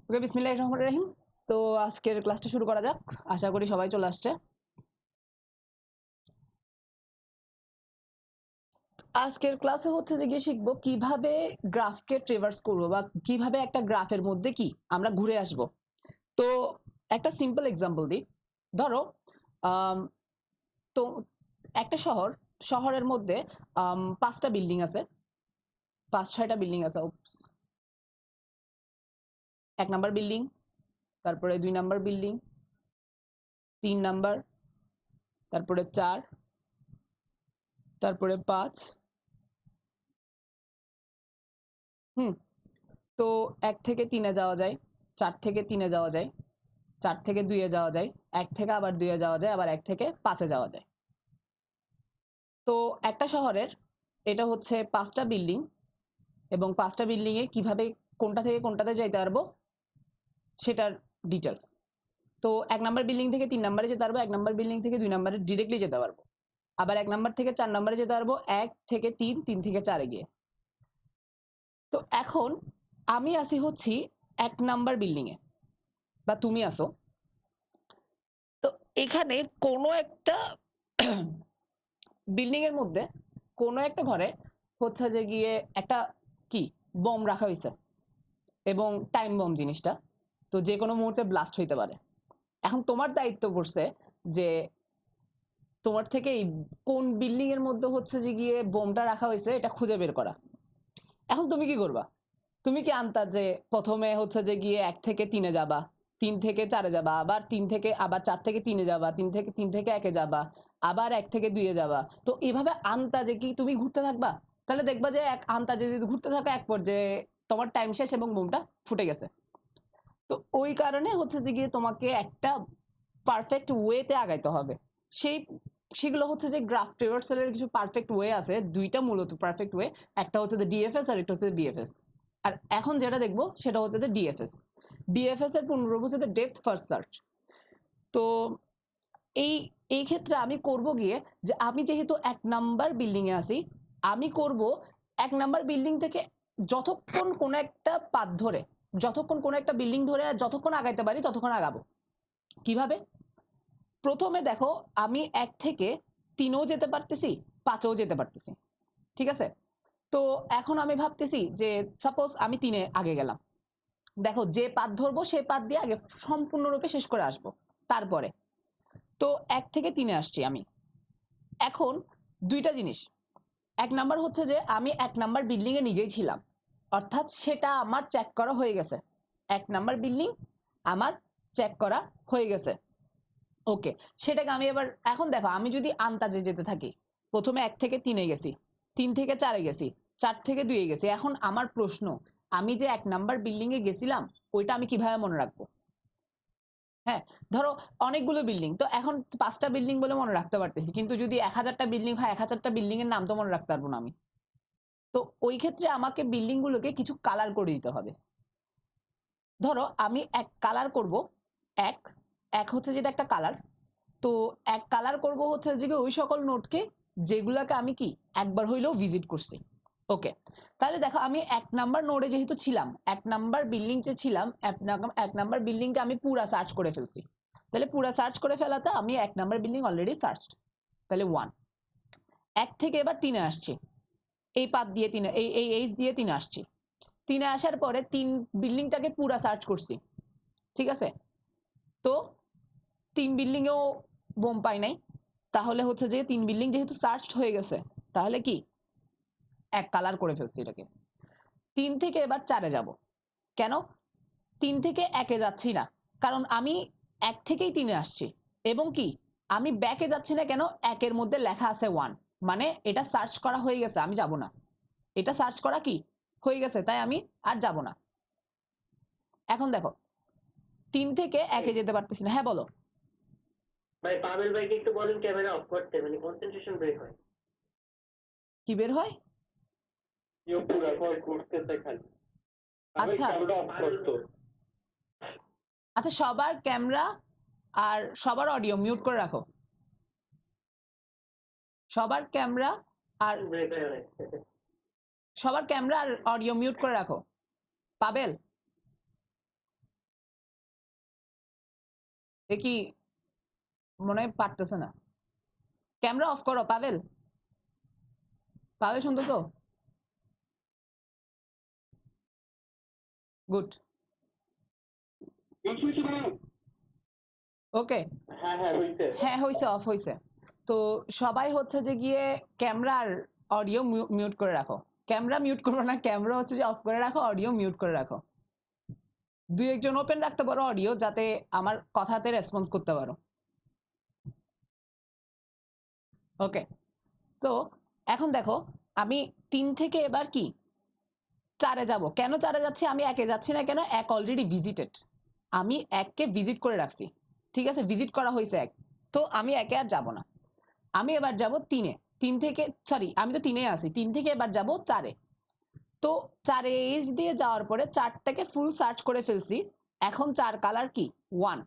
ওকে, বিসমিল্লাহির রহমানির রহিম। তো আজকের ক্লাসটা শুরু করা যাক। আশা করি সবাই চলে আসছে। আজকের ক্লাসে হচ্ছে যে গিয়ে শিখবো কিভাবে গ্রাফকে ট্রেভার্স করবো বা কিভাবে একটা গ্রাফের মধ্যে কি আমরা ঘুরে আসব। তো একটা সিম্পল এক্সাম্পল দিই। ধরো আম, তো একটা শহরের মধ্যে 5টা বিল্ডিং আছে, 5-6টা বিল্ডিং আছে। 1 নাম্বার বিল্ডিং, তারপরে 2 নাম্বার বিল্ডিং, 3 নাম্বার, তারপরে 4, তারপরে 5। হুম। তো 1 থেকে 3-এ যাওয়া যায়, 4 থেকে 3-এ যাওয়া যায়, 4 থেকে 2-এ যাওয়া যায়, 1 থেকে আবার 2-এ যাওয়া যায়, আবার 1 থেকে 5-এ যাওয়া যায়। তো একটা শহরের এটা হচ্ছে 5টা বিল্ডিং, এবং 5টা বিল্ডিং এ কিভাবে কোনটা থেকে কোনটাতে যাইতে পারবো সেটার ডিটেলস। তো 1 নাম্বার বিল্ডিং থেকে 3 নাম্বারে যেতে পারবো, 1 নাম্বার বিল্ডিং থেকে 2 নাম্বারে ডিরেক্টলি যেতে পারবো, আবার 1 নাম্বার থেকে 4 নাম্বারে যেতে পারবো 1 থেকে 3, 3 থেকে 4-এ গিয়ে। তো এখন আমি আসি হচ্ছি 1 নাম্বার বিল্ডিং এ, বা তুমি আসো। তো এখানে কোনো একটা বিল্ডিং এর মধ্যে কোনো একটা ঘরে হচ্ছে যে গিয়ে একটা কি বম রাখা হয়েছে, এবং টাইম বম জিনিসটা, তো যে কোনো মুহূর্তে ব্লাস্ট হইতে পারে। এখন তোমার দায়িত্ব পড়ছে যে তোমার থেকে এই কোন বিল্ডিং এর মধ্যে হচ্ছে যে গিয়ে বোমটা রাখা হয়েছে এটা খুঁজে বের করা। এখন তুমি কি করবা? তুমি কি আনতা যে প্রথমে হচ্ছে যে গিয়ে 1 থেকে 3-এ যাবা, 3 থেকে 4-এ যাবা, আবার 4 থেকে 3-এ যাবা, 3 থেকে 1-এ যাবা, আবার 1 থেকে 2-এ যাবা। তো এভাবে আনতাজে কি তুমি ঘুরতে থাকবা? তাহলে দেখবা যে এক আনতাজে যদি ঘুরতে থাকো, এক পর্যায়ে তোমার টাইম শেষ এবং বোমটা ফুটে গেছে। তো ওই কারণে হচ্ছে যে গিয়ে তোমাকে একটা পারফেক্ট ওয়েতে আগাইতে হবে। সেই সেগুলো হচ্ছে যে গ্রাফ ট্রেভার্সাল এর কিছু পারফেক্ট ওয়ে আছে, 2টা মূলত পারফেক্ট ওয়ে। একটা হচ্ছে ডিএফএস আর একটা হচ্ছে বিএফএস। আর এখন যেটা দেখবো সেটা হচ্ছে ডিএফএস। ডিএফএস এর পূর্ণরূপ হচ্ছে ডেপথ ফার্স্ট সার্চ। তো এই এই ক্ষেত্রে আমি করব গিয়ে যে আমি যেহেতু 1 নাম্বার বিল্ডিং এ আছি, আমি করব 1 নাম্বার বিল্ডিং থেকে যতক্ষণ কোন একটা পাথ ধরে, যতক্ষণ কোন একটা বিল্ডিং ধরে আর যতক্ষণ আগাইতে পারি ততক্ষণ আগাবো। কিভাবে? প্রথমে দেখো, আমি 1 থেকে 3-ও যেতে পারতেছি, 5-এও যেতে পারতেছি। ঠিক আছে? তো এখন আমি ভাবতেছি যে সাপোজ আমি 3-এ আগে গেলাম। দেখো, যে পাথ ধরবো সেই পাথ দিয়ে আগে সম্পূর্ণরূপে শেষ করে আসবো। তারপরে তো 1 থেকে 3-এ আসছি আমি। এখন 2টা জিনিস। 1 নাম্বার হচ্ছে যে আমি 1 নাম্বার বিল্ডিং এ নিজেই ছিলাম, অর্থাৎ সেটা আমার চেক করা হয়ে গেছে। 1 নাম্বার বিল্ডিং আমার চেক করা হয়ে গেছে। ওকে, সেটাকে আমি এবার, এখন দেখো আমি যদি আন্তাজে যেতে থাকি, প্রথমে 1 থেকে 3-এ গেছি, 3 থেকে 4-এ গেছি, 4 থেকে 2-এ গেছি। এখন আমার প্রশ্ন, আমি যে 1 নাম্বার বিল্ডিং এ গেছিলাম ওইটা আমি কিভাবে মনে রাখবো? হ্যাঁ, ধরো অনেকগুলো বিল্ডিং, তো এখন 5টা বিল্ডিং বলে মনে রাখতে পারতেছি, কিন্তু যদি 1000টা বিল্ডিং হয়, 1000টা বিল্ডিং এর নাম তো মনে রাখতে পারবো না আমি। তো ওই ক্ষেত্রে আমাকে বিল্ডিং গুলোকে কিছু কালার করে দিতে হবে। ধরো আমি এক কালার করব, এক এক হচ্ছে যেটা একটা কালার। তো এক কালার করব হচ্ছে যে ওই সকল নোটকে যেগুলাকে আমি কি একবার হইলেও ভিজিট করছি। ওকে, তাহলে দেখো আমি 1 নাম্বার নোডে যেহেতু ছিলাম, 1 নাম্বার বিল্ডিং যে ছিলাম, 1 নাম্বার বিল্ডিংটা আমি পুরা সার্চ করে ফেলছি। তাহলে পুরা সার্চ করে ফেলাতে আমি 1 নাম্বার বিল্ডিং অলরেডি সার্চ। তাহলে 1। 1 থেকে এবার 3-এ আসছি, এই পাত দিয়ে 3-এ, এই এইচ দিয়ে 3-এ আসছি। 3-এ আসার পরে 3 বিল্ডিংটাকে পুরা সার্চ করছি। ঠিক আছে? তো 3 বিল্ডিং এও বোম পাই নাই। তাহলে হচ্ছে যে 3 বিল্ডিং যেহেতু সার্চ হয়ে গেছে, তাহলে কি এক কালার করে ফেলছি এটাকে। 3 থেকে এবার 4-এ যাব। কেন 3 থেকে 1-এ যাচ্ছি না? কারণ আমি 1 থেকেই 3-এ আসছি, এবং কি আমি ব্যাকে যাচ্ছি না কেন? 1-এর মধ্যে লেখা আছে 1, মানে এটা সার্চ করা হয়ে গেছে, আমি যাব না। এটা সার্চ করা কি হয়ে গেছে, তাই আমি আর যাব না। এখন দেখো 3 থেকে 1-এ যেতে পারতেছি না। হ্যাঁ বলো। ভাই পাবেল ভাইকে একটু বলেন ক্যামেরা অফ করতে, মানে কনসেন্ট্রেশন ব্রেক হয়। কি বের হয়? পুরো কল করতেছে খালি। পাবেল আচ্ছা ক্যামেরা অফ করতো। আচ্ছা, সবার ক্যামেরা আর সবার অডিও মিউট করে রাখো। সবার ক্যামেরা আর ব্রেক হয় অনেক। সবার ক্যামেরা আর অডিও মিউট করে রাখো। পাবেল, এ কি মনে হয় পারতেছে না। ক্যামেরা অফ করো পাভেল। পাভেল শুনতেছো? গুড। ওকে। হ্যাঁ হ্যাঁ হইছে। হ্যাঁ হইছে, অফ হইছে। তো সবাই হচ্ছে যে গিয়ে ক্যামেরা আর অডিও মিউট করে রাখো। ক্যামেরা মিউট করো না, ক্যামেরা হচ্ছে যে অফ করে রাখো, অডিও মিউট করে রাখো। দুই একজন ওপেন রাখতে পারো অডিও, যাতে আমার কথাতে রেসপন্স করতে পারো। ওকে। তো এখন দেখো, আমি 3 থেকে এবার কি 4-এ যাব। কেন 4-এ যাচ্ছি? আমি 1-এ যাচ্ছি না কেন? 1 অলরেডি ভিজিটেড। আমি 1-কে ভিজিট করে রাখছি। ঠিক আছে, ভিজিট করা হয়েছে 1। তো আমি 1-এ আর যাব না। আমি এবার যাব 3-এ। 3 থেকে, সরি আমি তো 3-এ আছি, 3 থেকে এবার যাব 4-এ। তো 4-এ এইচ দিয়ে যাওয়ার পরে 4টাকে ফুল সার্চ করে ফেলছি। এখন 4 কালার কি 1।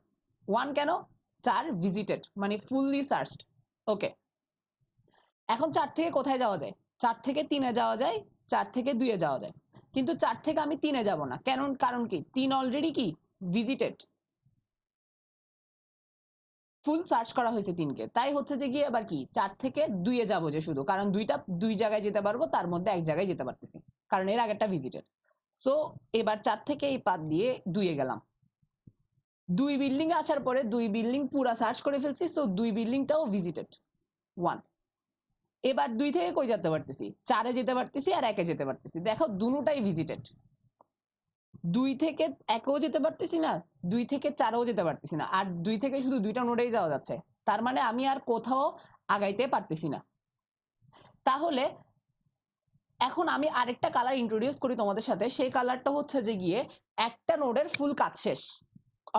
1 কেন? 4 ভিজিটেড, মানে ফুললি সার্চড। ওকে। এখন 4 থেকে কোথায় যাওয়া যায়? 4 থেকে 3-এ যাওয়া যায়, 4 থেকে 2-এ যাওয়া যায়। কিন্তু 4 থেকে আমি 3-এ যাব না। কেন? কারণ কি 3 অলরেডি কি ভিজিটেড, ফুল সার্চ করা হয়েছে 3-কে। তাই হচ্ছে যে গিয়ে এবার কি 4 থেকে 2-এ যাবো যে শুধু, কারণ 2টা 2 জায়গায় যেতে পারবো, তার মধ্যে এক জায়গায় যেতে পারতেছি, কারণ এর আগেরটা ভিজিটেড। সো এবার 4 থেকে এই পাত দিয়ে 2-এ গেলাম। 2 বিল্ডিং এ আসার পরে 2 বিল্ডিং পুরা সার্চ করে ফেলছি, সো 2 বিল্ডিংটাও ভিজিটেড 1। এবার 2 থেকে কই যেতে পারতেছি? 4-এ যেতে পারতেছি আর 1-এ যেতে পারতেছি। দেখো দুটোটাই ভিজিটেড। 2 থেকে 1-এও যেতে পারতেছি না, 2 থেকে 4-এও যেতে পারতেছি না, আর 2 থেকে শুধু 2টা নোডেই যাওয়া যাচ্ছে। তার মানে আমি আর কোথাও আগাইতে পারতেছি না। তাহলে এখন আমি আরেকটা কালার ইন্ট্রোডিউস করি তোমাদের সাথে। সেই কালারটা হচ্ছে যে গিয়ে একটা নোডের ফুল কাজ শেষ,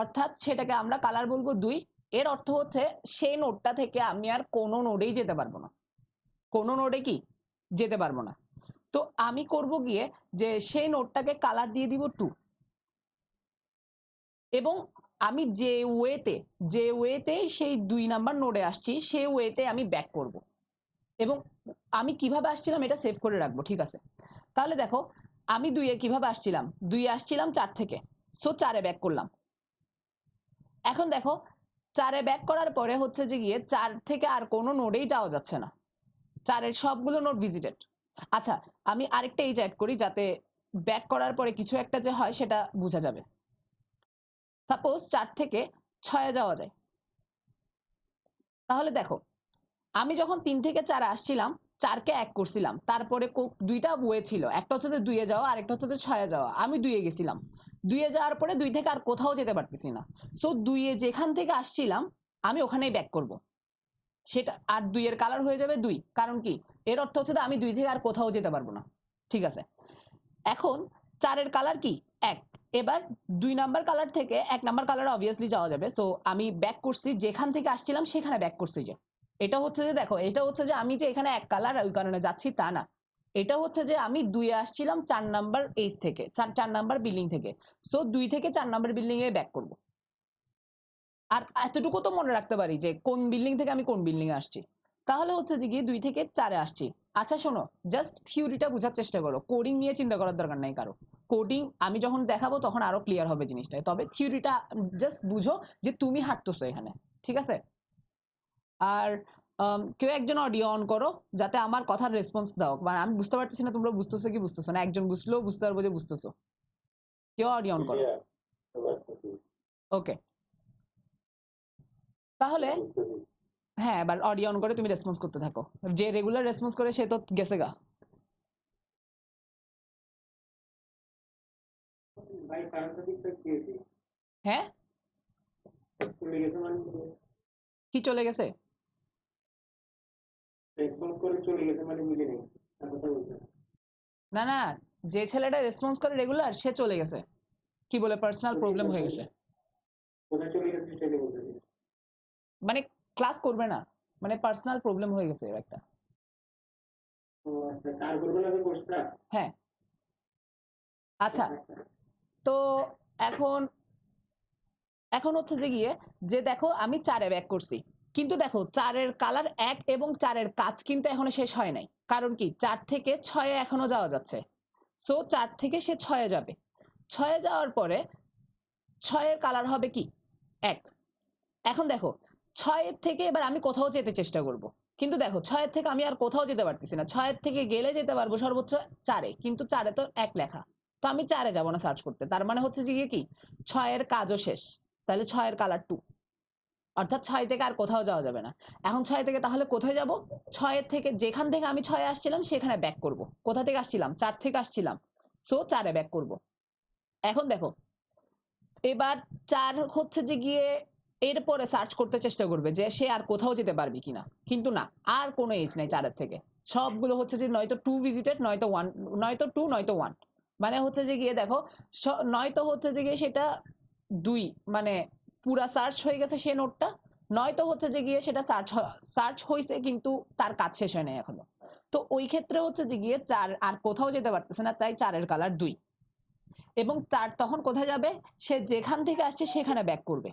অর্থাৎ সেটাকে আমরা কালার বলবো 2। এর অর্থ হচ্ছে সেই নোডটা থেকে আমি আর কোনো নোডেই যেতে পারবো না, কোনো নোডে কি যেতে পারবো না। তো আমি করব গিয়ে যে সেই নোডটাকে কালার দিয়ে দিব 2, এবং আমি যে ওয়েতে সেই 2 নাম্বার নোডে আসছি সেই ওয়েতে আমি ব্যাক করব। এবং আমি কিভাবে আসছিলাম এটা সেভ করে রাখবো, ঠিক আছে? তাহলে দেখো, আমি 2-এ কিভাবে আসছিলাম? 2-এ আসছিলাম 4 থেকে, সো 4-এ ব্যাক করলাম। এখন দেখো, 4-এ ব্যাক করার পরে হচ্ছে যে গিয়ে 4 থেকে আর কোনো নোডেই যাওয়া যাচ্ছে না, 4-এর সবগুলো নোড ভিজিটেড। আচ্ছা, আমি আরেকটা এইচ অ্যাড করি যাতে ব্যাক করার পরে কিছু একটা যে হয় সেটা বোঝা যাবে। সাপোজ 4 থেকে 6-এ যাওয়া যায়। তাহলে দেখো, আমি যখন 3 থেকে 4 আসছিলাম, 4-কে 1 করছিলাম, তারপরে 2টা ওয়ে ছিল, একটা হচ্ছে 2-এ যাওয়া, আরেকটা হচ্ছে 6-এ যাওয়া। আমি 2-এ গেছিলাম, 2-এ যাওয়ার পরে 2 থেকে আর কোথাও যেতে পারতেছি না। সো 2-এ যেখান থেকে আসছিলাম আমি ওখানেই ব্যাক করব। সেটা আর 2-এর কালার হয়ে যাবে 2, কারণ কি এর অর্থ হচ্ছে আমি 2 থেকে আর কোথাও যেতে পারবো না। ঠিক আছে, এখন 4-এর কালার কি 1। এবার 2 নাম্বার কালার থেকে 1 নাম্বার কালার অবভিয়াসলি যাওয়া যাবে। সো আমি ব্যাক করছি, যেখান থেকে আসছিলাম সেখানে ব্যাক করছি। যে এটা হচ্ছে যে দেখো, এটা হচ্ছে যে আমি যে এখানে 1 কালার ওই কারণে যাচ্ছি তা না, এটা হচ্ছে যে আমি 2-এ আসছিলাম 4 নাম্বার এইচ থেকে, 4 নাম্বার বিল্ডিং থেকে। সো 2 থেকে 4 নাম্বার বিল্ডিং এ ব্যাক করব। আর এতটুকু তো মনে রাখতে পারি যে কোন বিল্ডিং থেকে আমি কোন বিল্ডিং এ আসছি। তাহলে হচ্ছে যে গিয়ে 2 থেকে 4-এ আসছি। আচ্ছা শোনো, জাস্ট থিওরিটা বোঝার চেষ্টা করো, কোডিং নিয়ে চিন্তা করার দরকার নাই কারো। কোডিং আমি যখন দেখাবো তখন আরো ক্লিয়ার হবে জিনিসটা, তবে থিওরিটা জাস্ট বুঝো যে তুমি হাঁটতেছো এখানে। ঠিক আছে? আর কেউ একজন অডিও অন করো যাতে আমার কথার রেসপন্স দাও, মানে আমি বুঝতে পারতেছি না তোমরা বুঝতেছো কি বুঝতেছো না, একজন বুঝলেও বুঝতে পারবো যে বুঝতেছো। কেউ অডিও অন করো। ওকে, তাহলে হ্যাঁ, এবার অডিও অন করে তুমি রেসপন্স করতে থাকো। যে রেগুলার রেসপন্স করে সে তো গেছে গা। ভাই সাংসারিকটা কি হয়েছে? হ্যাঁ, চলে গেছে মানে কি চলে গেছে? রেসপন্স করে চলে গেছে মানে বুঝে নেই তার কথা বলছে। না না, যে ছেলেটা রেসপন্স করে রেগুলার সে চলে গেছে, কি বলে পার্সোনাল প্রবলেম হয়ে গেছে, কোথায় চলে গেছে সেটা বলতে। মানে ক্লাস করবে না, মানে পার্সোনাল প্রবলেম হয়ে গেছে এর একটা। ও আচ্ছা, কার করবে না কোর্সটা? হ্যাঁ। আচ্ছা, তো এখন এখন হচ্ছে যে গিয়ে যে দেখো আমি 4-এ ব্যাক করছি, কিন্তু দেখো 4-এর কালার 1 এবং 4-এর কাজ কিন্তু এখনো শেষ হয় নাই। কারণ কি 4 থেকে 6-এ এখনো যাওয়া যাচ্ছে। সো 4 থেকে সে 6-এ যাবে। 6-এ যাওয়ার পরে 6-এর কালার হবে কি 1। এখন দেখো 6 থেকে এবার আমি কোথাও যেতে চেষ্টা করব, কিন্তু দেখো 6 থেকে আমি আর কোথাও যেতে পারতেছি না। 6 থেকে গেলে যেতে পারবো সর্বোচ্চ 4 কিন্তু 4 তো 1 লেখা, তো আমি 4 যাব না সার্চ করতে। তার মানে হচ্ছে যে কি 6 এর কাজও শেষ, তাহলে 6 এর কালার 2, অর্থাৎ 6 থেকে আর কোথাও যাওয়া যাবে না। এখন 6 থেকে তাহলে কোথায় যাব? 6 থেকে যেখান থেকে আমি 6 আসছিলাম সেখানে ব্যাক করব। কোথা থেকে আসছিলাম? 4 থেকে আসছিলাম, সো 4 এ ব্যাক করব। এখন দেখো এবার 4 হচ্ছে যে গিয়ে এরপরে সার্চ করতে চেষ্টা করবে যে সে আর কোথাও যেতে পারবে কিনা, কিন্তু না, আর কোনো এজ নাই 4 এর থেকে। সবগুলো হচ্ছে যে নয়তো 2 ভিজিটেড, নয়তো 1, নয়তো 2 নয়তো 1। মানে হচ্ছে যে গিয়ে দেখো নয়তো হচ্ছে যে গিয়ে সেটা 2, মানে পুরা সার্চ হয়ে গেছে সে নোটটা, নয়তো হচ্ছে যে গিয়ে সেটা সার্চ হয়েছে কিন্তু তার কাজ শেষ হয় নাই এখনো। তো ওই ক্ষেত্রে হচ্ছে যে গিয়ে 4 আর কোথাও যেতে পারতেছে না, তাই 4 এর কালার 2। এবং তার তখন কোথায় যাবে? সে যেখান থেকে আসছে সেখানে ব্যাক করবে।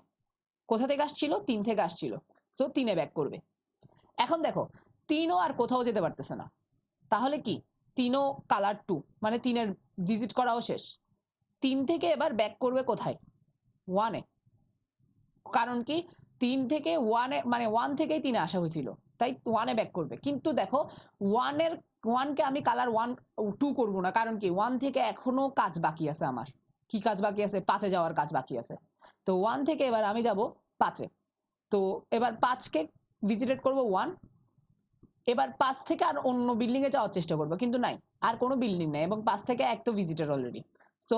কোথা থেকে আসছিল? 3 থেকে আসছিল, সো 3 এ ব্যাক করবে। এখন দেখো 3ও আর কোথাও যেতে পারতেছে না, তাহলে কি 3ও কালার 2, মানে 3 এর ভিজিট করাও শেষ। 3 থেকে এবার ব্যাক করবে কোথায়? 1 এ। কারণ কি 3 থেকে 1 এ, মানে 1 থেকেই 3 এ আসা হয়েছিল, তাই 1 এ ব্যাক করবে। কিন্তু দেখো 1 কে আমি কালার 1 2 করব না, কারণ কি 1 থেকে এখনো কাজ বাকি আছে আমার। কি কাজ বাকি আছে? 5 এ যাওয়ার কাজ বাকি আছে। তো 1 থেকে এবার আমি যাব 5 এ। তো এবার 5 কে ভিজিটেড করব 1, এবার 5 থেকে আর অন্য বিল্ডিং এ যাওয়ার চেষ্টা করব, কিন্তু নাই, আর কোনো বিল্ডিং নাই, এবং 5 থেকে এক তো ভিজিটেড অলরেডি। সো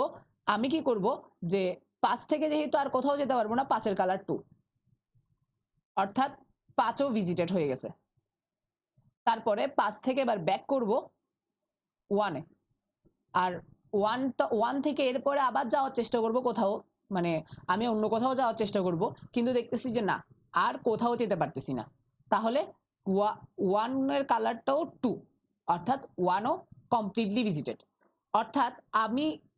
আমি কি করব যে 5 থেকে যেহেতু আর কোথাও যেতে পারবো না, 5 এর কালার 2, অর্থাৎ 5ও ভিজিটেড হয়ে গেছে। তারপরে 5 থেকে এবার ব্যাক করব 1 এ। আর 1 থেকে এরপরে আবার যাওয়ার চেষ্টা করব কোথাও, মানে আমি অন্য কোথাও যাওয়ার চেষ্টা করব, কিন্তু দেখতেছি যে না, আর কোথাও যেতে পারতেছি না। তাহলে 1 এর কালারটাও 2, অর্থাৎ 1ও কমপ্লিটলি ভিজিটেড। অর্থাৎ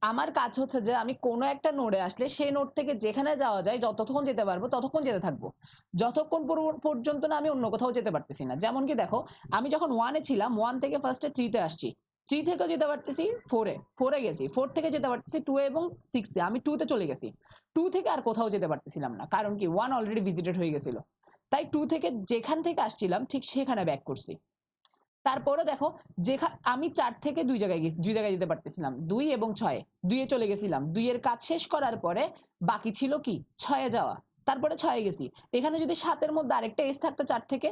আমার কাজ হচ্ছে যে আমি কোনো একটা নোডে আসলে সেই নোড থেকে যেখানে যাওয়া যায় যতক্ষণ যেতে পারবো ততক্ষণ যেতে থাকবো, যতক্ষণ পর্যন্ত না আমি অন্য কোথাও যেতে পারতেছি না। যেমন কি দেখো আমি যখন 1 এ ছিলাম, 1 থেকে ফার্স্টে 3 তে আসছি, 3 থেকেও যেতে পারতেছি 4 এ গেছি, 4 থেকে যেতে পারতেছি 2 এবং 6 এ, আমি 2 তে চলে গেছি। 2 থেকে আর কোথাও যেতে পারতেছিলাম না, কারণ কি 1 অলরেডি ভিজিটেড হয়ে গেছিল। তাই 2 থেকে যেখান থেকে আসছিলাম ঠিক সেখানে ব্যাক করছি। তারপরে দেখো আমি 4 থেকে 2 জায়গায় গেছি, 2 জায়গায় যেতে পারতেছিলাম, 2 এবং 6 এ। 2 এ চলে গেছিলাম, 2 এর কাজ শেষ করার পরে বাকি ছিল কি 6 এ যাওয়া, তারপরে 6 এ গেছি। এখানে যদি 7 এর মধ্যে আরেকটা এজ থাকতো 4 থেকে,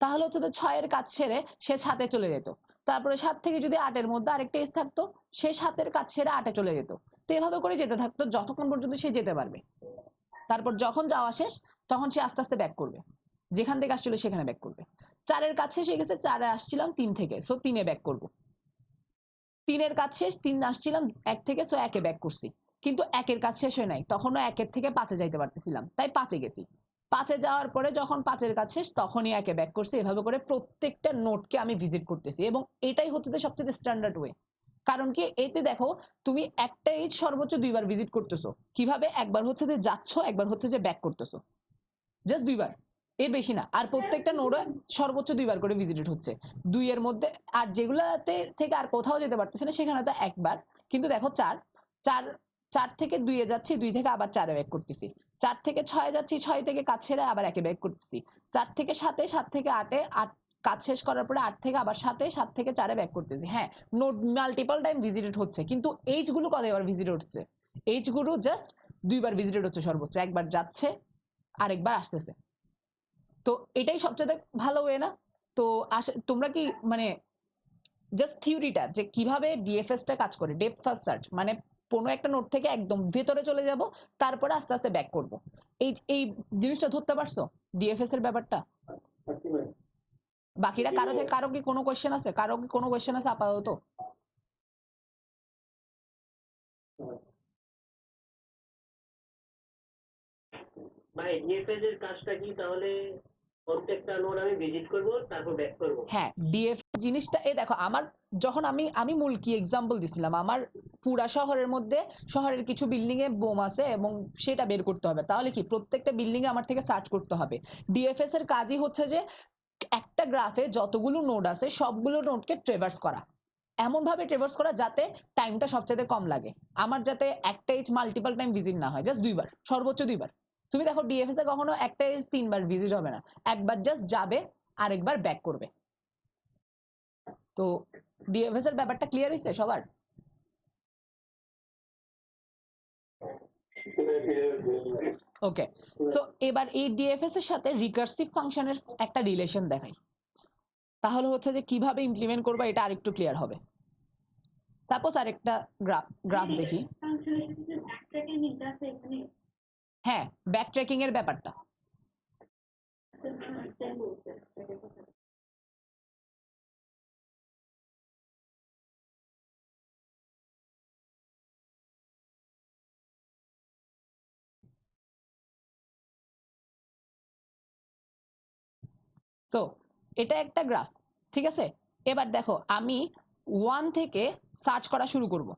তাহলে হচ্ছে তো 6 এর কাজ সেরে সে 7 এ চলে যেত। তারপরে 7 থেকে যদি 8 এর মধ্যে আরেকটা এজ থাকতো, সে 7 এর কাজ সেরে 8 এ চলে যেত। তো এভাবে করে যেতে থাকতো যতক্ষণ পর্যন্ত সে যেতে পারবে। তারপর যখন যাওয়া শেষ তখন সে আস্তে আস্তে ব্যাক করবে, যেখান থেকে আসছিল সেখানে ব্যাক করবে। 4 এর কাজ শেষ হয়ে গেছে, 4 এ আসছিলাম 3 থেকে, সো 3 এ ব্যাক করব। 3 এর কাজ শেষ, 3 আসছিলাম 1 থেকে, সো 1 এ ব্যাক করছি। কিন্তু 1 এর কাজ শেষ হয় নাই, তখনও 1 এর থেকে 5 এ যাইতে পারতেছিলাম, তাই 5 এ গেছি। 5 এ যাওয়ার পরে যখন 5 এর কাজ শেষ তখনই 1 এ ব্যাক করছি। এভাবে করে প্রত্যেকটা নোডকে আমি ভিজিট করতেছি, এবং এটাই হচ্ছে সবচেয়ে স্ট্যান্ডার্ড ওয়ে। কারণ কি এতে দেখো তুমি একটা এজ সর্বোচ্চ 2 বার ভিজিট করতেছো। কিভাবে? একবার হচ্ছে যে যাচ্ছ, একবার হচ্ছে যে ব্যাক করতেছো, জাস্ট 2 বার, এর বেশি না। আর প্রত্যেকটা নোডে সর্বোচ্চ 2 বার করে ভিজিটেড হচ্ছে 2 এর মধ্যে। আর যেগুলাতে থেকে আর কোথাও যেতে পারতেছে না সেখানে তো একবার। কিন্তু দেখো 4 থেকে 2 এ যাচ্ছি, 2 থেকে আবার 4 এ ব্যাক করতেছি, 4 থেকে 6 এ যাচ্ছি, 6 থেকে কাজ সেরে আবার 1 এ ব্যাক করতেছি, 4 থেকে 7 এ, 7 থেকে 8 এ, 8 কাজ শেষ করার পরে 8 থেকে আবার 7 এ, 7 থেকে 4 এ ব্যাক করতেছি। হ্যাঁ, নোড মাল্টিপল টাইম ভিজিটেড হচ্ছে, কিন্তু এইজ গুলো কতবার ভিজিটেড হচ্ছে? এইজ গুলো জাস্ট 2 বার ভিজিটেড হচ্ছে সর্বোচ্চ, একবার যাচ্ছে আরেকবার আসতেছে। তো এটাই সবচেয়ে ভালো ওয়ে না? তো তোমরা কি মানে জাস্ট থিওরিটা যে কিভাবে ডিএফএস টা কাজ করে, ডেপথ ফার্স্ট সার্চ, মানে কোনো একটা নোট থেকে একদম ভেতরে চলে যাব, তারপরে আস্তে আস্তে ব্যাক করব, এই জিনিসটা ধরতে পারছো ডিএফএস এর ব্যাপারটা? বাকিরা কারো কি কোনো কোশ্চেন আছে? কারো কি কোনো কোশ্চেন আছে আপাতত? ভাই ডিএফএস এর কাজটা কি তাহলে? প্রত্যেকটা নোড আমি ভিজিট করব তারপর ব্যাক করব? হ্যাঁ, ডিএফ জিনিসটা এই দেখো আমার যখন আমি মূল কি এক্সাম্পল দিছিলাম, আমার পুরা শহরের মধ্যে শহরের কিছু বিল্ডিং এ বোম আছে এবং সেটা বের করতে হবে, তাহলে কি প্রত্যেকটা বিল্ডিং এ আমার থেকে সার্চ করতে হবে। ডিএফএস এর কাজই হচ্ছে যে একটা গ্রাফে যতগুলো নোড আছে সবগুলো নোডকে ট্রেভার্স করা, এমন ভাবে ট্রেভার্স করা যাতে টাইমটা সবচেয়ে কম লাগে, আমার যাতে একটা এজ মাল্টিপল টাইম ভিজিট না হয়, জাস্ট 2 বার, সর্বোচ্চ 2 বার। তুমি দেখো ডিএফএস এ কখনো একটা এজ 3 বার ভিজিট হবে না, একবার জাস্ট যাবে আরেকবার ব্যাক করবে। তো ডিএফএস এর ব্যাপারটা ক্লিয়ার হয়েছে সবার? ওকে, সো এবার এই ডিএফএস এর সাথে রিকার্সিভ ফাংশনের একটা রিলেশন দেখাই, তাহলে হচ্ছে যে কিভাবে ইমপ্লিমেন্ট করবা এটা আরেকটু ক্লিয়ার হবে। সাপোজ আরেকটা গ্রাফ দেখি। হ্যাঁ, ব্যাক ট্র্যাকিং এর ব্যাপারটা। সো এটা একটা গ্রাফ, ঠিক আছে? এবার দেখো আমি 1 থেকে সার্চ করা শুরু করব।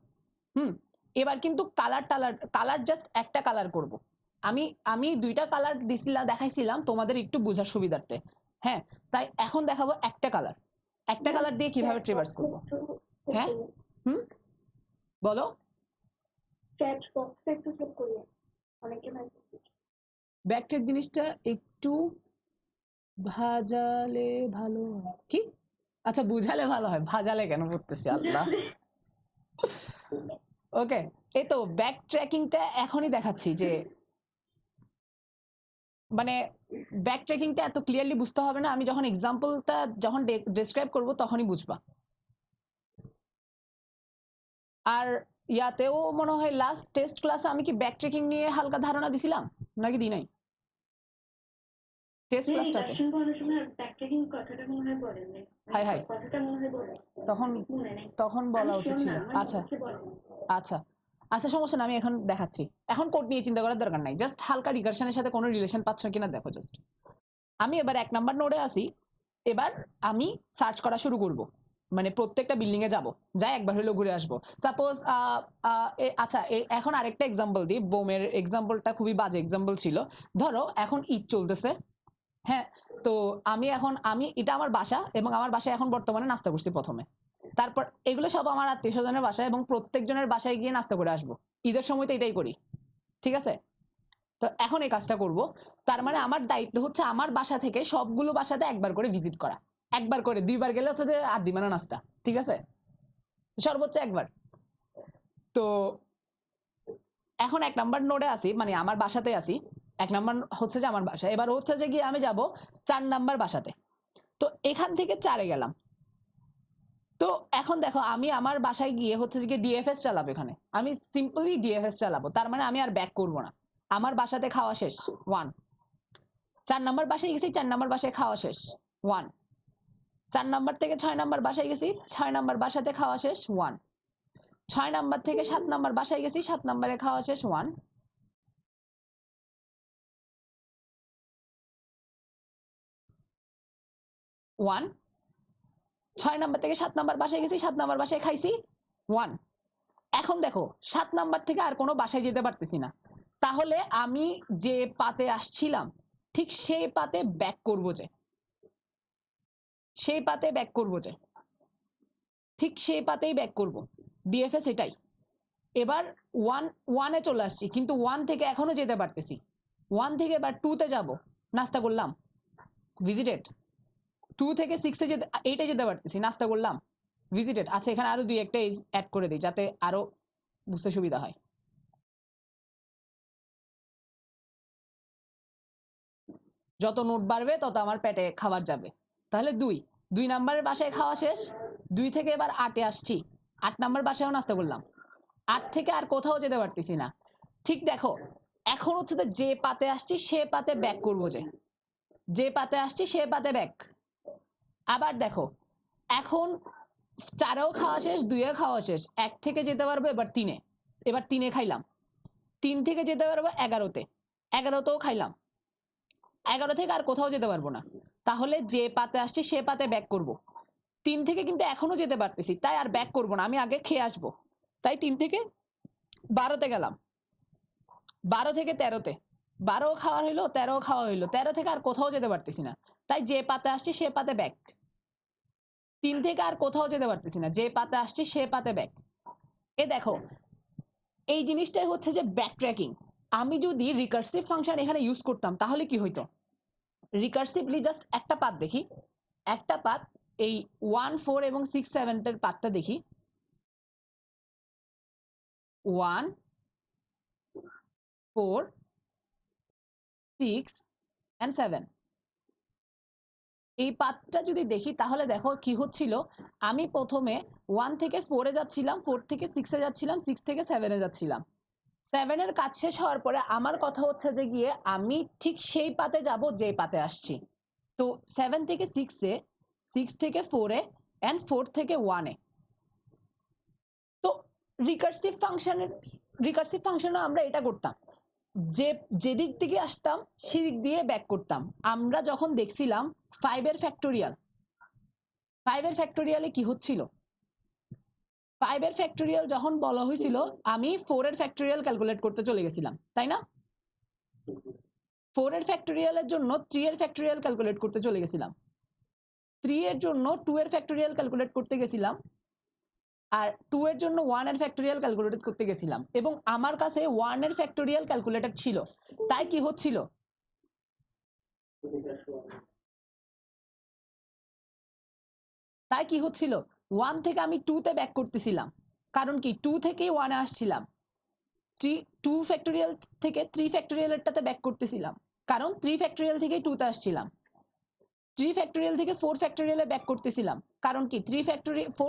এবার কিন্তু কালার জাস্ট একটা কালার করব। আমি আমি দুইটা কালার দেখাইছিলাম তোমাদের একটু বোঝার সুবিধার্থে। হ্যাঁ, তাই এখন দেখাবো একটা কালার দিয়ে কিভাবে ট্রেভার্স করব। হ্যাঁ, বলো। ব্যাকট্র্যাক জিনিসটা একটু ভাজালে ভালো হয় কি? আচ্ছা, বুঝালে ভালো হয়, ভাজালে কেন পড়তেছি আল্লাহ। ওকে, এই তো ব্যাক ট্র্যাকিংটা এখনই দেখাচ্ছি যে মানে ব্যাক ট্র্যাকিংটা এত ক্লিয়ারলি বুঝতে হবে না, আমি যখন এক্সাম্পলটা যখন ডেসক্রাইব করব তখনই বুঝবা। আর ইয়াতেও মনে হয় লাস্ট টেস্ট ক্লাসে আমি কি ব্যাক ট্র্যাকিং নিয়ে হালকা ধারণা দিছিলাম নাকি দিই নাই? টেস্ট ক্লাসটাতে হাই হাই তখন তখন বলা উচিত ছিল। আচ্ছা আচ্ছা আচ্ছা, সমস্যা না, আমি এখন দেখাচ্ছি। এখন কোড নিয়ে চিন্তা করার দরকার নাই, জাস্ট হালকা রিকার্শনের সাথে কোনো রিলেশন পাচ্ছ কিনা দেখো জাস্ট। আমি এবার 1 নাম্বার নোডে আসি, এবার আমি সার্চ করা শুরু করব, মানে প্রত্যেকটা বিল্ডিং এ যাব, যাই একবার হলো ঘুরে আসবো। সাপোজ আচ্ছা এখন আরেকটা এক্সাম্পল দিই, বোমের এক্সাম্পলটা খুবই বাজে এক্সাম্পল ছিল। ধরো এখন ঈদ চলতেছে, হ্যাঁ, তো আমি এটা আমার বাসা, এবং আমার বাসায় এখন বর্তমানে নাস্তা করছি প্রথমে। তারপর এগুলো সব আমার আত্মীয় স্বজনের বাসায়, এবং প্রত্যেকজনের বাসায় গিয়ে নাস্তা করে আসবো। ঈদের সময় তো এটাই করি, ঠিক আছে? তো এখন এই কাজটা করব, তার মানে আমার দায়িত্ব হচ্ছে আমার বাসা থেকে সবগুলো বাসাতে একবার করে ভিজিট করা। একবার করে, 2বার গেলে হচ্ছে যে আর দিবে না নাস্তা, ঠিক আছে? সর্বোচ্চ একবার। তো এখন 1 নাম্বার নোডে আসি, মানে আমার বাসাতে আসি। 1 নাম্বার হচ্ছে যে আমার বাসা, এবার হচ্ছে যে গিয়ে আমি যাব 4 নাম্বার বাসাতে। তো এখান থেকে 4-এ গেলাম। তো এখন দেখো আমি আমার বাসায় গিয়ে হচ্ছে যে ডিএফএস চালাবো, এখানে আমি সিম্পলি ডিএফএস চালাবো, তার মানে আমি আর ব্যাক করব না। আমার বাসাতে খাওয়া শেষ 1, 4 নাম্বার বাসায় গেছি, 4 নাম্বার বাসায় খাওয়া শেষ 1, 4 নাম্বার থেকে 6 নাম্বার বাসায় গেছি, 6 নাম্বার বাসাতে খাওয়া শেষ 1, 6 নাম্বার থেকে 7 নাম্বার বাসায় গেছি, 7 নাম্বারে খাওয়া শেষ 1, 1, 6 নাম্বার থেকে 7 নাম্বার বাসায় গেছি, 7 নাম্বার বাসায় খাইছি 1। এখন দেখো 7 নাম্বার থেকে আর কোনো বাসায় যেতে পারতেছি না, তাহলে আমি যে পাতে আসছিলাম ঠিক সেই পাতে ব্যাক করবো যে, সেই পাতে ব্যাক করবো যে, ঠিক সেই পাতেই ব্যাক করবো। ডিএফএস এটাই। এবার 1-1-এ চলে আসছি, কিন্তু 1 থেকে এখনো যেতে পারতেছি। 1 থেকে এবার 2-তে যাব, নাস্তা করলাম, ভিজিটেড। 2 থেকে 6-এ যেতে 8-এ যেতে পারতেছি, নাস্তা করলাম, ভিজিটেড। আচ্ছা, এখানে আরো 2-1টা অ্যাড করে দিই যাতে আরো বুঝতে সুবিধা হয়। যত নোট বাড়বে তত আমার পেটে খাবার যাবে। তাহলে 2 নাম্বারের বাসায় খাওয়া শেষ, 2 থেকে এবার 8-এ আসছি, 8 নাম্বার বাসায়ও নাস্তা করলাম, 8 থেকে আর কোথাও যেতে পারতেছি না। ঠিক দেখো, এখন হচ্ছে যে পাতে আসছি সে পাতে ব্যাক করবো, যে পাতে আসছি সে পাতে ব্যাক। আবার দেখো এখন 4-এও খাওয়া শেষ, 2-এও খাওয়া শেষ, 1 থেকে যেতে পারবো এবার 3-এ, এবার 3-এ খাইলাম, 3 থেকে যেতে পারবো 11-তে, 11-তেও খাইলাম, 11 থেকে আর কোথাও যেতে পারবো না, তাহলে যে পাতে আসছি সে পাতে ব্যাক করব। 3 থেকে কিন্তু এখনো যেতে পারতেছি, তাই আর ব্যাক করবো না, আমি আগে খেয়ে আসবো। তাই 3 থেকে 12-তে গেলাম, 12 থেকে 13-তে, 12 খাওয়া হইলো, 13 খাওয়া হইলো, 13 থেকে আর কোথাও যেতে পারতেছি না, তাই যে পাতে আসছি সে পাতে ব্যাক। 3 থেকে আর কোথাও যেতে পারতেছি না, যে পাতে আসছি সে পাতে ব্যাক। এ দেখো এই জিনিসটাই হচ্ছে যে ব্যাক ট্র্যাকিং। আমি যদি রিকার্সিভ ফাংশন এখানে ইউজ করতাম তাহলে কি হইতো? রিকার্সিভলি জাস্ট একটা পাথ দেখি, একটা পাথ এই 1 4 এবং 6 7 এর পাথটা দেখি। 1 4 6 and 7 এই পাথটা যদি দেখি তাহলে দেখো কি হচ্ছিল, আমি প্রথমে 1 থেকে 4 এ যাচ্ছিলাম, 4 থেকে 6 এ যাচ্ছিলাম, 6 থেকে 7 এ যাচ্ছিলাম। 7 এর কাজ শেষ হওয়ার পরে আমার কথা হচ্ছে যে গিয়ে আমি ঠিক সেই পাতে যাব যে পাতে আসছি। তো 7 থেকে 6 এ, 6 থেকে 4 এ and 4 থেকে 1 এ। তো রিকার্সিভ ফাংশনে আমরা এটা করতাম, যেদিক থেকে আসতাম সেদিক দিয়ে ব্যাক করতাম। আমরা যখন দেখছিলাম 5 এর ফ্যাক্টোরিয়ালে কি হচ্ছিল, 5 এর ফ্যাক্টোরিয়াল যখন বলা হয়েছিল আমি 4 এর ফ্যাক্টোরিয়াল ক্যালকুলেট করতে চলে গেছিলাম, তাই না? 4 এর ফ্যাক্টোরিয়ালের জন্য 3 এর ফ্যাক্টোরিয়াল ক্যালকুলেট করতে চলে গেছিলাম, 3 এর জন্য 2 এর ফ্যাক্টোরিয়াল ক্যালকুলেট করতে গেছিলাম, আর 2 এর জন্য 1 এর ফ্যাক্টোরিয়াল ক্যালকুলেট করতে গেছিলাম, এবং আমার কাছে 1 এর ফ্যাক্টোরিয়াল ক্যালকুলেটর ছিল। তাই কি হচ্ছিল, 1 থেকে আমি 2 তে ব্যাক করতেছিলাম, কারণ কি 2 থেকেই 1 এ আসছিলাম। 2 ফ্যাক্টোরিয়াল থেকে 3 ফ্যাক্টোরিয়ালেরটাতে ব্যাক করতেছিলাম, কারণ 3 ফ্যাক্টোরিয়াল থেকে 2 তে আসছিলাম। 3 ফ্যাক্টোরিয়াল থেকে 4 ফ্যাক্টোরিয়ালে ব্যাক করতেছিলাম, কারণ কি 4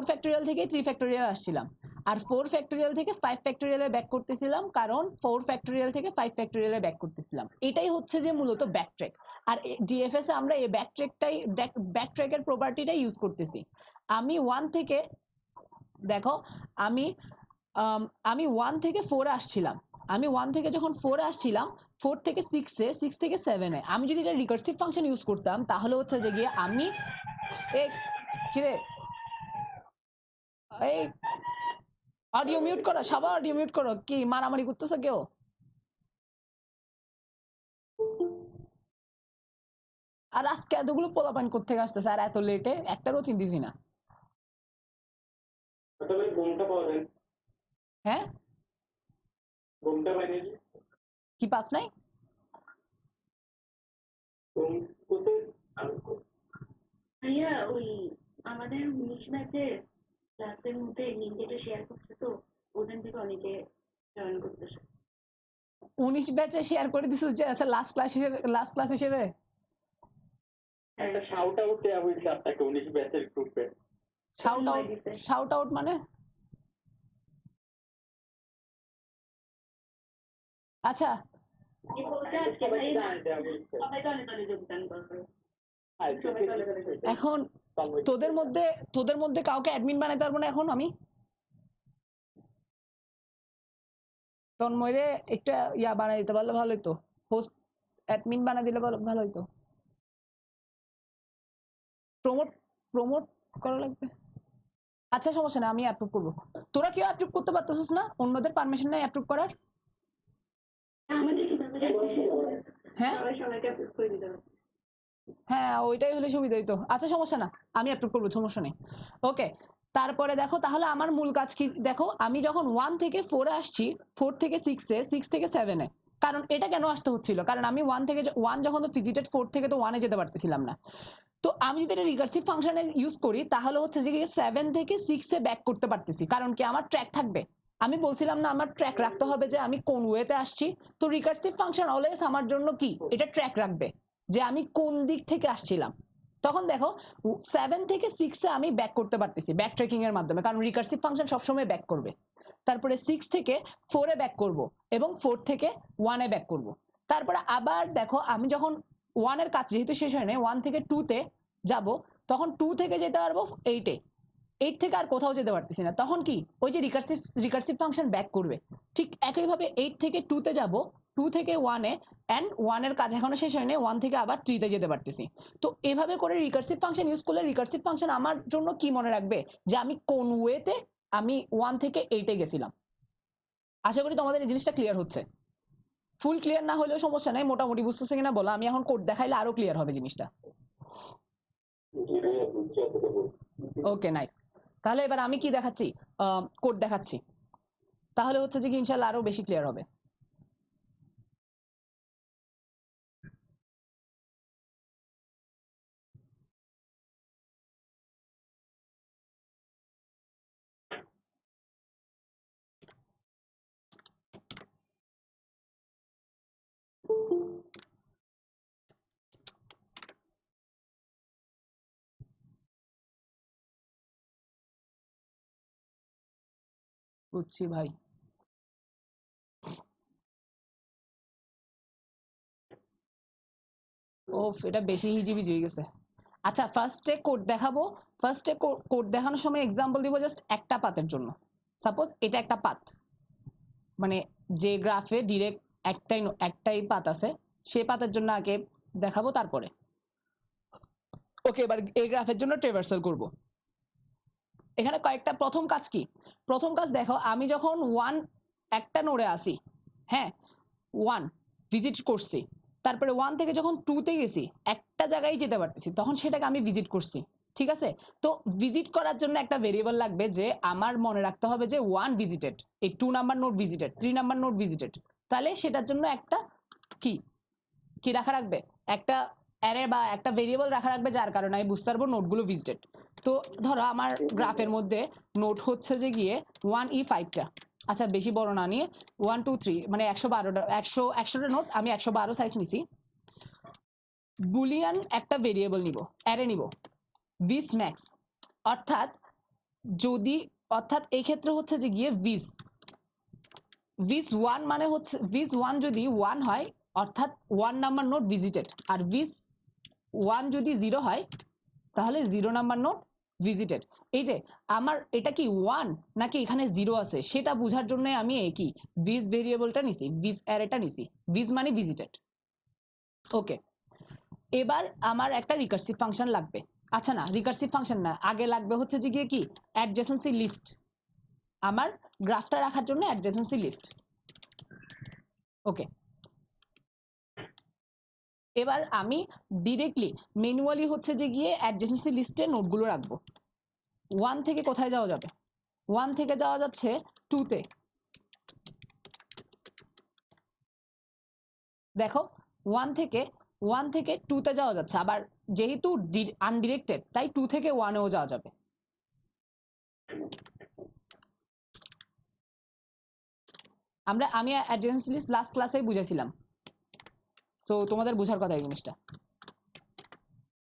ফ্যাক্টোরিয়াল থেকে 3 ফ্যাক্টোরিয়াল আসছিলাম। আর 4 ফ্যাক্টোরিয়াল থেকে 5 ফ্যাক্টোরিয়ালে ব্যাক করতেছিলাম, কারণ 4 ফ্যাক্টোরিয়াল থেকে 5 ফ্যাক্টোরিয়ালে ব্যাক করতেছিলাম। এটাই হচ্ছে যে মূলত ব্যাক ট্র্যাক। আর ডিএফএস এ আমরা এই ব্যাক ট্র্যাকের প্রপার্টিটাই ইউজ করতেছি। আমি 1 থেকে দেখো, আমি আমি 1 থেকে 4 আসছিলাম, আমি 1 থেকে যখন 4 আসছিলাম, 4 থেকে 6 এ, 6 থেকে 7 এ আমি যদি এটা রিকার্সিভ ফাংশন ইউজ করতাম তাহলে হচ্ছে যে গিয়ে আমি এই কিরে এই অডিও মিউট করো, সবাই অডিও মিউট করো। কি মারামারি করতেছো কেউ? আর আজকে এতগুলো পোলাপান কোত্থেকে আসতেছে আর এত লেটে একটারও চিনতেছি না। হ্যাঁ, কি পাস নাই? ভাইয়া ওই আমাদের 19 ব্যাচের ক্লাসের মধ্যে লিঙ্ক এটা শেয়ার করছে, তো ওখান থেকে অনেকে জয়েন করতেছে। 19 ব্যাচে শেয়ার করে দিছিস যে, আচ্ছা লাস্ট ক্লাস হিসেবে একটা শাউট আউট দেওয়া হয়েছে আপনাকে 19 ব্যাচের গ্রুপে। শাউট আউট মানে? আচ্ছা, এই বলতে আজকে ভাই সবাই দলে দলে যোগদান করবে। সবাই দলে দলে যোগদান। এখন তোদের মধ্যে কাউকে অ্যাডমিন বানাইতে পারবো না এখন আমি? তন্ময়রে একটা ইয়া বানাই দিতে পারলে ভালো হতো, হোস্ট অ্যাডমিন বানাই দিলে ভালো হতো। প্রমোট করা লাগবে। আচ্ছা সমস্যা না, আমি অ্যাপ্রুভ করবো। তোরা কেউ অ্যাপ্রুভ করতে পারতেছিস না? অন্যদের পারমিশন নাই অ্যাপ্রুভ করার? আমাদের হ্যাঁ সবাই সবাইকে অ্যাপ্রুভ করে দিতে হবে। হ্যাঁ, ওইটাই হলে সুবিধা হইতো। আচ্ছা সমস্যা না, আমি অ্যাপ্রুভ করবো, সমস্যা নেই। ওকে, তারপরে দেখো তাহলে আমার মূল কাজ কি। দেখো আমি যখন 1 থেকে 4 এ আসছি, 4 থেকে 6 এ, 6 থেকে 7 এ, কারণ এটা কেন আসতে হচ্ছিল, কারণ আমি 1 যখন তো ভিজিটেড 4 থেকে তো 1 এ যেতে পারতেছিলাম না। তো আমি যদি এটা রিকার্সিভ ফাংশনে ইউজ করি তাহলে হচ্ছে যে 7 থেকে 6 এ ব্যাক করতে পারতেছি, কারণ কি আমার ট্র্যাক থাকবে। আমি বলছিলাম না আমার ট্র্যাক রাখতে হবে যে আমি কোন ওয়েতে আসছি। তো রিকার্সিভ ফাংশন অলওয়েজ আমার জন্য কি এটা ট্র্যাক রাখবে যে আমি কোন দিক থেকে আসছিলাম। তখন দেখো 7 থেকে 6 এ আমি ব্যাক করতে পারতেছি ব্যাক ট্র্যাকিং এর মাধ্যমে, কারণ রিকার্সিভ ফাংশন সবসময় ব্যাক করবে। তারপরে 6 থেকে 4 এ ব্যাক করব এবং 4 থেকে 1 এ ব্যাক করব। তারপরে আবার দেখো আমি যখন 1 এর কাজ যেহেতু শেষ হয় না, 1 থেকে 2 তে যাব, তখন 2 থেকে যেতে পারবো 8 এ, 8 থেকে আর কোথাও যেতে পারতেছি না। তখন কি ওই যে রিকার্সিভ ফাংশন ব্যাক করবে। ঠিক একইভাবে 8 থেকে 2 তে যাব, 2 থেকে 1 এ, এন্ড 1 এর কাজ এখনো শেষ হয়নি, 1 থেকে আবার 3 তে যেতে পারতেছি। তো এভাবে করে রিকার্সিভ ফাংশন ইউজ করলে রিকার্সিভ ফাংশন আমার জন্য কি মনে রাখবে, যে আমি কোন ওয়েতে আমি 1 থেকে 8 এ গেছিলাম। আশা করি তোমাদের এই জিনিসটা ক্লিয়ার হচ্ছে। ফুল ক্লিয়ার না হলেও সমস্যা নেই, মোটামুটি বুঝতেছে কিনা বলো, আমি এখন কোড দেখাইলে আরো ক্লিয়ার হবে জিনিসটা। Okay nice. তাহলে এবার আমি কি দেখাচ্ছি, কোড দেখাচ্ছি, তাহলে হচ্ছে যে কি ইনশাআল্লাহ আরো বেশি ক্লিয়ার হবে। বুঝছি ভাই। ওফ, এটা বেশি হিজিবিজি হয়ে গেছে। আচ্ছা, ফার্স্টে কোড দেখাবো। ফার্স্টে কোড দেখানোর সময় এক্সাম্পল দিব জাস্ট একটা পাতের জন্য। সাপোজ এটা একটা পাত, মানে যে গ্রাফে ডিরেক্ট একটাই পাত আছে, সেই পাতের জন্য আগে দেখাবো, তারপরে ওকে এবার এই গ্রাফের জন্য ট্রেভার্সাল করব। এখানে কয়েকটা প্রথম কাজ কি? প্রথম কাজ দেখো, আমি যখন একটা নোডে আসি, হ্যাঁ 1 ভিজিট করছি, তারপরে 1 থেকে যখন 2 তে গেছি, একটা জায়গায় যেতে পারতেছি, তখন সেটাকে আমি ভিজিট করছি। ঠিক আছে? তো ভিজিট করার জন্য একটা ভেরিয়েবল লাগবে, যে আমার মনে রাখতে হবে যে 1 ভিজিটেড, এই 2 number node visited, 3 number node visited. তাহলে সেটার জন্য একটা কি রাখা রাখবে, একটা অ্যারে বা একটা ভেরিয়েবল রাখা রাখবে, যার কারণে আমি বুঝতে পারবো নোডগুলো ভিজিটেড। তো ধরো আমার গ্রাফের মধ্যে নোড হচ্ছে যে গিয়ে 1E5টা। আচ্ছা, বেশি বড় না নিয়ে 1 2 3 মানে 100টা নোড, আমি 112 সাইজ নিছি। বুলিয়ান একটা ভেরিয়েবল নিব, অ্যারে নিব ভিস ম্যাক্স, অর্থাৎ অর্থাৎ এই ক্ষেত্রে হচ্ছে যে গিয়ে ভিস 1 মানে হচ্ছে ভিস 1 যদি 1 হয়, অর্থাৎ 1 নাম্বার নোড ভিজিটেড, আর ভিস 1 যদি 0 হয়, তাহলে 0 নাম্বার নোড ভিজিটেড। এই যে আমার এটা কি 1 নাকি এখানে 0 আছে সেটা বোঝার জন্য আমি একই ভিস ভেরিয়েবলটা নিছি, ভিস অ্যারেটা নিছি। ভিস মানে ভিজিটেড। ওকে, এবার আমার একটা রিকার্সিভ ফাংশন লাগবে। আচ্ছা না, রিকার্সিভ ফাংশন না, আগে লাগবে হচ্ছে যে গিয়ে কি অ্যাডজেসেন্সি লিস্ট। আমার গ্রাফটা রাখার জন্য অ্যাডজেসেন্সি লিস্ট। ওকে, এবার আমি ডিরেক্টলি ম্যানুয়ালি হচ্ছে যে গিয়ে অ্যাডজেসেন্সি লিস্টে নোটগুলো রাখবো। 1 থেকে কোথায় যাওয়া যাবে? 1 থেকে যাওয়া যাচ্ছে 2 তে। দেখো 1 থেকে 2 তে যাওয়া যাচ্ছে, আবার যেহেতু আনডিরেক্টেড তাই 2 থেকে 1 এও যাওয়া যাবে। আমি অ্যাডজেসেন্সি লিস্ট লাস্ট ক্লাসেই বুঝেছিলাম, সো তোমাদের বোঝার কথা এই জিনিসটা।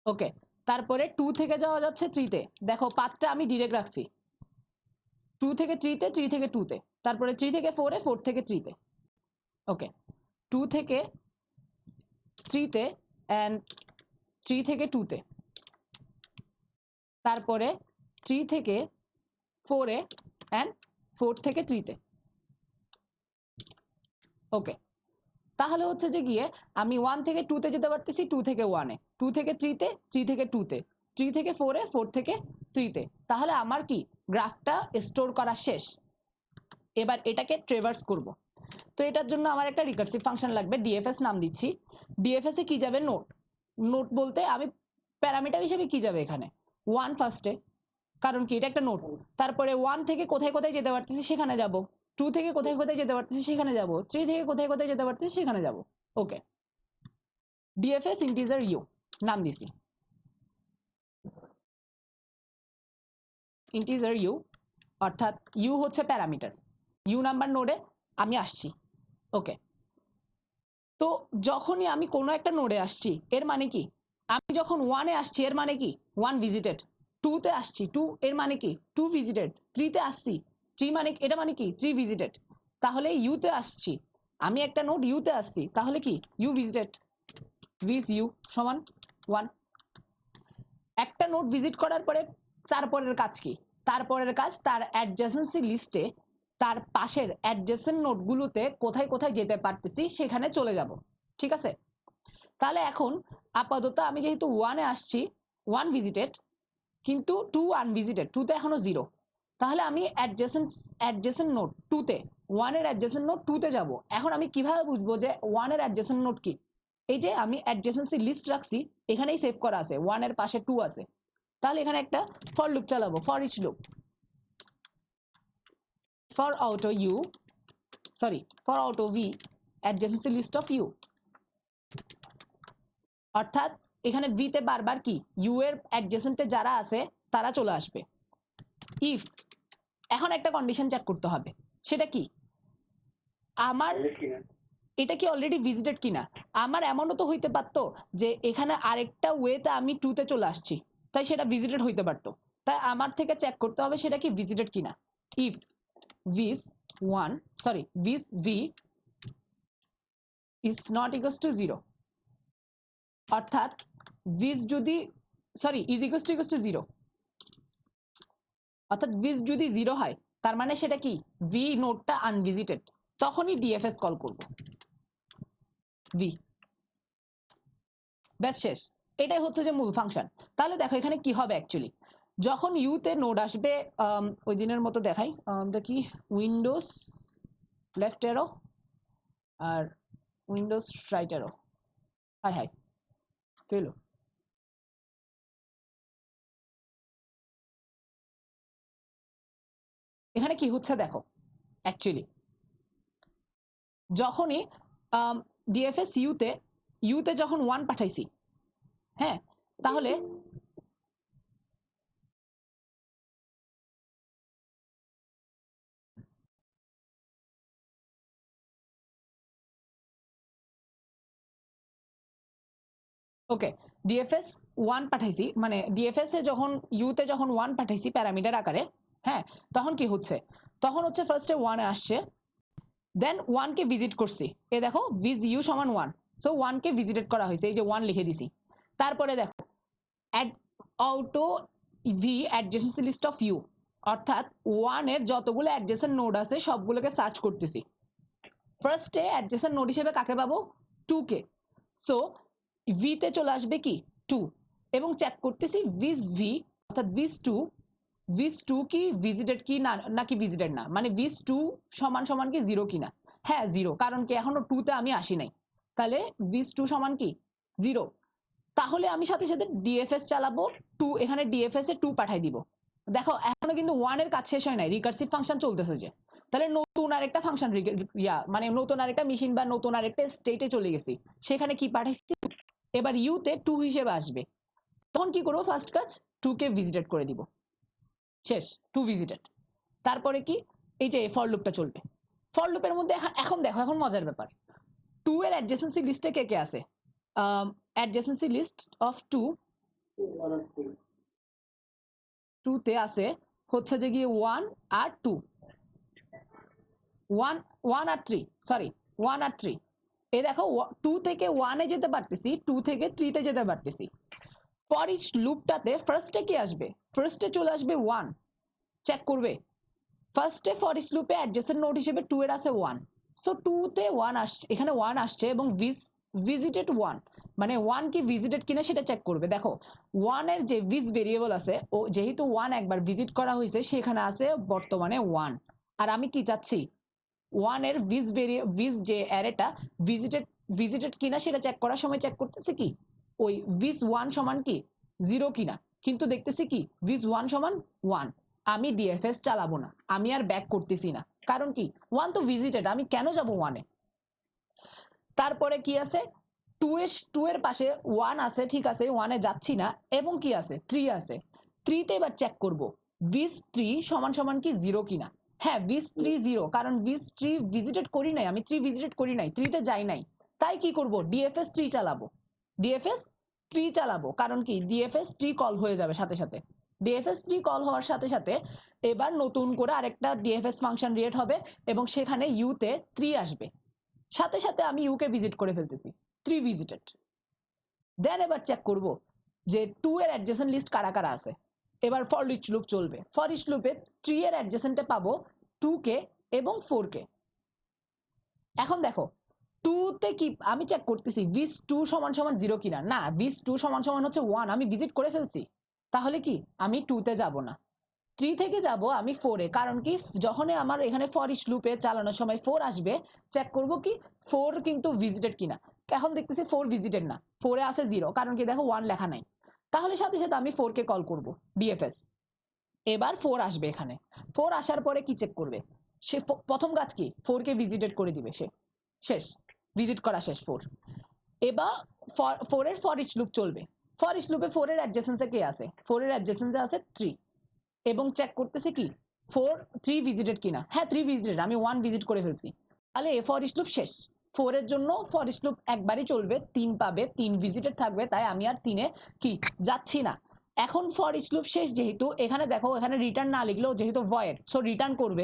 ওকে, তারপরে 2 থেকে যাওয়া যাচ্ছে 3 তে। দেখো পাথটা আমি ডিরেক্ট রাখছি 2 থেকে 3 তে, 3 থেকে 2 তে, তারপরে 3 থেকে 4 এ, 4 থেকে 3 তে। ওকে, 2 থেকে 3 তে এন্ড 3 থেকে 2 তে, তারপরে 3 থেকে 4 এ এন্ড 4 থেকে 3 তে। ওকে, তাহলে হচ্ছে যে গিয়ে আমি 1 থেকে 2 তে যেতে পারতেছি, 2 থেকে 1 এ, 2 থেকে 3 তে, 3 থেকে 2 তে, 3 থেকে 4 এ, 4 থেকে 3 তে। তাহলে আমার কি গ্রাফটা স্টোর করা শেষ। এবার এটাকে ট্রেভার্স করব। তো এটার জন্য আমার একটা রিকার্সিভ ফাংশন লাগবে, ডিএফএস নাম দিচ্ছি। ডিএফএস এ কি যাবে? নোট বলতে আমি প্যারামিটার হিসেবে কি যাবে এখানে 1 ফার্স্টে, কারণ কি এটা একটা নোট। তারপরে 1 থেকে কোথায় কোথায় যেতে পারতেছি সেখানে যাব, 2 থেকে কোথায় কোথায় যেতে পারতেছি সেখানে যাব, 3 থেকে কোথায় কোথায় যেতে পারতেছি সেখানে যাব। ওকে, ডিএফএস ইন্টিজার ইউ নাম দিছি, ইন্টিজার ইউ, অর্থাৎ ইউ হচ্ছে প্যারামিটার, ইউ নাম্বার নোডে আমি আসছি। ওকে, তো যখনই আমি কোনো একটা নোডে আসছি এর মানে কি, আমি যখন 1 এ আসছি এর মানে কি 1 ভিজিটেড, 2 তে আসছি 2 এর মানে কি 2 ভিজিটেড, 3 তে আসছি 3 মানে এটা মানে কি 3 ভিজিটেড। তাহলে ইউ তে আসছি, আমি একটা নোড ইউ তে আসছি, তাহলে কি ইউ ভিজিটেড, ভিজ ইউ সমান 1। একটা নোড ভিজিট করার পরে তারপরের কাজ কি? তারপরের কাজ তার অ্যাডজেসেন্সি লিস্টে তার পাশের অ্যাডজেসেন্ট নোডগুলোতে কোথায় কোথায় যেতে পারতেছি সেখানে চলে যাব। ঠিক আছে? তাহলে এখন আপাতত আমি যেহেতু 1 এ আসছি, 1 ভিজিটেড, কিন্তু 2 আনভিজিটেড, 2 তে এখনো 0। তাহলে আমি অ্যাডজেসেন্ট নোড 2 তে, 1 এর অ্যাডজেসেন্ট নোড 2 তে যাব। এখন আমি কিভাবে বুঝবো যে 1 এর অ্যাডজেসেন্ট নোড কি? এই যে আমি অ্যাডজেসেন্সি লিস্ট রাখছি, এখানেই সেভ করা আছে, 1 এর পাশে 2 আছে। তাহলে এখানে একটা ফর লুপ চালাবো, for each loop, for auto v adjacency list of u, অর্থাৎ এখানে v তে বারবার কি u এর অ্যাডজেসেন্টে যারা আছে তারা চলে আসবে। ইফ, এখন একটা কন্ডিশন চেক করতে হবে, সেটা কি আমার এটা কি অলরেডি ভিজিটেড কিনা। আমার এমনও তো হইতে পারতো যে এখানে আরেকটা ওয়েতে আমি 2 তে চলে আসছি, তাই সেটা ভিজিটেড হইতে পারতো। তাই আমার থেকে চেক করতে হবে সেটা কি ভিজিটেড কিনা। If vis 1 sorry vis v is not equals to 0 অর্থাৎ vis যদি সরি is equals to 0 অর্থাৎ vis যদি 0 হয় তার মানে সেটা কি v নোডটা আনভিজিটেড তখনই ডিএফএস কল করব v ব্যাস শেষ এটাই হচ্ছে যে মূল ফাংশন তাহলে দেখো এখানে কি হবে অ্যাকচুয়ালি যখন ইউ তে নোড আসবে ওই দিনের মতো দেখাই এটা কি উইন্ডোজ লেফট অ্যারো আর উইন্ডোজ রাইট অ্যারো হাই হাই কি হলো এখানে কি হচ্ছে দেখো অ্যাকচুয়ালি যখনই ডিএফএস ইউতে যখন 1 পাঠাইছি হ্যাঁ তাহলে ওকে ডিএফএস 1 পাঠাইছি মানে ডিএফএস এ যখন ইউতে যখন 1 পাঠাইছি প্যারামিটার আকারে হ্যাঁ তখন কি হচ্ছে তখন হচ্ছে ফার্স্টে 1 এ আসছে দেন 1 কে ভিজিট করছি এই দেখো ভিজ ইউ সমান 1 সো 1 কে ভিজিটেড করা হয়েছে এই যে 1 লিখে দিছি তারপরে দেখো add auto V adjacency list of U অর্থাৎ 1 এর যতগুলো অ্যাডজেসেন্ট নোড আছে সবগুলোকে সার্চ করতেছি ফার্স্টে অ্যাডজেসেন্ট নোড হিসেবে কাকে পাবো 2 কে সো ভি তে চলে আসবে কি 2 এবং চেক করতেছি ভিজ ভি অর্থাৎ ভিজ 2 কি ভিজিটেড কি না নাকি ভিজিটেড না মানে ভিজ 2 সমান সমান কি 0 কিনা হ্যাঁ 0 কারণ কি এখনো 2 তে আমি আসি নাই তাহলে ভিজ 2 সমান কি 0 তাহলে আমি সাথে সাথে ডিএফএস চালাবো 2 এখানে ডিএফএস এ 2 পাঠাই দিব দেখো এখনো কিন্তু 1 এর কাজ শেষ হয় নাই রিকার্সিভ ফাংশন চলতেছে যে তাহলে নতুন আরেকটা ফাংশন মানে নতুন আরেকটা মেশিন বা নতুন আরেকটা স্টেটে চলে গেছি সেখানে কি পাঠাইছি এবার ইউ তে 2 হিসেবে আসবে তখন কি করব ফার্স্ট কাজ 2 কে ভিজিটেড করে দিব শেষ 2 ভিজিটেড তারপরে কি এই যে ফর লুপটা চলবে ফর লুপের মধ্যে এখন দেখো এখন মজার ব্যাপার 2 এর অ্যাডজেসেন্সি লিস্টে কে কে আছে অ্যাডজেসেন্সি লিস্ট অফ 2 তে আছে হচ্ছে যে গিয়ে 1 আর 2 1 আর 3 সরি 1 আর 3 এই দেখো 2 থেকে 1 এ যেতে পারতেছি 2 থেকে 3 তে যেতে পারতেছি ফর ইচ লুপটাতে ফার্স্টে কি আসবে ফার্স্টে চলে আসবে 1 চেক করবে ফার্স্টে ফর ইচ লুপে অ্যাডজেসেন্ট নোড হিসেবে 2 এর আছে 1 সো 2 তে 1 আসছে এখানে 1 আসছে এবং ভিজিটেড 1 মানে 1 কি ভিজিটেড কিনা সেটা চেক করবে দেখো 1 এর যে ভিজ ভেরিয়েবল আছে ও যেহেতু 1 একবার ভিজিট করা হয়েছে সেখানে আছে বর্তমানে 1 আর আমি কি চাচ্ছি 1 এর ভিজ যে অ্যারেটা ভিজিটেড কিনা সেটা চেক করার সময় চেক করতেছে কি ওই ভিজ 1 সমান কি 0 কিনা কিন্তু দেখতেছি কি ভিজ 1 সমান 1 আমি ডিএফএস চালাবো না আমি আর ব্যাক করতেছি না কারণ কি 1 তো ভিজিটেড আমি কেন যাব 1 এ তারপরে কি আছে 2 এর পাশে 1 আছে ঠিক আছে 1 এ যাচ্ছি না এবং কি আছে 3 আছে 3 তে এবার চেক করব ভিজ 3 সমান সমান কি 0 কিনা হ্যাঁ ভিজ 3 0 কারণ ভিজ 3 ভিজিটেড করি নাই আমি 3 ভিজিটেড করি নাই 3 তে যাই নাই তাই কি করব ডিএফএস 3 চালাবো ডিএফএস 3 চালাবো কারণ কি ডিএফএস 3 কল হয়ে যাবে সাথে সাথে ডিএফএস 3 কল হওয়ার সাথে সাথে এবার নতুন করে আরেকটা ডিএফএস ফাংশন ক্রিয়েট হবে এবং সেখানে ইউ তে 3 আসবে সাথে সাথে আমি ইউ কে ভিজিট করে ফেলতেছি 3 ভিজিটেড দেন এবার চেক করব যে 2 এর অ্যাডজেসেন্ট লিস্ট কারা কারা আছে এবার ফর ইচ লুপ চলবে ফর ইচ লুপে 3 এর অ্যাডজেসেন্টে পাবো 2 কে এবং 4 কে এখন দেখো 2 তে কি আমি চেক করতেছি ভিজ 2 সমান সমান 0 কিনা না ভিজ 2 সমান সমান হচ্ছে 1 আমি ভিজিট করে ফেলছি তাহলে কি আমি 2 তে যাব না 3 থেকে যাব আমি 4 এ কারণ কি যখন আমার এখানে ফর ইচ লুপে চালানোর সময় 4 আসবে চেক করব কি 4 কিন্তু ভিজিটেড কিনা এখন দেখতেছি 4 ভিজিটেড না 4 এ আছে 0 কারণ কি দেখো 1 লেখা নাই তাহলে সাথে সাথে আমি 4 কে কল করব ডিএফএস এবার 4 আসবে এখানে 4 আসার পরে কি চেক করবে সে প্রথম কাজ কি 4 কে ভিজিটেড করে দিবে সে শেষ ভিজিট করা শেষ 4 এবার 4 এর ফর ইচ লুপ চলবে ফর ইচ লুপে 4 এর অ্যাডজেসেন্সে কে আছে 4 এর অ্যাডজেসেন্সে আছে 3 এবং চেক করতেছে কি 3 ভিজিটেড কিনা হ্যাঁ 3 ভিজিটেড আমি 1 ভিজিট করে ফেলছি তাহলে এ ফর ইচ লুপ শেষ 4 এর জন্য ফর ইচ লুপ একবারই চলবে 3 পাবে 3 ভিজিটেড থাকবে তাই আমি আর 3 এ কি যাচ্ছি না এখন ফর ইচ লুপ শেষ যেহেতু এখানে দেখো এখানে রিটার্ন না লিখলেও যেহেতু ভয়েড সো রিটার্ন করবে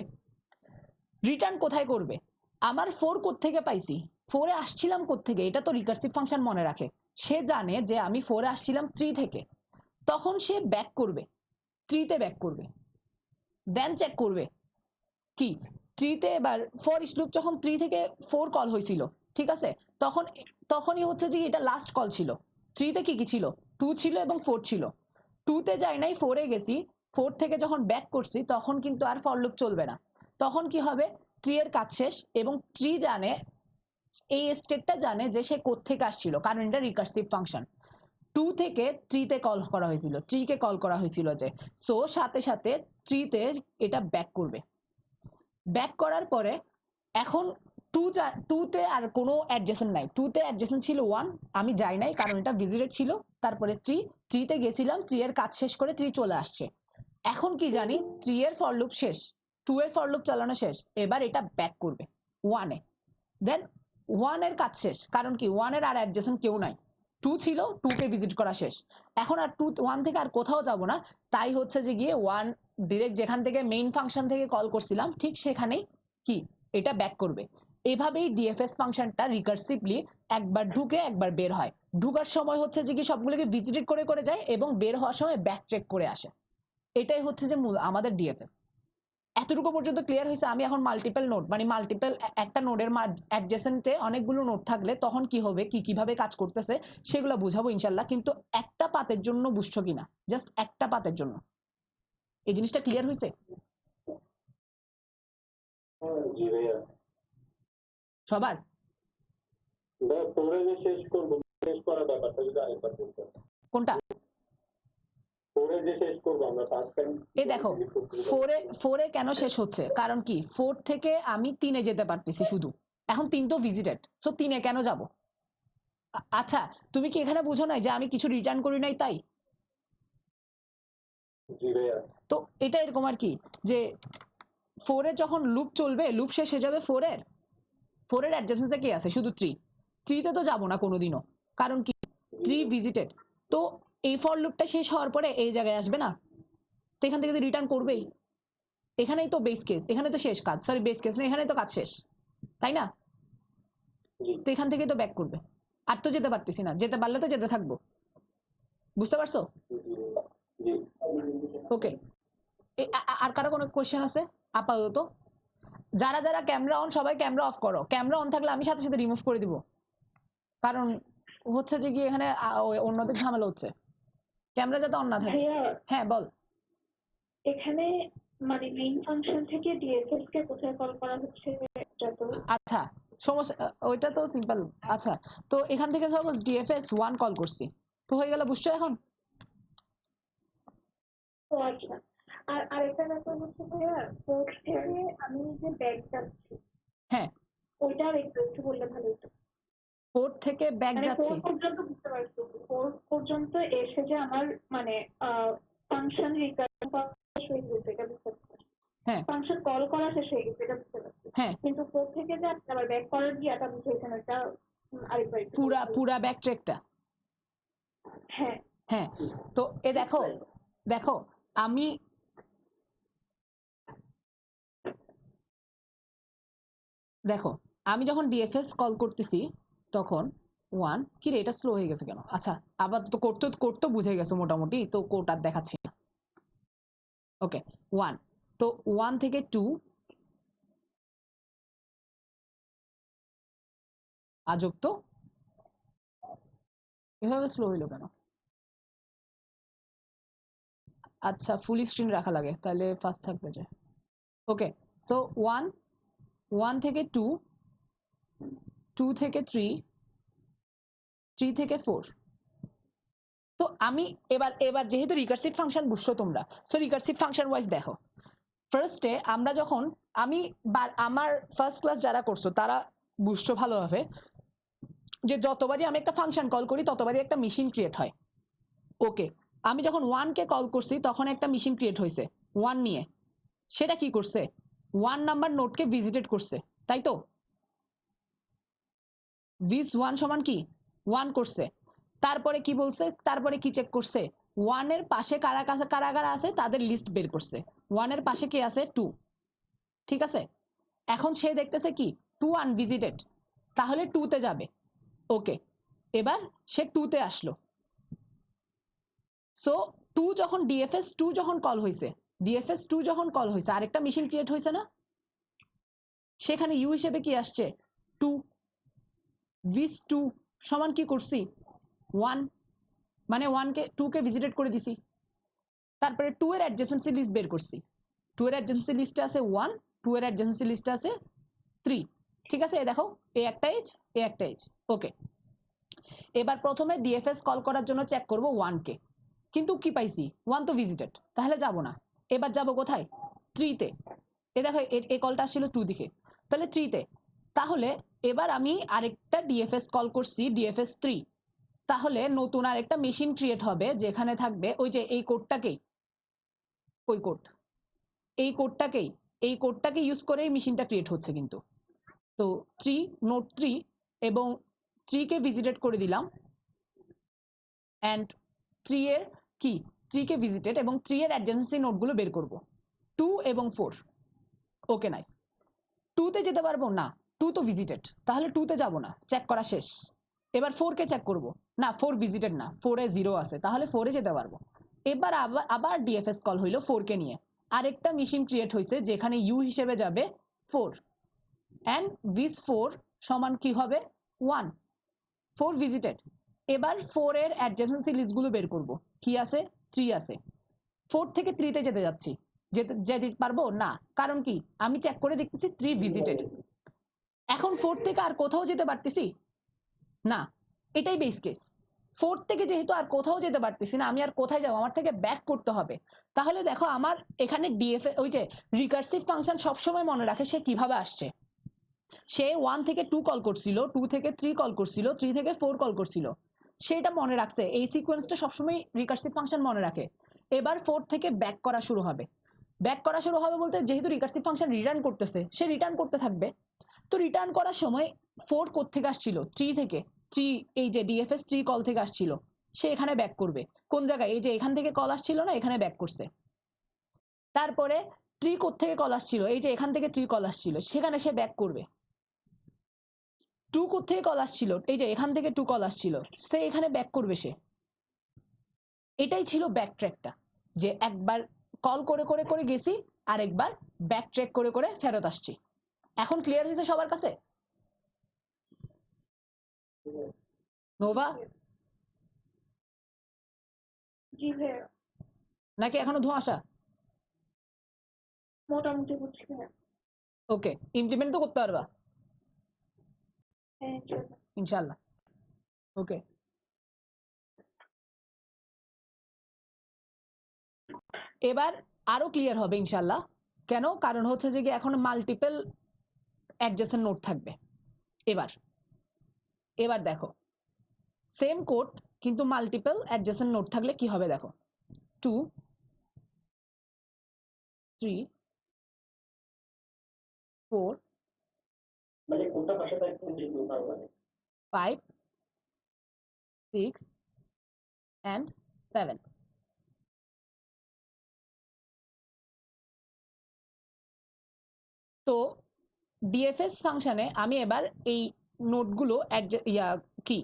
রিটার্ন কোথায় করবে? আমার 4 কোত্থেকে পাইছি, 4-এ আসছিলাম কোত্থেকে, এটা তো রিকার্সিভ ফাংশন মনে রাখে। সে জানে যে আমি 4-এ আসছিলাম 3 থেকে, তখন সে ব্যাক করবে, 3-তে ব্যাক করবে, দেন চেক করবে কি 3-তে। এবার ফর ইচ লুপ যখন 3 থেকে 4 কল হয়েছিল, ঠিক আছে, তখনই হচ্ছে যে এটা লাস্ট কল ছিল। 3-তে কি কি ছিল? 2 ছিল এবং 4 ছিল। 2-তে যাই নাই, 4-এ গেছি, 4 থেকে যখন ব্যাক করছি তখন কিন্তু আর ফর লুপ চলবে না। তখন কি হবে? 3 এর কাজ শেষ এবং 3 জানে, এই স্টেটটা জানে যে সে কোত্থেকে আসছিল, কারণ এটা রিকার্সিভ ফাংশন। 2 থেকে 3-তে কল করা হয়েছিল, 3-কে কল করা হয়েছিল যে, সো সাথে সাথে 3-তে এটা ব্যাক করবে। ব্যাক করার পরে এখন 2-তে আর কোনো অ্যাডজেসেন্ট নাই, 2-তে অ্যাডজেসেন্ট ছিল 1, আমি যাই নাই কারণ এটা ভিজিটেড ছিল। তারপরে 3-তে গেছিলাম, 3 এর কাজ শেষ করে 3 চলে আসছে। এখন কি জানি 3 এর ফর লুপ শেষ, 2 এর ফর লুপ চালানো শেষ, এবার এটা ব্যাক করবে 1-এ। দেন 1 এর কাজ শেষ, কারণ কি 1 এর আর অ্যাডজেসেন্ট কেউ নাই, 2 ছিল, 2-কে ভিজিট করা শেষ। এখন আর 1 থেকে আর কোথাও যাব না, তাই হচ্ছে যে গিয়ে 1 ডিরেক্ট যেখান থেকে মেইন ফাংশন থেকে কল করছিলাম ঠিক সেখানেই কি এটা ব্যাক করবে। এভাবেই ডিএফএস ফাংশনটা রিকার্সিভলি একবার ঢুকে একবার বের হয়। ঢুকার সময় হচ্ছে যে কি সবগুলোকে ভিজিট করে করে যায় এবং বের হওয়ার সময় ব্যাক ট্রেক করে আসে। এটাই হচ্ছে যে মূল আমাদের ডিএফএস। এতটুকু পর্যন্ত ক্লিয়ার হয়েছে? আমি এখন মাল্টিপল নোড মানে মাল্টিপল একটা নোডের অ্যাডজেসেন্টে অনেকগুলো নোড থাকলে তখন কি হবে, কি কিভাবে কাজ করতেছে সেগুলো বুঝাবো ইনশাল্লাহ। কিন্তু একটা পাতের জন্য বুঝছো কিনা, জাস্ট একটা পাতের জন্য, এই জিনিসটা ক্লিয়ার হয়েছে জি ভাইয়া। সবার? ভাইয়া তোমরা যে শেষ করবো, শেষ করার ব্যাপারটা যদি আরেকবার বলতে। কোনটা? তোমরা যে শেষ করবো আমরা ফার্স্ট টাইম। এই দেখো 4-এ কেন শেষ হচ্ছে, কারণ কি 4 থেকে আমি 3-এ যেতে পারতেছি শুধু, এখন 3 তো ভিজিটেড, সো 3-এ কেন যাব? আচ্ছা, তুমি কি এখানে বুঝো নাই যে আমি কিছু রিটার্ন করি নাই তাই? জি ভাইয়া। তো এটা এরকম আর কি যে 4-এর যখন লুপ চলবে, লুপ শেষ হয়ে যাবে 4-এর অ্যাডজেসেন্সে কি আছে? শুধু 3-তে তো যাবো না কোনোদিনও, কারণ কি 3 ভিজিটেড। তো এই ফর লুপটা শেষ হওয়ার পরে এই জায়গায় আসবে না, তো এখান থেকে রিটার্ন করবেই। এখানেই তো বেস কেস, এখানে তো শেষ কাজ, সরি বেস কেস না, এখানেই তো কাজ শেষ, তাই না? তো এখান থেকেই তো ব্যাক করবে। আর তো যেতে পারতেছি না, যেতে পারলে তো যেতে থাকবো, বুঝতে পারছো? জি। ওকে, আর কারো কোনো কোয়েশ্চেন আছে আপাতত? যারা যারা ক্যামেরা অন, সবাই ক্যামেরা অফ করো। ক্যামেরা অন থাকলে আমি সাথে সাথে রিমুভ করে দিব, কারণ হচ্ছে যে কি এখানে অন্যদের ঝামেলা হচ্ছে। ক্যামেরা যাতে অন না থাকে। ভাইয়া হ্যাঁ বল। এখানে মানে মেইন ফাংশন থেকে ডিএফএস কে কোথায় কল করা হচ্ছে এটা তো। আচ্ছা, সমস্যা ওইটা তো সিম্পল। আচ্ছা, তো এখান থেকে সাপোজ ডিএফএস 1 কল করছি, তো হয়ে গেল, বুঝছো এখন? ও আচ্ছা। আর আরেকটা ব্যাপার হচ্ছে ভাইয়া, পোর্ট থেকে আমি যে ব্যাগ যাচ্ছি হ্যাঁ, ওইটা আর একটু বললে ভালো হতো। পোর্ট থেকে ব্যাক মানে যাচ্ছি। পোর্ট পর্যন্ত বুঝতে পারছি, পোর্ট পর্যন্ত এসে যে আমার মানে ফাংশন রিটার্ন করা শেষ হয়ে গেছে এটা বুঝতে পারছি, হ্যাঁ ফাংশন কল করা শেষ হয়ে গেছে এটা বুঝতে পারছি, হ্যাঁ, কিন্তু পোর্ট থেকে যে আপনি আবার ব্যাক করার গিয়াটা বুঝেছেন ওটা আরেকবার একটু বলবেন? পুরা ব্যাক ট্রেকটা। হ্যাঁ হ্যাঁ, তো এ দেখো দেখো আমি দেখো আমি যখন ডিএফএস কল করতেছি তখন 1 কি রে, এটা স্লো হয়ে গেছে কেন? আচ্ছা, আবার তো করতে বুঝে গেছো মোটামুটি, তো কোড আর দেখাচ্ছি না। ওকে 1, তো 1 থেকে 2 আজব তো, এভাবে স্লো হইলো কেন? আচ্ছা, ফুল স্ক্রিন রাখা লাগে তাহলে ফাস্ট থাকবে যে। ওকে, সো 1 থেকে 2, 2 থেকে 3, 3 থেকে 4। তো আমি এবার যেহেতু রিকার্সিভ ফাংশন বুঝছো তোমরা, সো রিকার্সিভ ফাংশন ওয়াইজ দেখো। ফার্স্টে আমরা যখন আমার ফার্স্ট ক্লাস যারা করছো তারা বুঝছো ভালোভাবে যে যতবারই আমি একটা ফাংশন কল করি ততবারই একটা মেশিন ক্রিয়েট হয়। ওকে, আমি যখন 1 কে কল করছি তখন একটা মেশিন ক্রিয়েট হয়েছে 1 নিয়ে, সেটা কি করছে? 1 নাম্বার নোডকে ভিজিটেড করছে, তাই তো? ভিজ 1 সমান কি 1 করছে, তারপরে কি বলছে, তারপরে কি চেক করছে? 1 এর পাশে কারা কারা আছে তাদের লিস্ট বের করছে। 1 এর পাশে কি আছে? 2, ঠিক আছে? এখন সে দেখতেছে কি 2 আনভিজিটেড, তাহলে 2 তে যাবে। ওকে, এবার সে 2 তে আসলো। সো 2 যখন ডিএফএস 2 যখন কল হয়েছে, ডিএফএস 2 যখন কল হয়েছে আরেকটা মেশিন ক্রিয়েট হয়েছে না, সেখানে ইউ হিসেবে কি আসছে 2, ভিস 2 সমান কি করছি 1, মানে 1 কে 2 কে ভিজিটেড করে দিছি। তারপরে 2 এর অ্যাডজেসেন্সি লিস্ট বের করছি, 2 এর অ্যাডজেসেন্সি লিস্টে আছে 1, 2 এর অ্যাডজেসেন্সি লিস্টে আছে 3। ঠিক আছে, এই দেখো এই একটা এজ, এই একটা এজ। ওকে, এবার প্রথমে ডিএফএস কল করার জন্য চেক করব 1 কে, কিন্তু কি পাইছি 1 তো ভিজিটেড, তাহলে যাব না। এবার যাব কোথায় 3 তে। এই দেখো এই কলটা আসছিল 2 দিকে, তাহলে 3 তে। তাহলে এবার আমি আরেকটা ডিএফএস কল করছি ডিএফএস 3, তাহলে নতুন আরেকটা মেশিন ক্রিয়েট হবে যেখানে থাকবে ওই যে এই কোডটাকেই, ওই কোড, এই কোডটাকে ইউজ করে এই মেশিনটা ক্রিয়েট হচ্ছে কিন্তু। তো 3 নোড 3 এবং 3 কে ভিজিটেড করে দিলাম, এন্ড 3 এর কি 3 কে ভিজিটেড এবং 3 এর অ্যাডজেন্সি নোডগুলো বের করব 2 এবং 4। Okay nice. 2 তে যেতে পারবো না, 2 তো ভিজিটেড, তাহলে 2 তে যাব না, চেক করা শেষ। এবার 4 কে চেক করব, না 4 ভিজিটেড না, 4 এ 0 আছে, তাহলে 4 এ যেতে পারবো। এবার আবার ডিএফএস কল হইলো 4 কে নিয়ে, আরেকটা মেশিন ক্রিয়েট হয়েছে যেখানে ইউ হিসেবে যাবে 4, এন্ড দিস 4 সমান কি হবে 1, 4 ভিজিটেড। এবার 4 এর অ্যাডজেসেন্সি লিস্টগুলো বের করব, কি আছে 3 আছে, 4 থেকে 3 তে যেতে যাচ্ছি, যেতে পারবো না, কারণ কি আমি চেক করে দেখতেছি 3 ভিজিটেড। এখন 4 থেকে আর কোথাও যেতে পারতেছি না, এটাই বেস কেস। 4 থেকে যেহেতু আর কোথাও যেতে পারতেছি না, আমি আর কোথায় যাবো, আমার থেকে ব্যাক করতে হবে। তাহলে দেখো আমার এখানে ডিএফএ ওই যে রিকার্সিভ ফাংশন সবসময় মনে রাখে সে কিভাবে আসছে। সে 1 থেকে 2 কল করছিল, 2 থেকে 3 কল করছিল, 3 থেকে 4 কল করছিল, সেটা মনে রাখছে, এই সিকোয়েন্সটা সবসময় রিকার্সিভ ফাংশন মনে রাখে। এবার 4 থেকে ব্যাক করা শুরু হবে, ব্যাক করা শুরু হবে বলতে যেহেতু রিকার্সিভ ফাংশন রিটার্ন করতেছে, সে রিটার্ন করতে থাকবে। তো রিটার্ন করার সময় 4 কোত্থেকে আসছিল 3 থেকে, 3 এই যে ডিএফএস 3 কল থেকে আসছিল, সে এখানে ব্যাক করবে। কোন জায়গায়, এই যে এখান থেকে কল আসছিল না, এখানে ব্যাক করছে। তারপরে 3 কোত্থেকে কল আসছিল, এই যে এখান থেকে 3 কল আসছিল, সেখানে সে ব্যাক করবে। 2 কোত্থেকে কল আসছিল, এই যে এখান থেকে 2 কল আসছিল, সে এখানে ব্যাক করবে সে। এটাই ছিল ব্যাক ট্র্যাকটা, যে একবার কল করে করে করে গেছি, আর একবার ব্যাক ট্র্যাক করে করে ফেরত আসছি। এখন ক্লিয়ার হয়েছে সবার কাছে? নোভা, জি ভাইয়া, নাকি এখনো ধোঁয়াশা? মোটামুটি বুঝছি ভাইয়া। ওকে, ইমপ্লিমেন্ট তো করতে পারবা হ্যাঁ চলো। ইনশাল্লাহ। ওকে, এবার আরো ক্লিয়ার হবে ইনশাল্লাহ। কেন? কারণ হচ্ছে যে কি এখন মাল্টিপল অ্যাডজেসেন্ট নোড থাকবে। এবার দেখো সেম কোড কিন্তু মাল্টিপল অ্যাডজেসেন্ট নোড থাকলে কি হবে দেখো, 2, 3, 4, মানে কোনটা পাশে থাকবে দেখতে পারবো না। 5, 6 and 7। তো ডিএফএস ফাংশনে আমি এবার এই নোটগুলো কি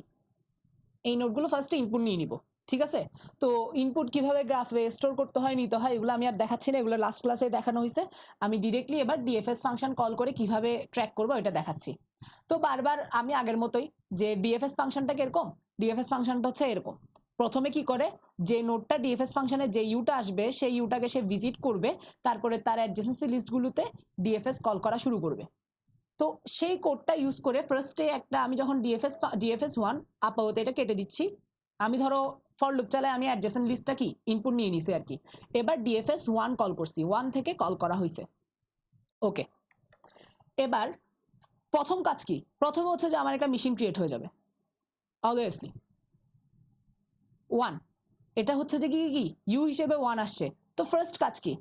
এই নোটগুলো ফার্স্টে ইনপুট নিয়ে নিব, ঠিক আছে? তো ইনপুট কিভাবে গ্রাফে স্টোর করতে হয় নিতে হয় এগুলো আমি আর দেখাচ্ছি না, এগুলো লাস্ট ক্লাসে দেখানো হয়েছে। আমি ডিরেক্টলি এবার ডিএফএস ফাংশন কল করে কিভাবে ট্র্যাক করব এটা দেখাচ্ছি। তো বারবার আমি আগের মতোই, যে ডিএফএস ফাংশনটা কিরকম, ডিএফএস ফাংশনটা হচ্ছে এরকম। প্রথমে কি করে, যে নোটটা ডিএফএস ফাংশনে যে ইউটা আসবে সেই ইউটাকে সে ভিজিট করবে, তারপরে তার অ্যাডজেসেন্সি লিস্টগুলোতে ডিএফএস কল করা শুরু করবে। তো সেই কোডটা ইউজ করে ফার্স্টে একটা আমি যখন ডিএফএস 1 আপাতত এটা কেটে দিচ্ছি, আমি ধরো ফর লুপ চালায় আমি অ্যাডজেসেন্ট লিস্টটা কি ইনপুট নিয়ে নিছি আর কি। এবার ডিএফএস 1 কল করছি, 1 থেকে কল করা হয়েছে। ওকে, এবার প্রথম কাজ কি, প্রথমে হচ্ছে যে আমার একটা মেশিন ক্রিয়েট হয়ে যাবে অবভিয়াসলি 1, এটা হচ্ছে যে কি কি ইউ হিসেবে 1 আসছে। তো ফার্স্ট কাজ কি,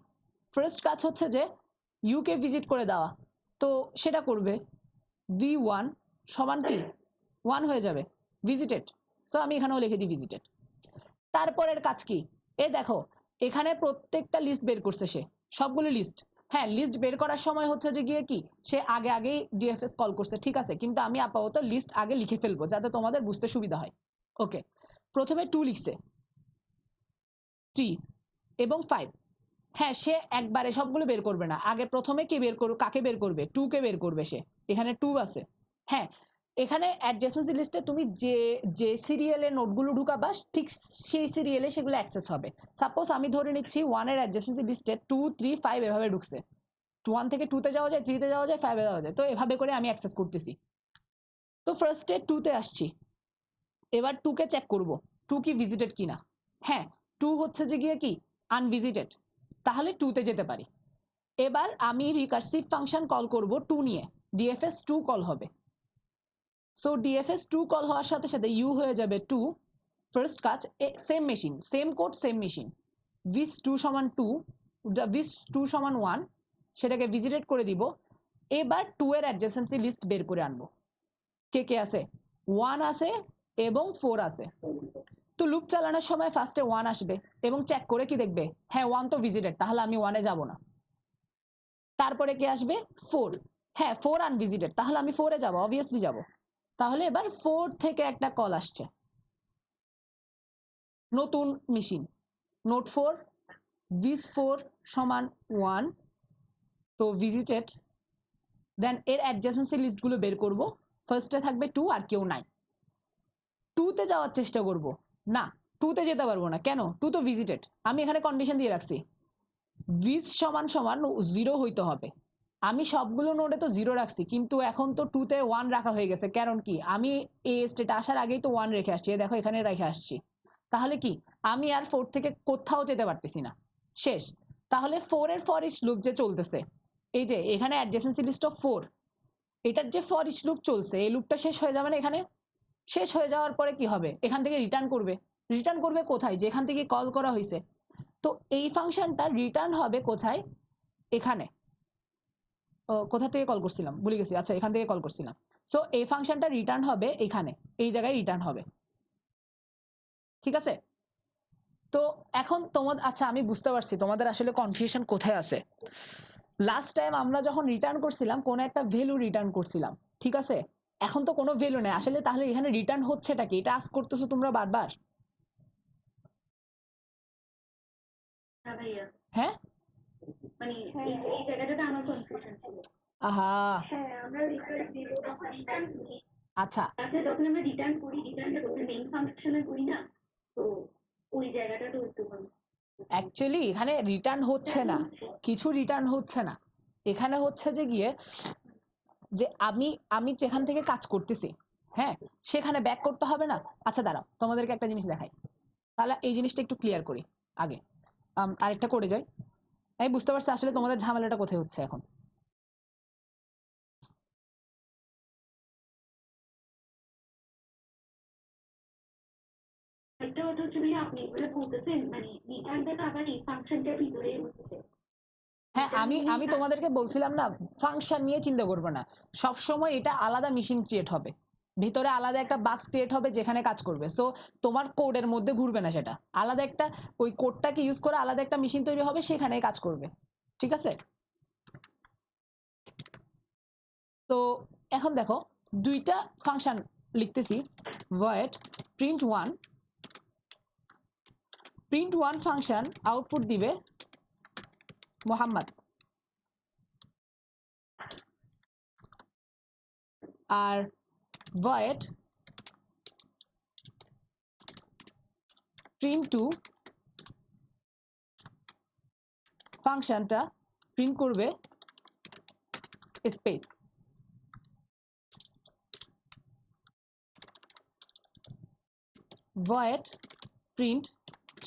ফার্স্ট কাজ হচ্ছে যে ইউ কে ভিজিট করে দেওয়া, তো সেটা করবে v1 সমান কি 1 হয়ে যাবে ভিজিটেড। সো আমি এখানেও লিখে দিই ভিজিটেড। তারপরের কাজ কি, এ দেখো এখানে প্রত্যেকটা লিস্ট বের করছে সে, সবগুলো লিস্ট। হ্যাঁ লিস্ট বের করার সময় হচ্ছে যে গিয়ে কি সে আগে আগেই ডিএফএস কল করছে, ঠিক আছে, কিন্তু আমি আপাতত লিস্ট আগে লিখে ফেলবো যাতে তোমাদের বুঝতে সুবিধা হয়। ওকে, প্রথমে 2 লিখছে, 3 এবং 5। হ্যাঁ সে একবারে সবগুলো বের করবে না, আগে প্রথমে কে বের করবে, কাকে বের করবে, 2 কে বের করবে সে। এখানে 2 আছে। হ্যাঁ এখানে অ্যাডজেসেন্সি লিস্টে তুমি যে যে সিরিয়ালে নোটগুলো ঢুকাবা ঠিক সেই সিরিয়ালে সেগুলো অ্যাক্সেস হবে। সাপোজ আমি ধরে নিচ্ছি 1 এর অ্যাডজেসেন্সি লিস্টে 2 3 5 এভাবে ঢুকছে, 1 থেকে 2 তে যাওয়া যায়, 3 তে যাওয়া যায়, 5 এ যাওয়া যায়, তো এভাবে করে আমি অ্যাক্সেস করতেছি। তো ফার্স্টে 2 তে আসছি, এবার 2 কে চেক করব 2 কি ভিজিটেড কিনা। হ্যাঁ 2 হচ্ছে যে গিয়ে কি আনভিজিটেড, তাহলে 2 তে যেতে পারি। এবার আমি রিকার্সিভ ফাংশন কল করব 2 নিয়ে, ডিএফএস 2 কল হবে। সো ডিএফএস 2 কল হওয়ার সাথে সাথে ইউ হয়ে যাবে 2। ফার্স্ট কাজ same machine, same code, same machine, ভিস 2 সমান 2, ভিস 2 সমান 1, সেটাকে ভিজিটেড করে দিব। এবার 2 এর অ্যাডজেসেন্সি লিস্ট বের করে আনবো। কে কে আছে, 1 আছে এবং 4 আছে। তো লুপ চালানোর সময় ফার্স্টে 1 আসবে এবং চেক করে কি দেখবে, হ্যাঁ 1 তো ভিজিটেড, তাহলে আমি 1 এ যাব না। তারপরে কে আসবে, 4। হ্যাঁ 4 আনভিজিটেড, তাহলে আমি 4 এ যাব, অবভিয়াসলি যাব। তাহলে এবার 4 থেকে একটা কল আসছে, নতুন মেশিন, নোট 4, ভিস 4 সমান 1, তো ভিজিটেড। দেন এর অ্যাডজেসেন্সি লিস্টগুলো বের করব। ফার্স্টে থাকবে 2 আর কেউ নাই। 2 তে যাওয়ার চেষ্টা করব, না 2 তে যেতে পারবো না, কেন, 2 তো ভিজিটেড। আমি এখানে কন্ডিশন দিয়ে রাখছি ভিস সমান সমান 0 হইতে হবে। আমি সবগুলো নোডে তো 0 রাখছি, কিন্তু এখন তো 2 তে 1 রাখা হয়ে গেছে, কারণ কি আমি এই স্টেটে আসার আগেই তো 1 রেখে আসছি, দেখো এখানে রেখে আসছি। তাহলে কি আমি আর 4 থেকে কোথাও যেতে পারতেছি না, শেষ। তাহলে 4 এর ফর ইচ লুপ যে চলতেছে, এই যে এখানে অ্যাডজেসেন্সি লিস্ট অফ 4, এটার যে ফর ইচ লুপ চলছে এই লুপটা শেষ হয়ে যাবে না এখানে। শেষ হয়ে যাওয়ার পরে কি হবে, এখান থেকে রিটার্ন করবে। রিটার্ন করবে কোথায়, যেখান থেকে কল করা হয়েছে। তো এই ফাংশনটা রিটার্ন হবে কোথায়, এখানে। কোথা থেকে কল করছিলাম ভুলে গেছি, আচ্ছা এখান থেকে কল করছিলাম। সো এই ফাংশনটা রিটার্ন হবে এখানে, এই জায়গায় রিটার্ন হবে, ঠিক আছে। তো এখন তোমাদের, আচ্ছা আমি বুঝতে পারছি তোমাদের আসলে কনফিউশন কোথায় আছে। লাস্ট টাইম আমরা যখন রিটার্ন করছিলাম কোনো একটা ভ্যালু রিটার্ন করছিলাম, ঠিক আছে, এখন তো কোনো ভ্যালু নেই আসলে, তাহলে এখানে রিটার্ন হচ্ছেটা কি, এটা আস্ক করতেছো তোমরা বারবার। হ্যাঁ ভাইয়া, হ্যাঁ মানে এই জায়গাটাতে আমার কনফিউশন ছিল। আহা হ্যাঁ আমরা রিকোয়েস্ট দিব যখন রিটার্ন করি, আচ্ছা যখন আমরা রিটার্ন করি, রিটার্নটা যখন মেইন ফাংশনে করি না, তো ওই জায়গাটাতে একটু অ্যাকচুয়ালি এখানে রিটার্ন হচ্ছে না, কিছু রিটার্ন হচ্ছে না। এখানে হচ্ছে যে গিয়ে যে আমি আমি যেখান থেকে কাজ করতেছি, হ্যাঁ সেখানে ব্যাক করতে হবে না। আচ্ছা দাঁড়াও তোমাদেরকে একটা জিনিস দেখাই, তাহলে এই জিনিসটা একটু ক্লিয়ার করি আগে। আরেকটা করে যাই, আমি বুঝতে পারছি আসলে তোমাদের ঝামেলাটা কোথায় হচ্ছে এখন। একটা কথা হচ্ছে ভাইয়া, আপনি এগুলো বলতেছেন মানে রিটার্নটা তো আবার এই ফাংশনটার ভিতরে হচ্ছে। হ্যাঁ আমি আমি তোমাদেরকে বলছিলাম না, ফাংশন নিয়ে চিন্তা করবে না, সব সময় এটা আলাদা মেশিন ক্রিয়েট হবে, ভিতরে আলাদা একটা বাক্স ক্রিয়েট হবে যেখানে কাজ করবে। সো তোমার কোডের মধ্যে ঘুরবে না, সেটা আলাদা একটা, ওই কোডটাকে ইউজ করে আলাদা একটা মেশিন তৈরি হবে, সেখানে কাজ করবে, ঠিক আছে। তো এখন দেখো দুইটা ফাংশন লিখতেছি, void print1, print1 function output দিবে মোহাম্মদ, আর void print2 ফাংশনটা প্রিন্ট করবে স্পেস। void print3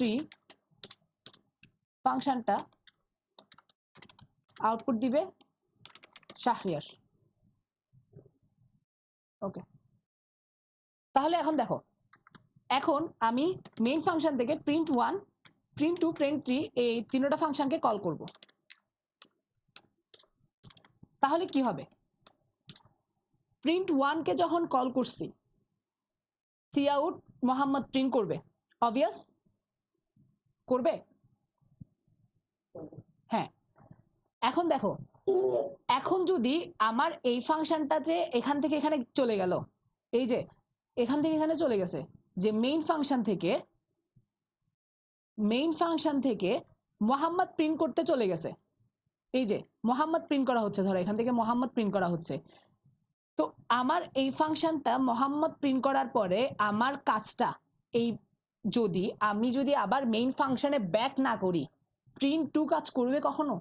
ফাংশনটা আউটপুট দিবে শাহরিয়ার। ওকে, তাহলে এখন দেখো, এখন আমি মেইন ফাংশন থেকে print1 print2 print3 এই তিনটা ফাংশনকে কল করব। তাহলে কি হবে, print1 কে যখন কল করছি cout মোহাম্মদ প্রিন্ট করবে, অবভিয়াস করবে। হ্যাঁ এখন দেখো, তো এখন যদি আমার এই ফাংশনটা যে এখান থেকে এখানে চলে গেল, এই যে এখান থেকে এখানে চলে গেছে, যে মেইন ফাংশন থেকে মোহাম্মদ প্রিন্ট করতে চলে গেছে, এই যে মোহাম্মদ প্রিন্ট করা হচ্ছে, ধরো এখান থেকে মোহাম্মদ প্রিন্ট করা হচ্ছে। তো আমার এই ফাংশনটা মোহাম্মদ প্রিন্ট করার পরে আমার কাজটা এই, যদি আমি যদি আবার মেইন ফাংশনে ব্যাক না করি, প্রিন্ট টু কাজ করবে কখনো?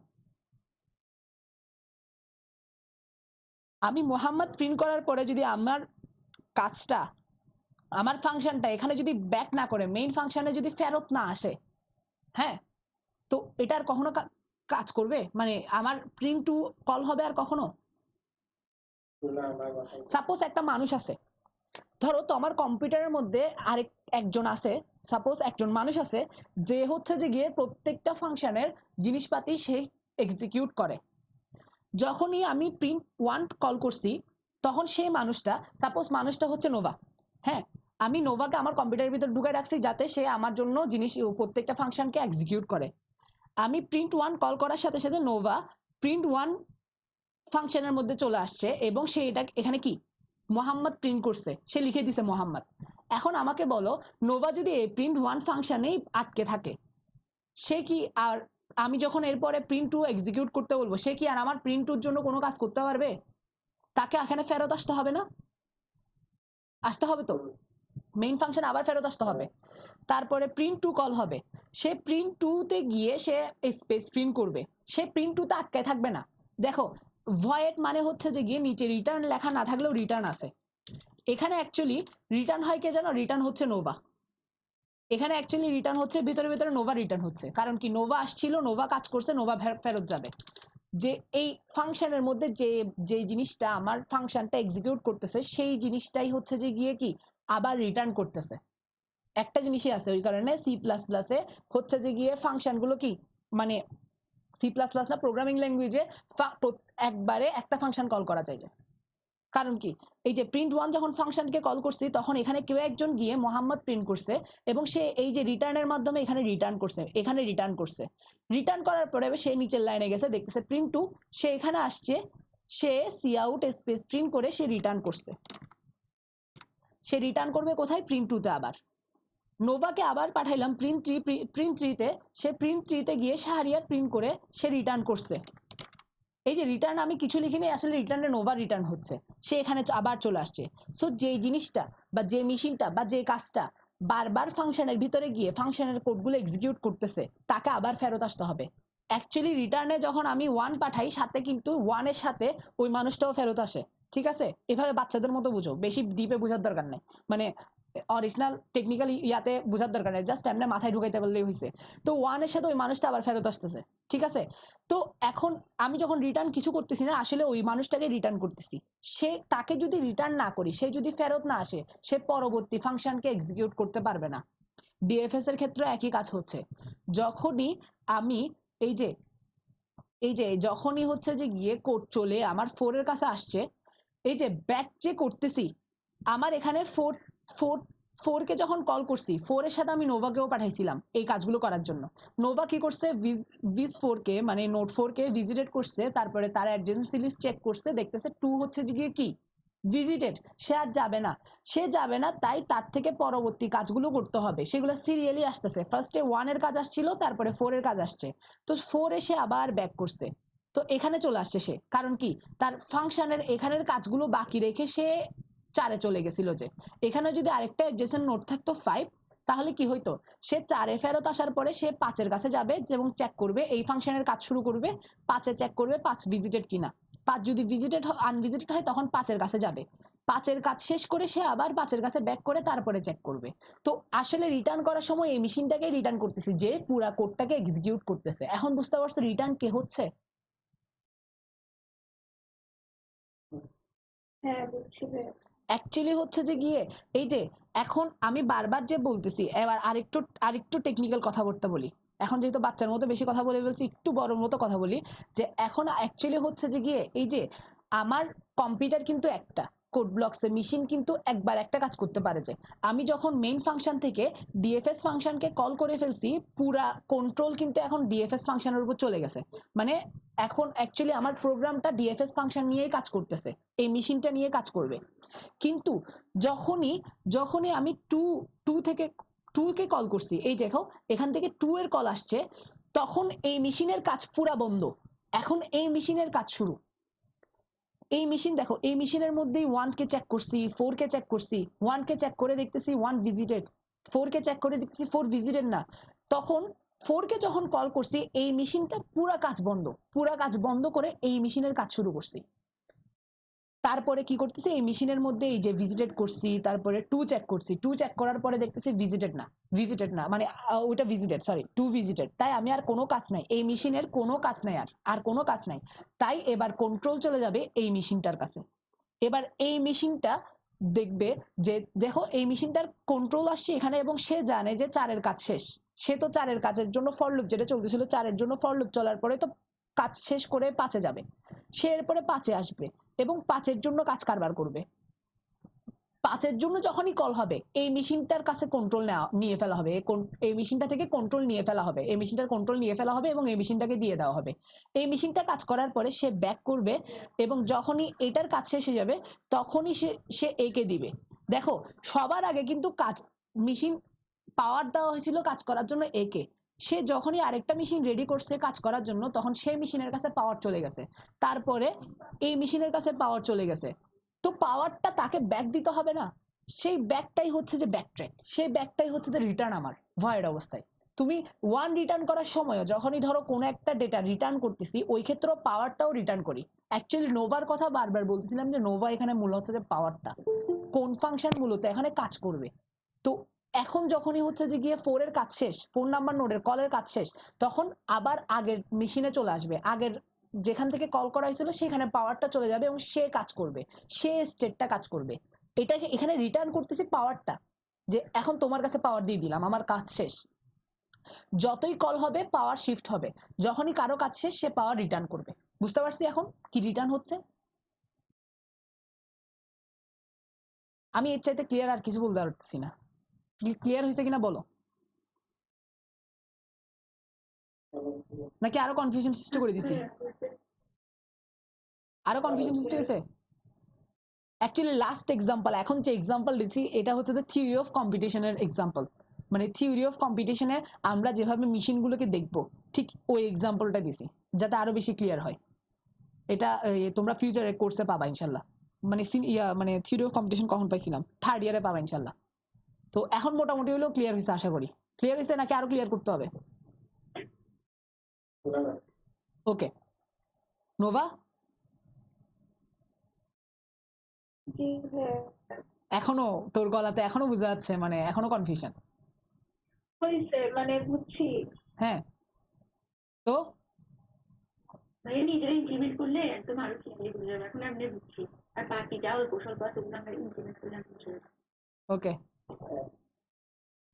আমি মোহাম্মদ প্রিন্ট করার পরে যদি আমার কাজটা, আমার ফাংশনটা এখানে যদি ব্যাক না করে, মেইন ফাংশনে যদি ফেরত না আসে, হ্যাঁ, তো এটা আর কখনো কাজ করবে? মানে আমার প্রিন্ট টু কল হবে আর কখনো? সাপোজ একটা মানুষ আছে, ধরো তোমার কম্পিউটারের মধ্যে একজন আছে, সাপোজ একজন মানুষ আছে, যে হচ্ছে যে গিয়ে প্রত্যেকটা ফাংশনের জিনিসপাতি সে এক্সিকিউট করে। যখনই আমি প্রিন্ট ওয়ান কল করছি, তখন সেই মানুষটা, সাপোজ মানুষটা হচ্ছে নোভা, হ্যাঁ, আমি নোভাকে আমার কম্পিউটারের ভিতর ঢুকাই রাখছি যাতে সে আমার জন্য প্রত্যেকটা ফাংশনকে এক্সিকিউট করে। আমি প্রিন্ট ওয়ান কল করার সাথে সাথে নোভা প্রিন্ট ওয়ান ফাংশনের মধ্যে চলে আসছে এবং সে এটা এখানে কি মোহাম্মদ প্রিন্ট করছে, সে লিখে দিছে মোহাম্মদ। এখন আমাকে বলো, নোভা যদি এই প্রিন্ট ওয়ান ফাংশনেই আটকে থাকে, সে কি আর, আমি যখন এরপরে প্রিন্ট টু এক্সিকিউট করতে বলবো, সে কি আর আমার প্রিন্ট টুর জন্য কোনো কাজ করতে পারবে? তাকে এখানে ফেরত আসতে হবে না? আসতে হবে তো, মেইন ফাংশন আবার ফেরত আসতে হবে। তারপরে প্রিন্ট টু কল হবে, সে প্রিন্ট টু তে গিয়ে সে স্পেস প্রিন্ট করবে, সে প্রিন্ট টু তে আটকায় থাকবে না। দেখো, ভয়েড মানে হচ্ছে যে গিয়ে নিচে রিটার্ন লেখা না থাকলেও রিটার্ন আছে। এখানে অ্যাকচুয়ালি রিটার্ন হয় কে জানো? রিটার্ন হচ্ছে নোভা। এখানে অ্যাকচুয়ালি রিটার্ন হচ্ছে, ভিতরে ভিতরে নোভা রিটার্ন হচ্ছে, কারণ কি নোভা আসছিল, নোভা কাজ করছে, নোভা ফেরত যাবে। যে এই ফাংশনের মধ্যে যে যে জিনিসটা আমার ফাংশনটা এক্সিকিউট করতেছে, সেই জিনিসটাই হচ্ছে যে গিয়ে কি আবার রিটার্ন করতেছে। একটা জিনিসই আছে, ওই কারণে সি প্লাস প্লাসে হচ্ছে যে গিয়ে ফাংশনগুলো কি, মানে সি প্লাস প্লাস না, প্রোগ্রামিং ল্যাঙ্গুয়েজে একবারে একটা ফাংশন কল করা যায়। কারণ কি, এই যে প্রিন্ট ওয়ান যখন ফাংশনকে কল করছি, তখন এখানে কেউ একজন গিয়ে মোহাম্মদ প্রিন্ট করছে এবং সে এই যে রিটার্নের মাধ্যমে এখানে রিটার্ন করছে, এখানে রিটার্ন করছে। রিটার্ন করার পরে সে নিচের লাইনে গেছে, দেখতেছে প্রিন্ট টু, সে এখানে আসছে, সে সি আউট স্পেস প্রিন্ট করে সে রিটার্ন করছে। সে রিটার্ন করবে কোথায়? প্রিন্ট টুতে। আবার নোভাকে আবার পাঠাইলাম প্রিন্ট থ্রিতে, সে প্রিন্ট থ্রিতে গিয়ে শাহরিয়ার প্রিন্ট করে সে রিটার্ন করছে। এই যে রিটার্ন আমি কিছু লিখিনি, আসলে রিটার্নে নোভা রিটার্ন হচ্ছে, সে এখানে আবার চলে আসছে। সো যে জিনিসটা বা যে মেশিনটা বা যে কাজটা বারবার ফাংশনের ভিতরে গিয়ে ফাংশনের কোডগুলো এক্সিকিউট করতেছে, তাকে আবার ফেরত আসতে হবে। অ্যাকচুয়ালি রিটার্নে যখন আমি ওয়ান পাঠাই, সাথে কিন্তু ওয়ানের সাথে ওই মানুষটাও ফেরত আসে। ঠিক আছে, এভাবে বাচ্চাদের মতো বুঝো, বেশি ডিপে বোঝার দরকার নেই, মানে অরিজিনাল টেকনিক্যাল ইয়াতে বোঝার দরকার নেই, জাস্ট এমনি মাথায় ঢুকাইতে পারলেই হয়েছে। তো ওয়ানের সাথে ওই মানুষটা আবার ফেরত আসতেছে। ঠিক আছে, তো এখন আমি যখন রিটার্ন কিছু করতেছি না, আসলে ওই মানুষটাকে রিটার্ন করতেছি। সে, তাকে যদি রিটার্ন না করি, সে যদি ফেরত না আসে, সে পরবর্তী ফাংশনকে এক্সিকিউট করতে পারবে না। ডিএফএস এর ক্ষেত্রে একই কাজ হচ্ছে। যখনই আমি এই যে যখনই হচ্ছে যে গিয়ে কোড চলে আমার 4 এর কাছে আসছে, এই যে ব্যাক যে করতেছি, আমার এখানে 4 কে যখন কল করছি, 4 এর সাথে আমি নোভাকেও পাঠাইছিলাম এই কাজগুলো করার জন্য। নোভা কি করছে? ভিজ 4 কে মানে নোট 4 কে ভিজিটেড করছে, তারপরে তার অ্যাডজেন্সি লিস্ট চেক করছে, দেখতেছে 2 হচ্ছে যে গিয়ে কি ভিজিটেড, সে আর যাবে না, সে যাবে না, তাই তার থেকে পরবর্তী কাজগুলো করতে হবে, সেগুলো সিরিয়ালি আসতেছে। ফার্স্টে 1 এর কাজ আসছিল, তারপরে 4 এর কাজ আসছে, তো 4 এসে আবার ব্যাক করছে। তো এখানে চলে আসছে সে, কারণ কি তার ফাংশনের এখানের কাজগুলো বাকি রেখে সে 4 এ চলে গেছিল। যে এখানে যদি আরেকটা অ্যাডজেসেন্ট নোট থাকতো 5, তাহলে কি হইতো, সে 4 এ ফেরত আসার পরে সে 5 এর কাছে যাবে এবং চেক করবে, এই ফাংশনের কাজ শুরু করবে, 5 এ চেক করবে 5 ভিজিটেড কিনা। 5 যদি ভিজিটেড আনভিজিটেড হয়, তখন 5 এর কাছে যাবে, 5 এর কাজ শেষ করে সে আবার 5 এর কাছে ব্যাক করে তারপরে চেক করবে। তো আসলে রিটার্ন করার সময় এই মেশিনটাকে রিটার্ন করতেছি, যে পুরা কোডটাকে এক্সিকিউট করতেছে। এখন বুঝতে পারছো রিটার্ন কে হচ্ছে? হ্যাঁ, বুঝছি ভাইয়া। অ্যাকচুয়ালি হচ্ছে যে গিয়ে এই যে এখন আমি বারবার যে বলতেছি, এবার আরেকটু টেকনিক্যাল কথা বলি। এখন যেহেতু বাচ্চার মতো বেশি কথা বলে বলছি, একটু বড় মতো কথা বলি। যে এখন অ্যাকচুয়ালি হচ্ছে যে গিয়ে এই যে আমার কম্পিউটার কিন্তু একটা, কোড ব্লকসে মেশিন কিন্তু একবার একটা কাজ করতে পারে যে আমি যখন মেইন ফাংশন থেকে ডিএফএস ফাংশনকে কল করে ফেলছি পুরা কন্ট্রোল কিন্তু এখন ডিএফএস ফাংশনের উপর চলে গেছে মানে এখন অ্যাকচুয়ালি আমার প্রোগ্রামটা ডিএফএস ফাংশন নিয়েই কাজ করতেছে এই মেশিনটা নিয়ে কাজ করবে কিন্তু যখনই যখনই আমি টু থেকে 2 কে কল করছি এই দেখো এখান থেকে 2 এর কল আসছে তখন এই মেশিনের কাজ পুরা বন্ধ এখন এই মেশিনের কাজ শুরু এই মেশিন দেখো এই মেশিনের মধ্যেই 1 কে চেক করছি 4 কে চেক করছি 1 কে চেক করে দেখতেছি 1 ভিজিটেড 4 কে চেক করে দেখতেছি 4 ভিজিটেড না তখন 4 কে যখন কল করছি এই মেশিনটা পুরা কাজ বন্ধ করে এই মেশিনের কাজ শুরু করছি তারপরে কি করতেছি এই মেশিনের মধ্যে এই যে ভিজিটেড করছি তারপরে 2 চেক করছি 2 চেক করার পরে দেখতেছি ভিজিটেড না মানে ওটা ভিজিটেড সরি 2 ভিজিটেড তাই আমি আর কোনো কাজ নাই এই মেশিনের কোনো কাজ নাই আর কোনো কাজ নাই তাই এবার কন্ট্রোল চলে যাবে এই মেশিনটার কাছে এবার এই মেশিনটা দেখবে যে দেখো এই মেশিনটার কন্ট্রোল আসছে এখানে এবং সে জানে যে 4 এর কাজ শেষ সে তো 4 এর কাজের জন্য ফর লুপ যেটা চলতেছিল 4 এর জন্য ফর লুপ চলার পরে তো কাজ শেষ করে 5 এ যাবে সে এরপরে 5 এ আসবে এবং 5 এর জন্য কাজ কারবার করবে 5 এর জন্য যখনই কল হবে এই মেশিনটার কাছে কন্ট্রোল নিয়ে ফেলা হবে এই মেশিনটা থেকে কন্ট্রোল নিয়ে ফেলা হবে এই মেশিনটার কন্ট্রোল নিয়ে ফেলা হবে এবং এই মেশিনটাকে দিয়ে দেওয়া হবে এই মেশিনটা কাজ করার পরে সে ব্যাক করবে এবং যখনই এটার কাজ শেষ হয়ে যাবে তখনই সে একে দিবে দেখো সবার আগে কিন্তু কাজ মেশিন পাওয়ার দেওয়া হয়েছিল কাজ করার জন্য একে সে যখনই আরেকটা মেশিন রেডি করছে কাজ করার জন্য তখন সেই মেশিনের কাছে পাওয়ার চলে গেছে তারপরে এই মেশিনের কাছে পাওয়ার চলে গেছে তো পাওয়ারটা তাকে ব্যাক দিতে হবে না সেই ব্যাকটাই হচ্ছে যে ব্যাক ট্র্যাক সেই ব্যাকটাই হচ্ছে যে রিটার্ন আমার ভয়েড অবস্থায় তুমি 1 রিটার্ন করার সময় যখনই ধরো কোনো একটা ডেটা রিটার্ন করতেছি ওই ক্ষেত্রে পাওয়ারটাও রিটার্ন করি অ্যাকচুয়ালি নোভার কথা বারবার বলতেছিলাম যে নোভা এখানে মূল হচ্ছে যে পাওয়ারটা কোন ফাংশন মূলত এখানে কাজ করবে তো এখন যখনই হচ্ছে যে গিয়ে 4 এর কাজ শেষ 4 নাম্বার নোডের কলের কাজ শেষ তখন আবার আগের মেশিনে চলে আসবে আগের যেখান থেকে কল করা হয়েছিল সেখানে পাওয়ারটা চলে যাবে এবং সে কাজ করবে সে স্টেটটা কাজ করবে এটাকে এখানে রিটার্ন করতেছি পাওয়ারটা যে এখন তোমার কাছে পাওয়ার দিয়ে দিলাম আমার কাজ শেষ যতই কল হবে পাওয়ার শিফট হবে যখনই কারো কাজ শেষ সে পাওয়ার রিটার্ন করবে বুঝতে পারছি এখন কি রিটার্ন হচ্ছে আমি এর চাইতে ক্লিয়ার আর কিছু বলতে পারতেছি না ক্লিয়ার হয়েছে কিনা বলো নাকি আরো কনফিউশন সৃষ্টি করে দিছি আরো কনফিউশন সৃষ্টি হয়েছে অ্যাকচুয়ালি লাস্ট এক্সাম্পল এখন যে এক্সাম্পল দিচ্ছি এটা হচ্ছে যে থিওরি অফ কম্পিটিশনের এক্সাম্পল মানে থিওরি অফ কম্পিটিশনে আমরা যেভাবে মেশিনগুলোকে দেখবো ঠিক ওই এক্সাম্পলটা দিছি যাতে আরো বেশি ক্লিয়ার হয় এটা তোমরা ফিউচারে কোর্সে পাবা ইনশাল্লাহ মানে মানে থিওরি অফ কম্পিটিশন কখন পাইছিলাম 3rd ইয়ারে পাবা ইনশাল্লাহ তো এখন মোটামুটি হলেও ক্লিয়ার হয়েছে আশা করি ক্লিয়ার হয়েছে নাকি আরো ক্লিয়ার করতে হবে ওকে নোভা এখনো তোর গলাতে এখনো বোঝা যাচ্ছে মানে এখনো কনফিউশন হয়েছে মানে বুঝছি হ্যাঁ তো মানে নিজেরা ইমপ্লিমেন্ট করলে একদম আরো ক্লিয়ারলি বুঝে যাবে এখন আমি বুঝছি আর বাকি যা ওই কৌশল পাওয়া সেগুলো আমরা ইমপ্লিমেন্ট করলে আমি বুঝে যাবো ওকে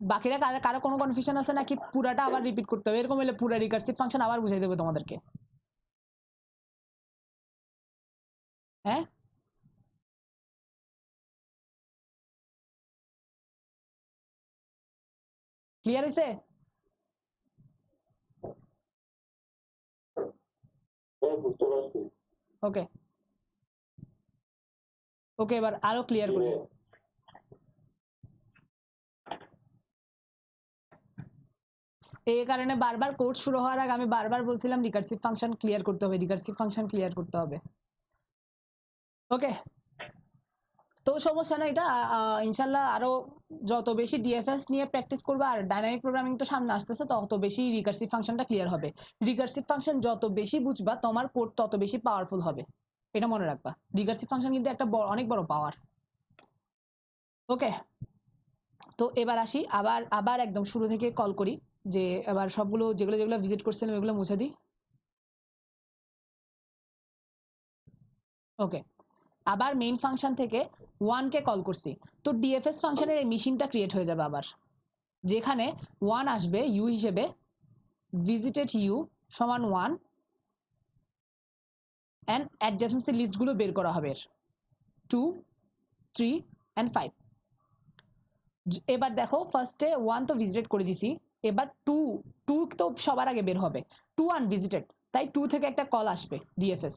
বাকিরা কারো কোনো কনফিউশন আছে নাকি পুরাটা আবার রিপিট করতে হবে এরকম হলে পুরো রিকার্সিভ ফাংশন আবার বুঝাই দেবো তোমাদেরকে হ্যাঁ ক্লিয়ার হয়েছে বুঝতে পারছি ওকে ওকে এবার আরো ক্লিয়ার করি এই কারণে বারবার কোর্স শুরু হওয়ার আগে আমি বারবার বলছিলাম রিকার্সিভ ফাংশন ক্লিয়ার করতে হবে রিকার্সিভ ফাংশন ক্লিয়ার করতে হবে ওকে তো সমস্যা না এটা ইনশাল্লাহ আরো যত বেশি ডিএফএস নিয়ে প্র্যাকটিস করবে আর ডাইনামিক প্রোগ্রামিং তো সামনে আসতেছে তত বেশি রিকার্সিভ ফাংশনটা ক্লিয়ার হবে রিকার্সিভ ফাংশন যত বেশি বুঝবা তোমার কোড তত বেশি পাওয়ারফুল হবে এটা মনে রাখবা রিকার্সিভ ফাংশন কিন্তু একটা অনেক বড় পাওয়ার ওকে তো এবার আসি আবার একদম শুরু থেকে কল করি যে এবার সবগুলো যেগুলো যেগুলো ভিজিট করছিলাম এগুলো মুছে দিই ওকে আবার মেইন ফাংশন থেকে 1 কে কল করছি তো ডিএফএস ফাংশনের এই মেশিনটা ক্রিয়েট হয়ে যাবে আবার যেখানে 1 আসবে ইউ হিসেবে ভিজিটেড ইউ সমান 1 এন্ড অ্যাডজেসেন্সি লিস্টগুলো বের করা হবে 2 3 and 5। এবার দেখো ফার্স্টে 1 তো ভিজিটেড করে দিছি, এবার 2 তো সবার আগে বের হবে, 2 আনভিজিটেড, তাই 2 থেকে একটা কল আসবে ডিএফএস,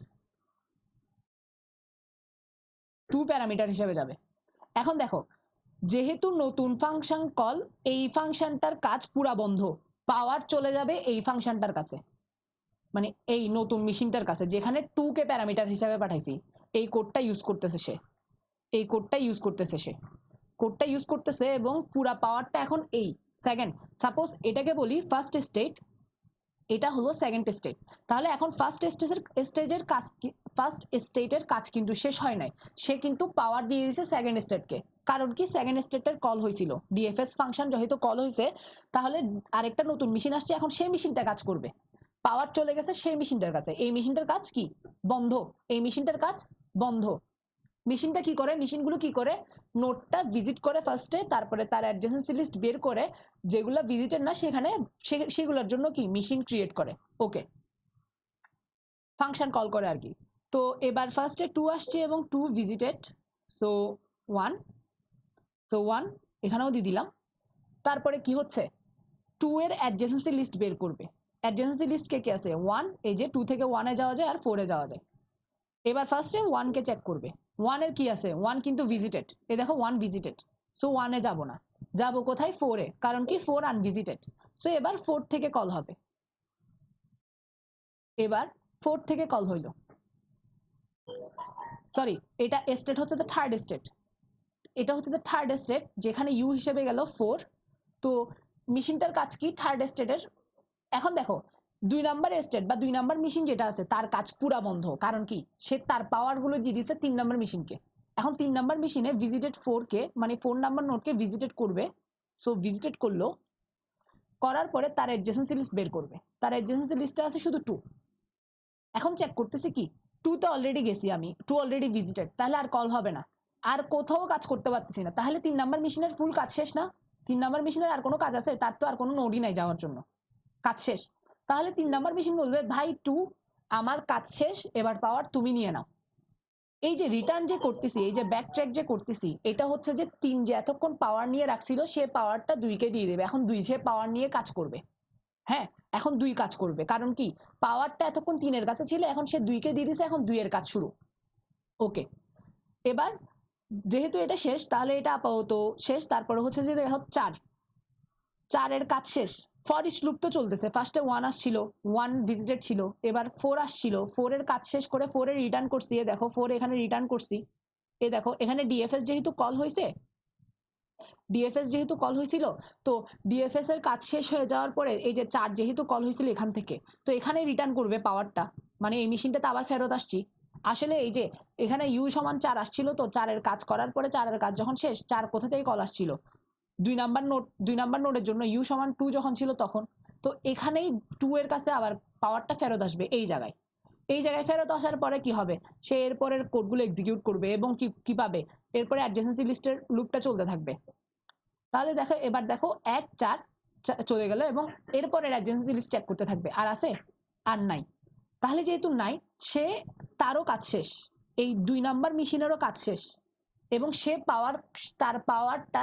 2 প্যারামিটার হিসেবে যাবে। এখন দেখো যেহেতু নতুন ফাংশন কল, এই ফাংশনটার কাজ পুরা বন্ধ, পাওয়ার চলে যাবে এই ফাংশনটার কাছে, মানে এই নতুন মেশিনটার কাছে যেখানে 2 কে প্যারামিটার হিসেবে পাঠাইছি। এই কোডটা ইউজ করতেছে সে, এই কোডটা ইউজ করতেছে সে, কোডটা ইউজ করতেছে এবং পুরা পাওয়ারটা এখন এই সেকেন্ড, সাপোজ এটাকে বলি ফার্স্ট স্টেট, এটা হলো সেকেন্ড স্টেট, তাহলে এখন ফার্স্ট স্টেটের কাজ কিন্তু শেষ হয় নাই, সে কিন্তু পাওয়ার দিয়ে দিয়েছে সেকেন্ড স্টেটকে। কারণ কি, সেকেন্ড স্টেটের কল হয়েছিল, ডিএফএস ফাংশন যেহেতু কল হয়েছে, তাহলে আরেকটা নতুন মেশিন আসছে, এখন সেই মেশিনটা কাজ করবে, পাওয়ার চলে গেছে সেই মেশিনটার কাছে, এই মেশিনটার কাজ কি, বন্ধ, এই মেশিনটার কাজ বন্ধ। মেশিনটা কি করে, মেশিনগুলো কি করে, নোটটা ভিজিট করে ফার্স্টে, তারপরে তার অ্যাডজেসেন্সি লিস্ট বের করে, যেগুলো ভিজিটেড না সেখানে সেগুলোর জন্য কি মেশিন ক্রিয়েট করে, ওকে, ফাংশন কল করে আর কি। তো এবার ফার্স্টে 2 আসছে এবং 2 ভিজিটেড, সো 1, সো 1 এখানেও দিয়ে দিলাম। তারপরে কি হচ্ছে, 2 এর অ্যাডজেসেন্সি লিস্ট বের করবে, অ্যাডজেসেন্সি লিস্ট কে আছে 1, এই যে 2 থেকে 1 এ যাওয়া যায় আর 4 এ যাওয়া যায়। এবার ফার্স্টে 1 কে চেক করবে, 1 এর কি আছে, 1 কিন্তু ভিজিটেড, এই দেখো 1 ভিজিটেড, সো 1 এ যাব না, যাব কোথায়, 4 এ, কারণ কি 4 আনভিজিটেড, সো এবার 4 থেকে কল হবে, এবার 4 থেকে কল হইলো, সরি এটা স্টেট হচ্ছে দ্য থার্ড স্টেট, এটা হচ্ছে দ্য থার্ড স্টেট যেখানে ইউ হিসেবে গেল 4। তো মেশিনটার কাজ কি থার্ড স্টেটের, এখন দেখো 2 নাম্বার স্টেট বা 2 নাম্বার মেশিন যেটা আছে তার কাজ পুরা বন্ধ, কারণ কি সে তার পাওয়ার গুলো দিয়ে দিচ্ছে 3 নাম্বার মেশিনকে। এখন 3 নাম্বার মেশিনে ভিজিটেড 4 কে, মানে 4 নাম্বার নোডকে ভিজিটেড করবে, সো ভিজিটেড করলো, করার পরে তার অ্যাডজেসেন্সি লিস্ট বের করবে, তার অ্যাডজেসেন্সি লিস্টে আছে শুধু 2। এখন চেক করতেছি কি, 2 তে অলরেডি গেছি আমি, 2 অলরেডি ভিজিটেড, তাহলে আর কল হবে না, আর কোথাও কাজ করতে পারতেছি না, তাহলে 3 নাম্বার মেশিনের ফুল কাজ শেষ না, 3 নাম্বার মেশিনের আর কোনো কাজ আছে, তার তো আর কোনো নোডই নাই যাওয়ার জন্য, কাজ শেষ। তাহলে 3 নাম্বার মেশিন বলবে ভাই 2 আমার কাজ শেষ, এবার পাওয়ার তুমি নিয়ে নাও। এই যে রিটার্ন যে করতেছি, এই যে ব্যাক ট্র্যাক যে করতেছি, এটা হচ্ছে যে 3 যে এতক্ষণ পাওয়ার নিয়ে রাখছিল সে পাওয়ারটা 2 কে দিয়ে দেবে, এখন 2 সে পাওয়ার নিয়ে কাজ করবে, হ্যাঁ এখন 2 কাজ করবে, কারণ কি পাওয়ারটা এতক্ষণ 3 এর কাছে ছিল, এখন সে 2 কে দিয়ে দিছে, এখন 2 এর কাজ শুরু, ওকে। এবার যেহেতু এটা শেষ, তাহলে এটা আপাতত শেষ, তারপরে হচ্ছে যে দেখো 4 এর কাজ শেষ, ফর ইচ লুপ তো চলতেছে, ফার্স্টে 1 আসছিল, 1 ভিজিটেড ছিল, এবার 4 আসছিল, 4 এর কাজ শেষ করে 4 এ রিটার্ন করছি, এ দেখো 4 এখানে রিটার্ন করছি, এ দেখো এখানে ডিএফএস যেহেতু কল হয়েছে, ডিএফএস যেহেতু কল হয়েছিল, তো ডিএফএস এর কাজ শেষ হয়ে যাওয়ার পরে এই যে 4 যেহেতু কল হয়েছিল এখান থেকে, তো এখানে রিটার্ন করবে পাওয়ারটা, মানে এই মেশিনটাতে আবার ফেরত আসছি। আসলে এই যে এখানে ইউ সমান 4 আসছিল, তো 4 এর কাজ করার পরে 4 এর কাজ যখন শেষ, 4 কোথা থেকে কল আসছিল, 2 নাম্বার নোডের জন্য ইউ সমান 2 যখন ছিল তখন, তো এখানেই 2 এর কাছে আবার পাওয়ারটা ফেরত আসবে এই জায়গায়, এই জায়গায় ফেরত আসার পরে কি হবে, সে এরপরের কোডগুলো এক্সিকিউট করবে এবং কি পাবে, এরপরে অ্যাডজেসেন্সি লিস্টের লুপটা চলতে থাকবে। তাহলে দেখো এবার দেখো 1 4 চলে গেল এবং এরপরের অ্যাডজেসেন্সি লিস্ট চেক করতে থাকবে, আর আছে, আর নাই, তাহলে যেহেতু নাই, সে তারও কাজ শেষ, এই 2 নাম্বার মেশিনেরও কাজ শেষ, এবং সে তার পাওয়ারটা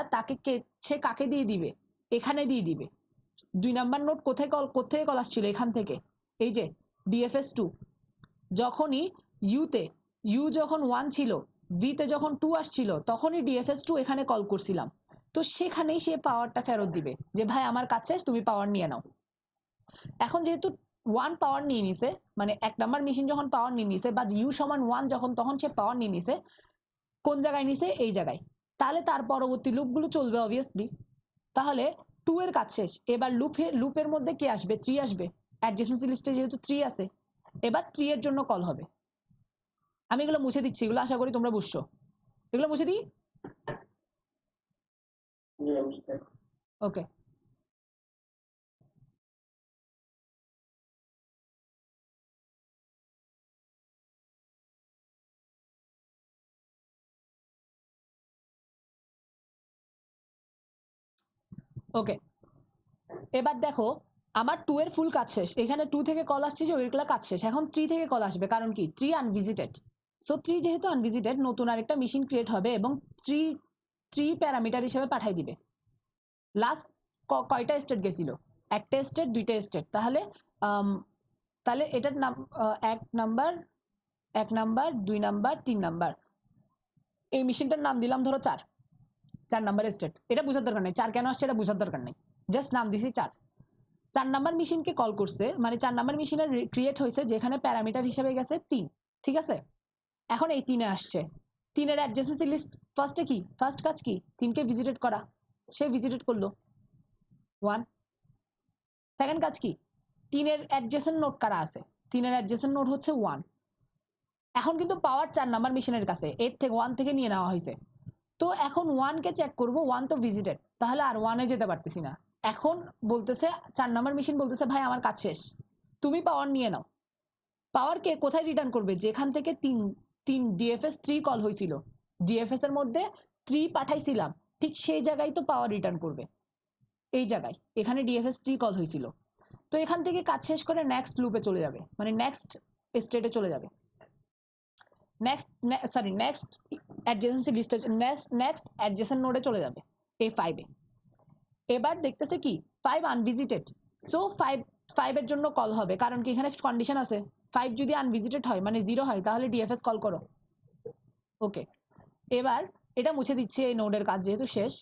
সে কাকে দিয়ে দিবে, এখানে দিয়ে দিবে। 2 নাম্বার নোড কোথায় কল আসছিল, এখান থেকে, এই যে ডিএফএস 2, যখনই ইউ যখন 1 ছিল, ভি তে যখন 2 আসছিল, তখনই ডিএফএস 2 এখানে কল করছিলাম, তো সেখানেই সে পাওয়ারটা ফেরত দিবে যে ভাই আমার কাজ শেষ, তুমি পাওয়ার নিয়ে নাও। এখন যেহেতু 1 পাওয়ার নিয়ে নিছে, মানে 1 নাম্বার মেশিন যখন পাওয়ার নিয়ে নিছে, বা ইউ সমান 1 যখন, তখন সে পাওয়ার নিয়ে নিছে, কোন জায়গায় নিছে, এই জায়গায়, তাহলে তার পরবর্তী লুপগুলো চলবে অবভিয়াসলি। তাহলে 2 এর কাজ শেষ, এবার লুপের মধ্যে কি আসবে, 3 আসবে, অ্যাডজেসেন্সি লিস্টে যেহেতু 3 আছে, এবার 3 এর জন্য কল হবে। আমি এগুলো মুছে দিচ্ছি, এগুলো আশা করি তোমরা বুঝছো, এগুলো মুছে দিই, ওকে। ওকে, এবার দেখো আমার 2 এর ফুল কাজ শেষ, এখানে 2 থেকে কল আসছে যে ওইগুলা কাজ শেষ, এখন 3 থেকে কল আসবে, কারণ কি 3 আনভিজিটেড, সো 3 যেহেতু আনভিজিটেড, নতুন আরেকটা মেশিন ক্রিয়েট হবে এবং 3 প্যারামিটার হিসেবে পাঠাই দিবে। লাস্ট কয়টা স্টেট গেছিল? একটা স্টেট, দুইটা স্টেট। তাহলে তাহলে এটার নাম 1 নাম্বার, 2 নাম্বার, 3 নাম্বার। এই মেশিনটার নাম দিলাম ধরো 4 নাম্বার স্টেট। এটা বোঝার দরকার নেই 4 কেন আসছে, এটা বোঝার দরকার নেই, জাস্ট নাম দিছি 4 নাম্বার মেশিনকে কল করছে, মানে 4 নাম্বার মেশিনের ক্রিয়েট হয়েছে যেখানে প্যারামিটার হিসেবে গেছে 3। ঠিক আছে, এখন এই 3 আসছে। 3 এর অ্যাডজেসেন্সি লিস্ট ফার্স্ট কাজ কি? 3 কে ভিজিটেড করা, সে ভিজিটেড করলো 1। সেকেন্ড কাজ কি? 3 এর অ্যাডজেসেন্ট নোড কারা আছে? 3 এর অ্যাডজেসেন্ট নোড হচ্ছে 1। এখন কিন্তু পাওয়ার 4 নাম্বার মেশিনের কাছে, 1 থেকে নিয়ে নেওয়া হয়েছে। তো এখন 1 কে চেক করব, 1 তো ভিজিটেড, তাহলে আর 1 এ যেতে পারতেছি না। এখন বলতেছে 4 নাম্বার মেশিন বলতেছে ভাই আমার কাজ শেষ, তুমি পাওয়ার নিয়ে নাও। পাওয়ার কে কোথায় রিটার্ন করবে? যেখান থেকে 3 ডিএফএস 3 কল হয়েছিল, ডিএফএস এর মধ্যে 3 পাঠাইছিলাম, ঠিক সেই জায়গায় তো পাওয়ার রিটার্ন করবে। এই জায়গায় এখানে ডিএফএস 3 কল হয়েছিল, তো এখান থেকে কাজ শেষ করে নেক্সট লুপে চলে যাবে, মানে নেক্সট স্টেটে চলে যাবে, নেক্সট অ্যাডজেসেন্সি লিস্টে, নেক্সট অ্যাডজেসেন্ট নোডে চলে যাবে, এই 5 এ। এবার দেখতেছে কি 5 আনভিজিটেড, সো 5 এর জন্য কল হবে, কারণ কি এখানে কন্ডিশন আছে 5 যদি আনভিজিটেড হয় মানে 0 হয়, তাহলে ডিএফএস কল করো। ওকে, এবার এটা মুছে দিচ্ছি, এই নোডের কাজ যেহেতু শেষ।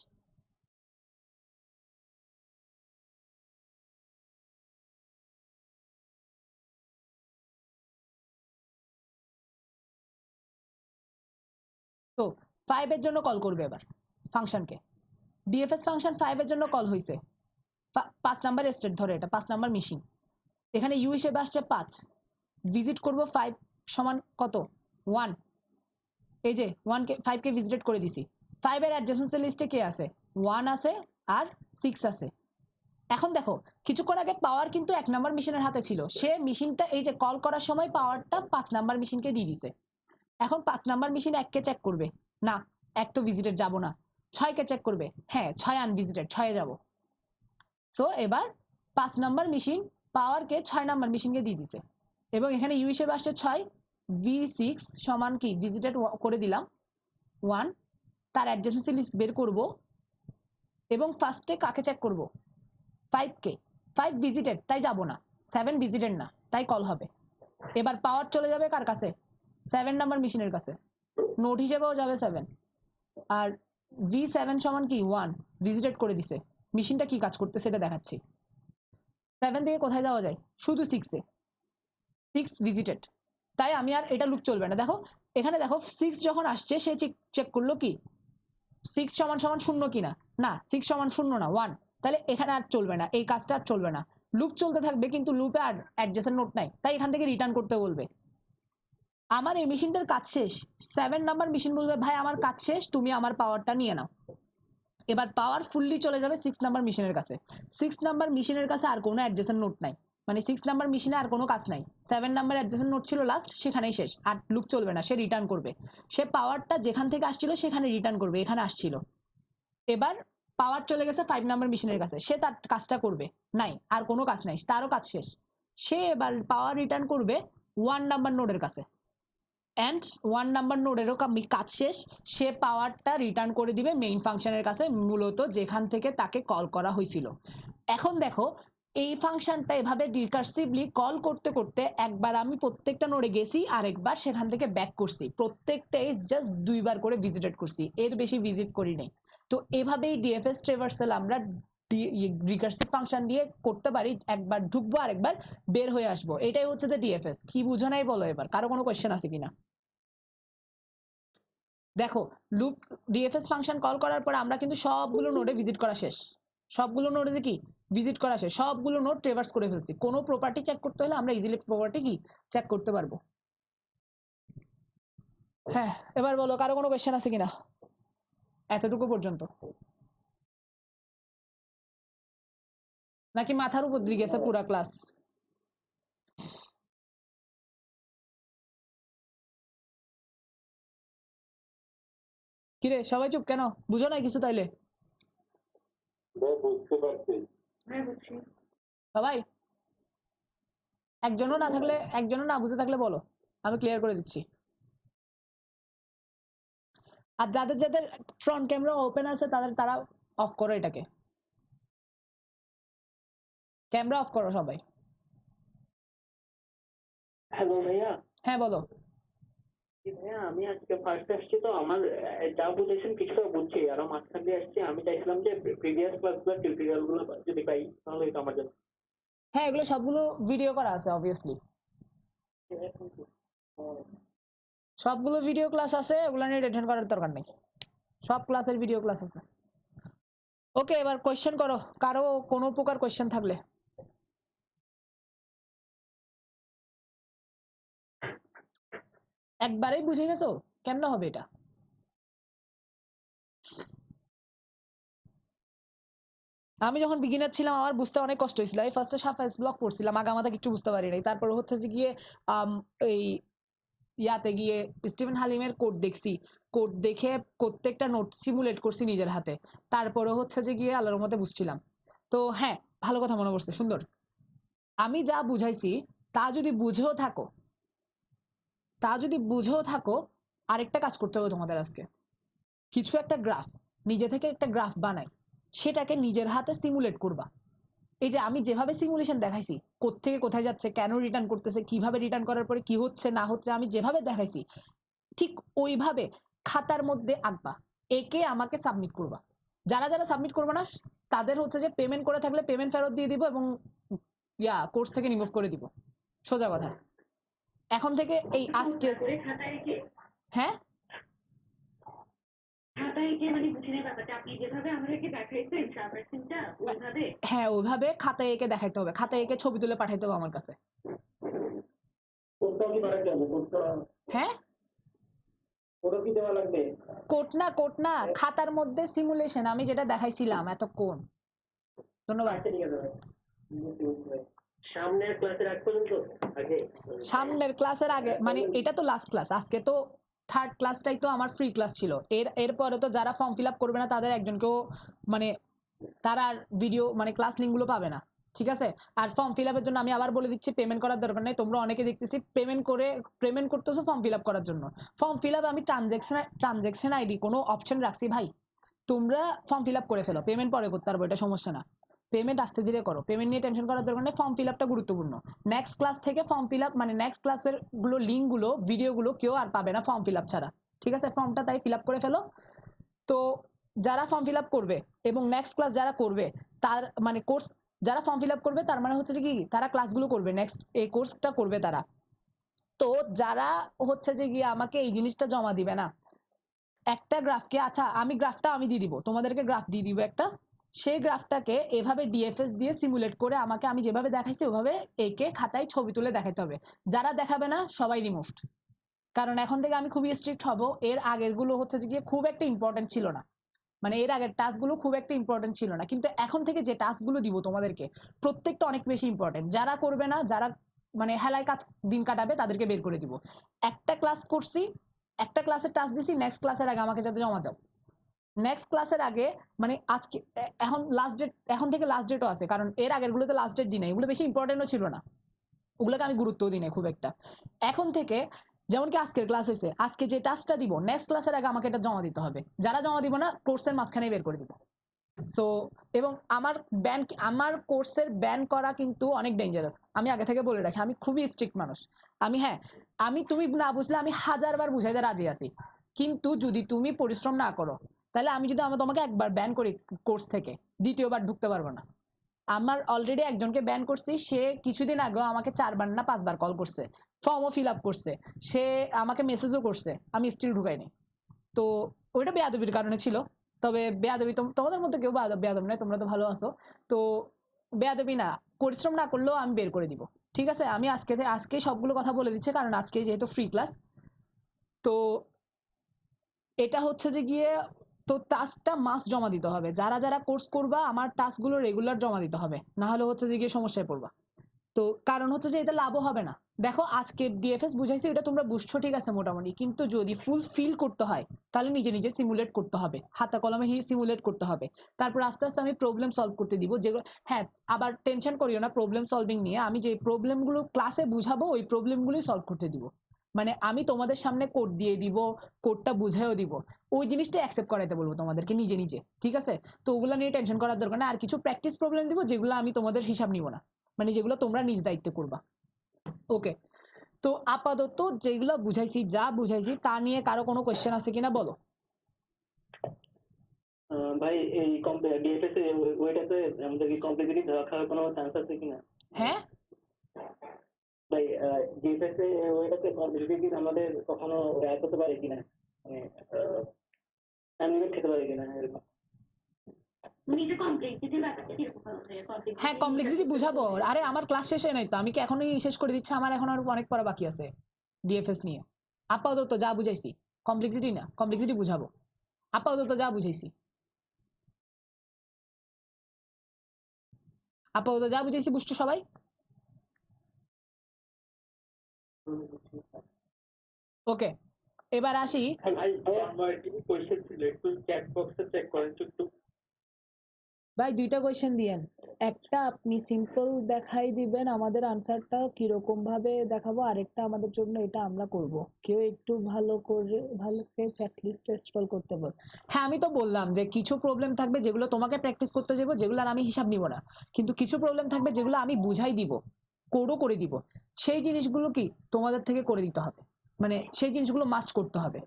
তো 5 এর জন্য কল করবে এবার ফাংশনকে, ডিএফএস ফাংশন 5 এর জন্য কল হয়েছে, 5 নাম্বার স্টেট ধরে, এটা 5 নাম্বার মেশিন, এখানে ইউ হিসেবে আসছে 5, ভিজিট করব 5 সমান কত? 1। এই যে 5 কে ভিজিট করে দিছি। 5 এর অ্যাডজেসেন্সি লিস্টে কে আছে? 1 আছে আর 6 আছে। এখন দেখো কিছুক্ষণ আগে পাওয়ার কিন্তু 1 নাম্বার মেশিনের হাতে ছিল, সে মেশিনটা এই যে কল করার সময় পাওয়ারটা 5 নাম্বার মেশিনকে দিয়ে দিছে। এখন 5 নাম্বার মেশিন 1 কে চেক করবে, না 1 তো ভিজিটেড যাব না। 6 কে চেক করবে, হ্যাঁ 6 আনভিজিটেড, 6 এ যাব। সো এবার 5 নাম্বার মেশিন পাওয়ারকে 6 নাম্বার মেশিনকে দিয়ে দিছে, এবং এখানে ইউ হিসেবে আসছে 6, v6 সমান কি ভিজিটেড করে দিলাম 1, তার অ্যাডজেসেন্সি লিস্ট বের করব এবং ফার্স্টে কাকে চেক করব? 5 কে। 5 ভিজিটেড তাই যাব না, 7 ভিজিটেড না তাই কল হবে। এবার পাওয়ার চলে যাবে কার কাছে? 7 নাম্বার মেশিনের কাছে, নোট হিসেবেও যাবে 7, আর v7 সমান কি 1 ভিজিটেড করে দিছে। মেশিনটা কি কাজ করতে সেটা দেখাচ্ছি। 7 থেকে কোথায় যাওয়া যায়? শুধু 6 এ, 6 ভিজিটেড, তাই আমি আর এটা লুপ চলবে না। দেখো এখানে দেখো 6 যখন আসছে সে চেক করলো কি 6 সমান সমান 0 কিনা, না 6 সমান 0 না 1, তাহলে এখানে আর চলবে না, এই কাজটা আর চলবে না, লুপ চলতে থাকবে কিন্তু লুপে আর অ্যাডজেসেন্ট নোড নাই, তাই এখান থেকে রিটার্ন করতে বলবে। আমার এই মেশিনটার কাজ শেষ, 7 নাম্বার মেশিন বলবে ভাই আমার কাজ শেষ, তুমি আমার পাওয়ারটা নিয়ে নাও। এবার পাওয়ার ফুললি চলে যাবে 6 নাম্বার মেশিনের কাছে। 6 নাম্বার মেশিনের কাছে আর কোনো অ্যাডজেসেন্ট নোড নাই, মানে 6 নাম্বার মেশিনে আর কোনো কাজ নাই। 7 নাম্বার অ্যাডজেসেন্ট নোড ছিল লাস্ট, সেখানেই শেষ, আর লুপ চলবে না, সে রিটার্ন করবে। সে পাওয়ারটা যেখান থেকে আসছিল সেখানে রিটার্ন করবে, এখানে আসছিল। এবার পাওয়ার চলে গেছে 5 নাম্বার মেশিনের কাছে, সে তার কাজটা করবে, নাই আর কোনো কাজ নাই, তারও কাজ শেষ। সে এবার পাওয়ার রিটার্ন করবে 1 নাম্বার নোডের কাছে, এন্ড 1 নাম্বার নোডেরও কাজ শেষ, সে পাওয়ারটা রিটার্ন করে দিবে মেইন ফাংশনের কাছে, মূলত যেখান থেকে তাকে কল করা হয়েছিল। এখন দেখো এই ফাংশনটা এভাবে রিকার্সিভলি কল করতে করতে একবার আমি প্রত্যেকটা নোডে গেছি, আরেকবার সেখান থেকে ব্যাক করছি, প্রত্যেকটাই জাস্ট 2 বার করে ভিজিট করছি, এর বেশি ভিজিট করি নাই। তো এভাবেই ডিএফএস ট্রাভার্সাল আমরা রিকার্সিভ ফাংশন দিয়ে করতে পারি, একবার ঢুকবো আরেকবার বের হয়ে আসবো, এটাই হচ্ছে যে ডিএফএস। কি বুঝো নাই বলো এবার, কারো কোনো কোয়েশ্চেন আছে কিনা? দেখো লুপ ডিএফএস ফাংশন কল করার পর আমরা কিন্তু সবগুলো নোডে ভিজিট করা শেষ, সবগুলো নোডে কি ভিজিট করা শেষ, সবগুলো নোড ট্রেভার্স করে ফেলছি। কোনো প্রপার্টি চেক করতে হলে আমরা ইজিলি প্রপার্টি কি চেক করতে পারবো। হ্যাঁ এবার বলো কারো কোনো কোয়েশ্চেন আছে কিনা এতটুকু পর্যন্ত, নাকি মাথার উপর দিয়ে গেছে পুরা ক্লাস? কিরে সবাই চুপ কেন, বুঝো না কিছু তাইলে? বুঝতে পারছি। হ্যাঁ বুঝছি। সবাই একজনও না থাকলে, একজনও না বুঝে থাকলে বলো, আমি ক্লিয়ার করে দিচ্ছি। আর যাদের যাদের ফ্রন্ট ক্যামেরা ওপেন আছে তারা অফ করো এটাকে, ক্যামেরা অফ করো সবাই। হ্যালো ভাইয়া। হ্যাঁ বলো। ভাইয়া আমি আজকে ফার্স্ট আসছি, তো আমার যা বুঝেছেন কিছুটা বুঝছি, আরো মাঝখান দিয়ে আসছি। আমি চাইছিলাম যে প্রিভিয়াস ক্লাসগুলো টিউটোরিয়াল গুলো যদি পাই তাহলে এটা আমার জন্য। হ্যাঁ এগুলো সবগুলো ভিডিও করা আছে অবভিয়াসলি, সবগুলো ভিডিও ক্লাস আছে, ওগুলো নিয়ে টেনশন করার দরকার নেই, সব ক্লাসের ভিডিও ক্লাস আছে। ওকে এবার কোয়েশ্চেন করো, কারো কোনো প্রকার কোয়েশ্চেন থাকলে। একবারেই বুঝে গেছো কেমনে হবে এটা? আমি যখন বিগিনার ছিলাম আমার বুঝতে অনেক কষ্ট হয়েছিল, আমি ফার্স্টে সাফাইলস ব্লক পড়ছিলাম, আগামাথা কিছু বুঝতে পারি নাই, তারপর হচ্ছে যে গিয়ে এই ইয়াতে গিয়ে স্টিফেন হালিমের কোড দেখছি, কোড দেখে প্রত্যেকটা নোট সিমুলেট করছি নিজের হাতে, তারপরে হচ্ছে যে গিয়ে আল্লাহর মতে বুঝছিলাম। তো হ্যাঁ ভালো কথা মনে পড়ছে, সুন্দর। আমি যা বুঝাইছি তা যদি বুঝেও থাকো, আরেকটা কাজ করতে হবে তোমাদের আজকে। কিছু একটা গ্রাফ, নিজে থেকে একটা গ্রাফ বানাই, সেটাকে নিজের হাতে সিমুলেট করবা। এই যে আমি যেভাবে সিমুলেশন দেখাইছি, কোত্থেকে কোথায় যাচ্ছে, কেন রিটার্ন করতেছে, কিভাবে রিটার্ন করার পরে কি হচ্ছে না হচ্ছে, আমি যেভাবে দেখাইছি ঠিক ওইভাবে খাতার মধ্যে আঁকবা, একে আমাকে সাবমিট করবা। যারা যারা সাবমিট করবে না তাদের হচ্ছে যে পেমেন্ট করে থাকলে পেমেন্ট ফেরত দিয়ে দিব এবং কোর্স থেকে রিমুভ করে দিব, সোজা কথা। এখন থেকে এই আজকে তারপরে খাতায় এঁকে হ্যাঁ মানে বুঝে নেই ব্যাপারটা, আপনি যেভাবে আমাদেরকে দেখাইছেন সাবমিশনটা ওইভাবে। হ্যাঁ ওইভাবে খাতায় এঁকে দেখাইতে হবে, খাতায় এঁকে ছবি তুলে পাঠাইতে হবে আমার কাছে। কোথাও কি করা যাবে? হ্যাঁ ওটা কি দেওয়া লাগবে? কোট না খাতার মধ্যে সিমুলেশন আমি যেটা দেখাইছিলাম এতক্ষণ। ধন্যবাদ। আচ্ছা ঠিক আছে ভাই। সামনের ক্লাসের আগ পর্যন্ত আগে সামনের ক্লাসের আগে মানে এটা তো লাস্ট ক্লাস, আজকে তো থার্ড ক্লাসটাই তো আমার ফ্রি ক্লাস ছিল, এরপরে তো যারা ফর্ম ফিল আপ করবে না তাদের একজনকেও মানে তারা আর ভিডিও মানে ক্লাস লিঙ্ক গুলো পাবে না, ঠিক আছে? আর ফর্ম ফিল আপের জন্য আমি আবার বলে দিচ্ছি পেমেন্ট করার দরকার নেই, তোমরা অনেকে দেখতেছি পেমেন্ট করতেছো ফর্ম ফিল আপ করার জন্য। ফর্ম ফিল আপ আমি ট্রানজেকশন আইডি কোনো অপশন রাখছি ভাই, তোমরা ফর্ম ফিল আপ করে ফেলো, পেমেন্ট পরে করতে পারবো, এটা সমস্যা না। পেমেন্ট আস্তে ধীরে করো, পেমেন্ট নিয়ে টেনশন করার দরকার নেই, ফর্ম ফিল আপটা গুরুত্বপূর্ণ। নেক্সট ক্লাস থেকে ফর্ম ফিল আপ মানে নেক্সট ক্লাসের গুলো লিঙ্ক গুলো ভিডিওগুলো কেউ আর পাবে না ফর্ম ফিল আপ ছাড়া, ঠিক আছে? ফর্মটা তাই ফিল আপ করে ফেলো। তো যারা ফর্ম ফিল আপ করবে এবং নেক্সট ক্লাস যারা করবে তার মানে কোর্স, যারা ফর্ম ফিল আপ করবে তার মানে হচ্ছে যে কি তারা ক্লাসগুলো করবে, নেক্সট এই কোর্সটা করবে তারা। তো যারা হচ্ছে যে গিয়ে আমাকে এই জিনিসটা জমা দিবে না, একটা গ্রাফকে, আচ্ছা আমি গ্রাফটা আমি দিয়ে দিব তোমাদেরকে, গ্রাফ দিয়ে দিব একটা, সেই গ্রাফটাকে এভাবে ডিএফএস দিয়ে সিমুলেট করে আমাকে আমি যেভাবে দেখাইছি ওভাবে একে খাতায় ছবি তুলে দেখাতে হবে। যারা দেখাবে না সবাই রিমুভড, কারণ এখন থেকে আমি খুবই স্ট্রিক্ট হব। এর আগের গুলো হচ্ছে যে গিয়ে খুব একটা ইম্পর্টেন্ট ছিল না, মানে এর আগের টাস্ক গুলো খুব একটা ইম্পর্টেন্ট ছিল না, কিন্তু এখন থেকে যে টাস্ক গুলো দিব তোমাদেরকে প্রত্যেকটা অনেক বেশি ইম্পর্টেন্ট। যারা করবে না, যারা মানে হেলায় কাজ দিন কাটাবে তাদেরকে বের করে দিব। একটা ক্লাস করছি, একটা ক্লাসের টাস্ক দিছি, নেক্সট ক্লাসের আগে আমাকে যাতে জমা দাও। নেক্সট ক্লাসের আগে মানে আজকে এখন লাস্ট ডেট, এখন থেকে লাস্ট ডেটও আছে, কারণ এর আগের গুলোতে লাস্ট ডেট দিই নাই, এগুলো বেশি ইম্পর্টেন্টও ছিল না, ওগুলোকে আমি গুরুত্ব দিই নাই খুব একটা। এখন থেকে যেমন কি আজকের ক্লাস হয়েছে, আজকে যে টাস্কটা দিব নেক্সট ক্লাসের আগে আমাকে এটা জমা দিতে হবে, যারা জমা দিব না কোর্সের মাঝখানে বের করে দিব। সো এবং আমার কোর্সের ব্যান করা কিন্তু অনেক ডেঞ্জারাস, আমি আগে থেকে বলে রাখি, আমি খুবই স্ট্রিক্ট মানুষ। আমি হ্যাঁ তুমি না বুঝলে আমি 1000বার বুঝাইতে রাজি আছি, কিন্তু যদি তুমি পরিশ্রম না করো তাহলে আমি যদি তোমাকে একবার ব্যান করি কোর্স থেকে, দ্বিতীয়বার ঢুকতে পারবো না। আমার অলরেডি একজনকে ব্যান করছি, সে কিছুদিন আগেও আমাকে 4বার না 5বার কল করছে, ফর্মও ফিল আপ করছে, সে আমাকে মেসেজও করছে, আমি স্টিল ঢুকাইনি। তো ওইটা বেয়াদবির কারণে ছিল, তবে বেয়াদবি তোমাদের মধ্যে কেউ বেয়াদব নয়, তোমরা তো ভালো আছো। তো বেয়াদবি না, পরিশ্রম না করলেও আমি বের করে দিব, ঠিক আছে? আমি আজকে সবগুলো কথা বলে দিচ্ছি, কারণ আজকে যেহেতু ফ্রি ক্লাস। তো এটা হচ্ছে যে গিয়ে তো টাস্কটা মাস্ট জমা দিতে হবে, যারা যারা কোর্স করবা আমার টাস্কগুলো রেগুলার জমা দিতে হবে, না হলে হচ্ছে যে গিয়ে সমস্যায় পড়বা। তো কারণ হচ্ছে যে এটা লাভও হবে না। দেখো আজকে ডিএফএস বুঝাইছি, এটা তোমরা বুঝছো ঠিক আছে মোটামুটি, কিন্তু যদি ফুল ফিল করতে হয় তাহলে নিজে নিজে সিমুলেট করতে হবে, হাতে কলমে সিমুলেট করতে হবে। তারপর আস্তে আস্তে আমি প্রবলেম সলভ করতে দিব, যেগুলো হ্যাঁ আবার টেনশন করিও না প্রবলেম সলভিং নিয়ে, আমি যে প্রবলেমগুলো ক্লাসে বুঝাবো ওই প্রবলেমগুলোই সলভ করতে দিব। মানে আমি তোমাদের সামনে কোড দিয়ে দিব, কোডটা বুঝাইও দিব, ওই জিনিসটা অ্যাকসেপ্ট করাইতে বলবো তোমাদেরকে নিজে নিজে, ঠিক আছে? তো ওগুলো নিয়ে টেনশন করার দরকার না। আর কিছু প্র্যাকটিস প্রবলেম দিব যেগুলো আমি তোমাদের হিসাব নিব না, মানে যেগুলো তোমরা নিজ দায়িত্বে করবা। ওকে, তো আপাতত যেগুলো বুঝাইছি, যা বুঝাইছি তা নিয়ে কারো কোনো কোয়েশ্চেন আছে কিনা বলো। ভাই এই ডিএফএস এর ওইটাতে আমাদের কি কমপ্লিটলি ধরা খাওয়ার কোনো চান্স আছে কিনা? হ্যাঁ, ভাই ডিএফএস এর ওইটাতে কমপ্লিটলি আমাদের কখনো র্যাক হতে পারে কিনা, মানে টাইম খেতে পারে কিনা এরকম? তুমি যে কমপ্লেক্সিটি ব্যাপারটা কিরকম হবে? হ্যাঁ কমপ্লেক্সিটি বুঝাবো। আরে আমার ক্লাস শেষ হয় নাই তো, আমি কি এখনই শেষ করে দিচ্ছি? আমার এখন আরো অনেক পড়া বাকি আছে ডিএফএস নিয়ে। আপাতত যা বুঝাইছি, কমপ্লেক্সিটি না, কমপ্লেক্সিটি বুঝাবো। আপাতত যা বুঝাইছি, আপাতত যা বুঝাইছি বুঝছো সবাই? ওকে, এবার আসি। ভাই আমার একটু কোয়েশ্চেন ছিল, একটু চ্যাট বক্সে চেক করেন একটু। ভাই দুইটা কোয়েশ্চেন দিয়েন, একটা আপনি সিম্পল দেখাই দিবেন আমাদের আনসারটা কিরকম ভাবে দেখাবো, আরেকটা আমাদের জন্য এটা আমরা করব। কেউ একটু ভালো করে ভালো করে চ্যাট লিস্ট স্ক্রল করতে বল। হ্যাঁ আমি তো বললাম যে কিছু প্রবলেম থাকবে যেগুলো তোমাকে প্র্যাকটিস করতে যাবো, যেগুলোর আমি হিসাব নিব না, কিন্তু কিছু প্রবলেম থাকবে যেগুলো আমি বুঝাই দিব, কোডও করে দিব, সেই জিনিসগুলো কি তোমাদের থেকে করে দিতে হবে, মানে সেই জিনিসগুলো মাস্ট করতে হবে।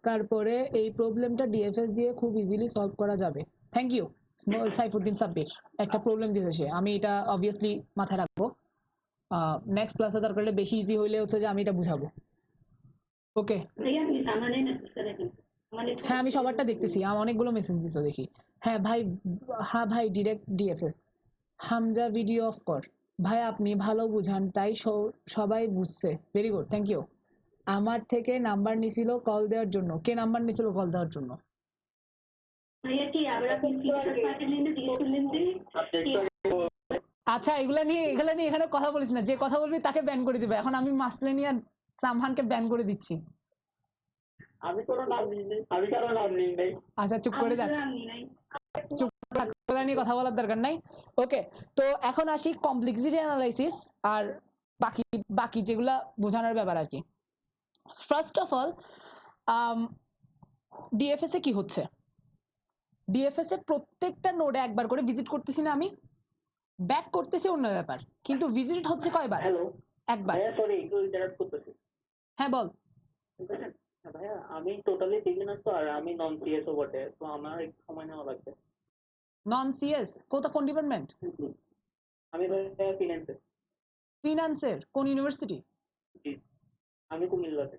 তারপরে এই প্রবলেমটা ডিএফএস দিয়ে খুব ইজিলি সলভ করা যাবে। থ্যাংক ইউ সাইফুদ্দিন সাব্বির, একটা প্রবলেম দিয়েছে সে, আমি এটা অবভিয়াসলি মাথায় রাখবো। নেক্সট ক্লাসে দরকার হলে বেশি ইজি হইলে হচ্ছে যে আমি এটা বুঝাবো। ওকে, ভাইয়া আমি সামনে না করে দিন মানে হ্যাঁ আমি সবারটা দেখতেছি, আমার অনেকগুলো মেসেজ দিছো দেখি। হ্যাঁ ভাই, হ্যাঁ ভাই direct DFS. Hamza video of কর। ভাই আপনি ভালো বুঝান তাই সবাই বুঝছে, ভেরি গুড, থ্যাংক ইউ। আমার থেকে নাম্বার নিছিল কল দেওয়ার জন্য, কে নাম্বার নিছিল কল দেওয়ার জন্য? ভাইয়া কি আবার আপনি ফিচার পাঠালেন না জিজ্ঞেস করলেন যে আচ্ছা এগুলা নিয়ে এখানে কথা বলিস না, যে কথা বলবি তাকে ব্যান করে দিবে। এখন আমি মাসলেনি আর সামহানকে ব্যান করে দিচ্ছি। আমি কোনো নাম নিই নাই, আমি কারো নাম নিই নাই। আচ্ছা চুপ করে থাক, আমি নাই চুপ থাক, এগুলা নিয়ে কথা বলার দরকার নাই। ওকে, তো এখন আসি কমপ্লেক্সিটি অ্যানালাইসিস আর বাকি বাকি যেগুলা বোঝানোর ব্যাপার আর কি। ফার্স্ট অফ অল ডিএফএস এ কি হচ্ছে, ডিএফএস এ প্রত্যেকটা নোডে একবার করে ভিজিট করতেছি না আমি, ব্যাক করতেছি অন্য ব্যাপার, কিন্তু ভিজিট হচ্ছে কয়বার? হ্যালো একবার। ভাইয়া, সরি একটু ইন্টারাপ্ট করতেছি। হ্যাঁ বল। ভাইয়া আমি টোটালি বিগিনার তো, আর আমি নন সিএসও বটে, তো আমার একটু সময় নেওয়া লাগবে। নন সিএস কোন ডিপার্টমেন্ট? আমি ভাইয়া ফিনান্সে। ফিনান্সের কোন ইউনিভার্সিটি? আমি কুমিল্লাতে।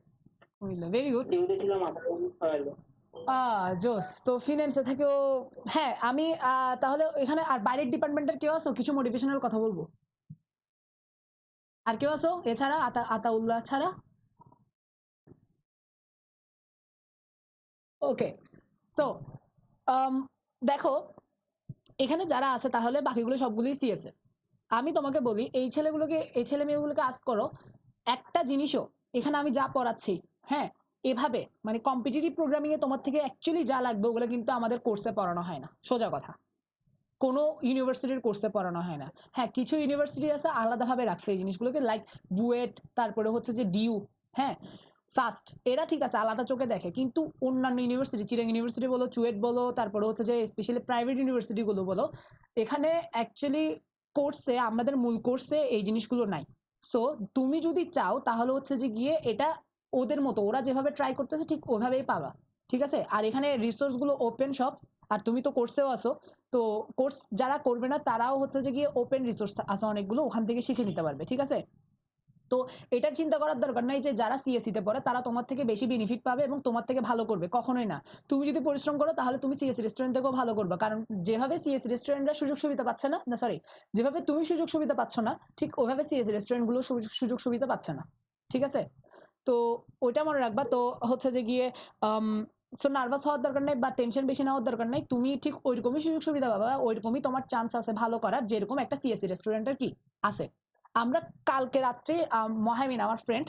Comilla, very good. ডিউতে ছিলাম, আমার হলো। জোস, তো ফিনান্সে থেকেও। হ্যাঁ আমি তাহলে এখানে আর বাইরের ডিপার্টমেন্টের কেউ আছো? কিছু মোটিভেশনাল কথা বলবো। আর কেউ আছো এছাড়া, আতাউল্লাহ ছাড়া? ওকে, তো দেখো এখানে যারা আছে তাহলে বাকিগুলো সবগুলোই সিএস এর। আমি তোমাকে বলি এই ছেলে মেয়েগুলোকে আস্ক করো একটা জিনিসও, এখানে আমি যা পড়াচ্ছি, হ্যাঁ এভাবে মানে কম্পিটিটিভ প্রোগ্রামিং এ তোমার থেকে অ্যাকচুয়ালি যা লাগবে ওগুলো কিন্তু আমাদের কোর্সে পড়ানো হয় না, সোজা কথা। কোনো ইউনিভার্সিটির কোর্সে পড়ানো হয় না। হ্যাঁ কিছু ইউনিভার্সিটি আছে আলাদাভাবে রাখছে এই জিনিসগুলোকে, লাইক বুয়েট, তারপরে হচ্ছে যে ডিউ, হ্যাঁ সাস্ট, এরা ঠিক আছে আলাদা চোখে দেখে, কিন্তু অন্যান্য ইউনিভার্সিটি, চিরাং ইউনিভার্সিটি বলো, চুয়েট বলো, তারপরে হচ্ছে যে স্পেশালি প্রাইভেট ইউনিভার্সিটি গুলো বলো, এখানে অ্যাকচুয়ালি কোর্সে, আমাদের মূল কোর্সে এই জিনিসগুলো নাই। সো তুমি যদি চাও তাহলে হচ্ছে যে গিয়ে এটা ওদের মতো, ওরা যেভাবে ট্রাই করতেছে ঠিক ওভাবেই পাবা, ঠিক আছে? আর এখানে রিসোর্স গুলো ওপেন সব, আর তুমি তো কোর্সেও আছো, তো কোর্স যারা করবে না তারাও হচ্ছে যে গিয়ে ওপেন রিসোর্স আছে অনেকগুলো, ওখান থেকে শিখে নিতে পারবে, ঠিক আছে? তো এটার চিন্তা করার দরকার নাই যে যারা সিএসসি তে পড়ে তারা তোমার থেকে বেশি বেনিফিট পাবে এবং তোমার থেকে ভালো করবে, কখনোই না। তুমি যদি পরিশ্রম করো তাহলে তুমি সিএসসি রেস্টুরেন্ট থেকেও ভালো করবে, কারণ যেভাবে সিএসসি রেস্টুরেন্টরা সুযোগ সুবিধা পাচ্ছে না, না সরি, যেভাবে তুমি সুযোগ সুবিধা পাচ্ছ না ঠিক ওইভাবে সিএসসি রেস্টুরেন্ট গুলো সুযোগ সুবিধা পাচ্ছে না, ঠিক আছে? তো ওইটা মনে রাখবা। তো হচ্ছে যে গিয়ে সো নার্ভাস হওয়ার দরকার নেই বা টেনশন বেশি নেওয়ার দরকার নেই, তুমি ঠিক ওইরকমই সুযোগ সুবিধা পাবা, ওইরকমই তোমার চান্স আছে ভালো করার, যেরকম একটা সিএসসি রেস্টুরেন্টের কি আছে। আমরা কালকে রাত্রে মহামিন আমার ফ্রেন্ড,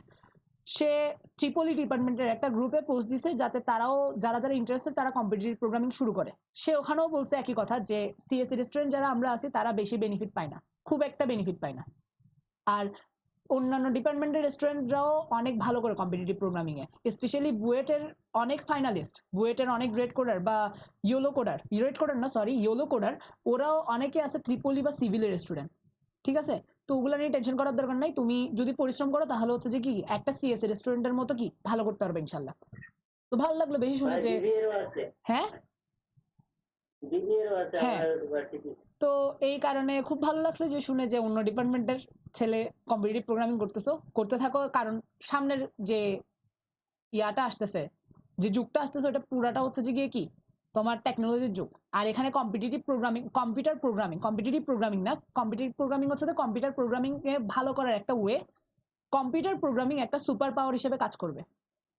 সে ট্রিপলি ডিপার্টমেন্টের একটা গ্রুপে পোস্ট দিছে যাতে তারাও যারা যারা ইন্টারেস্টেড তারা কম্পিটিটিভ প্রোগ্রামিং শুরু করে। সে ওখানেও বলছে একই কথা যে সিএসসি রেস্টুরেন্ট যারা আমরা আছি তারা বেশি বেনিফিট পায় না, খুব একটা বেনিফিট পায় না। আর অন্যান্য ডিপার্টমেন্টের স্টুডেন্টরাও অনেক ভালো করে কম্পিটিটিভ প্রোগ্রামিং এ, স্পেশালি বুয়েটের অনেক ফাইনালিস্ট, বুয়েটের অনেক গ্রেড কোডার বা রেড কোডার না সরি ইয়েলো কোডার, ওরাও অনেকে আছে ত্রিপলি বা সিভিলের স্টুডেন্ট। ঠিক আছে, তো ওগুলো নিয়ে টেনশন করার দরকার নাই, তুমি যদি পরিশ্রম করো তাহলে হচ্ছে যে কি একটা সিএস এর স্টুডেন্টের মতো কি ভালো করতে পারবে ইনশাল্লাহ। তো ভালো লাগলো বেশি শুনে যে জিপিএরও আছে, হ্যাঁ জিপিএরও আছে হ্যাঁ। আমার ভার্সিটি। তো এই কারণে খুব ভালো লাগছে যে শুনে যে অন্য ডিপার্টমেন্টের ছেলে কম্পিটিটিভ প্রোগ্রামিং করতেছো, করতে থাকো, কারণ সামনের যে ইয়াটা আসতেছে, যে যুগটা আসতেছে ওটা পুরাটা হচ্ছে যে গিয়ে কি তোমার টেকনোলজির যুগ। আর এখানে কম্পিটিটিভ প্রোগ্রামিং, কম্পিটিটিভ প্রোগ্রামিং না, কম্পিটিটিভ প্রোগ্রামিং হচ্ছে কম্পিউটার প্রোগ্রামিং এ ভালো করার একটা ওয়ে। কম্পিউটার প্রোগ্রামিং একটা সুপার পাওয়ার হিসেবে কাজ করবে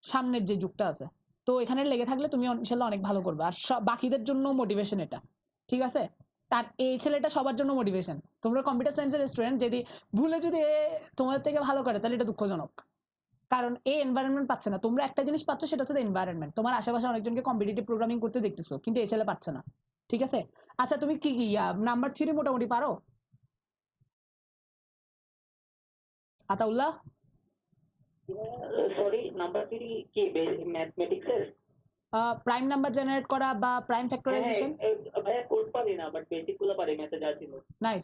সামনের যে যুগটা আছে। তো এখানে লেগে থাকলে তুমি ইনশাল্লাহ অনেক ভালো করবে। আর বাকিদের জন্য মোটিভেশন এটা, ঠিক আছে। তার এই ছেলেটা সবার জন্য মোটিভেশন। তোমরা কম্পিউটার সায়েন্সের স্টুডেন্ট, যদি ভুলে যদি তোমাদের থেকে ভালো করে তাহলে এটা দুঃখজনক, কারণ এই এনভায়রনমেন্ট পাচ্ছে না। তোমরা একটা জিনিস পাচ্ছ, সেটা হচ্ছে এনভায়রনমেন্ট। তোমার আশেপাশে অনেকজনকে কম্পিটিটিভ প্রোগ্রামিং করতে দেখতেছো, কিন্তু এই ছেলে পাচ্ছে না। ঠিক আছে, আচ্ছা তুমি কি কি নাম্বার থিওরি মোটামুটি পারো আতাউল্লাহ? সরি, নাম্বার 3 কি ম্যাথমেটিক্সের? প্রাইম নাম্বার জেনারেট করা বা প্রাইম হ্যাঁ ফ্যাক্টরাইজেশন? ভাইয়া কোড পারি না, বাট বেসিক গুলো পারি, ম্যাথে যা ছিল। নাইস।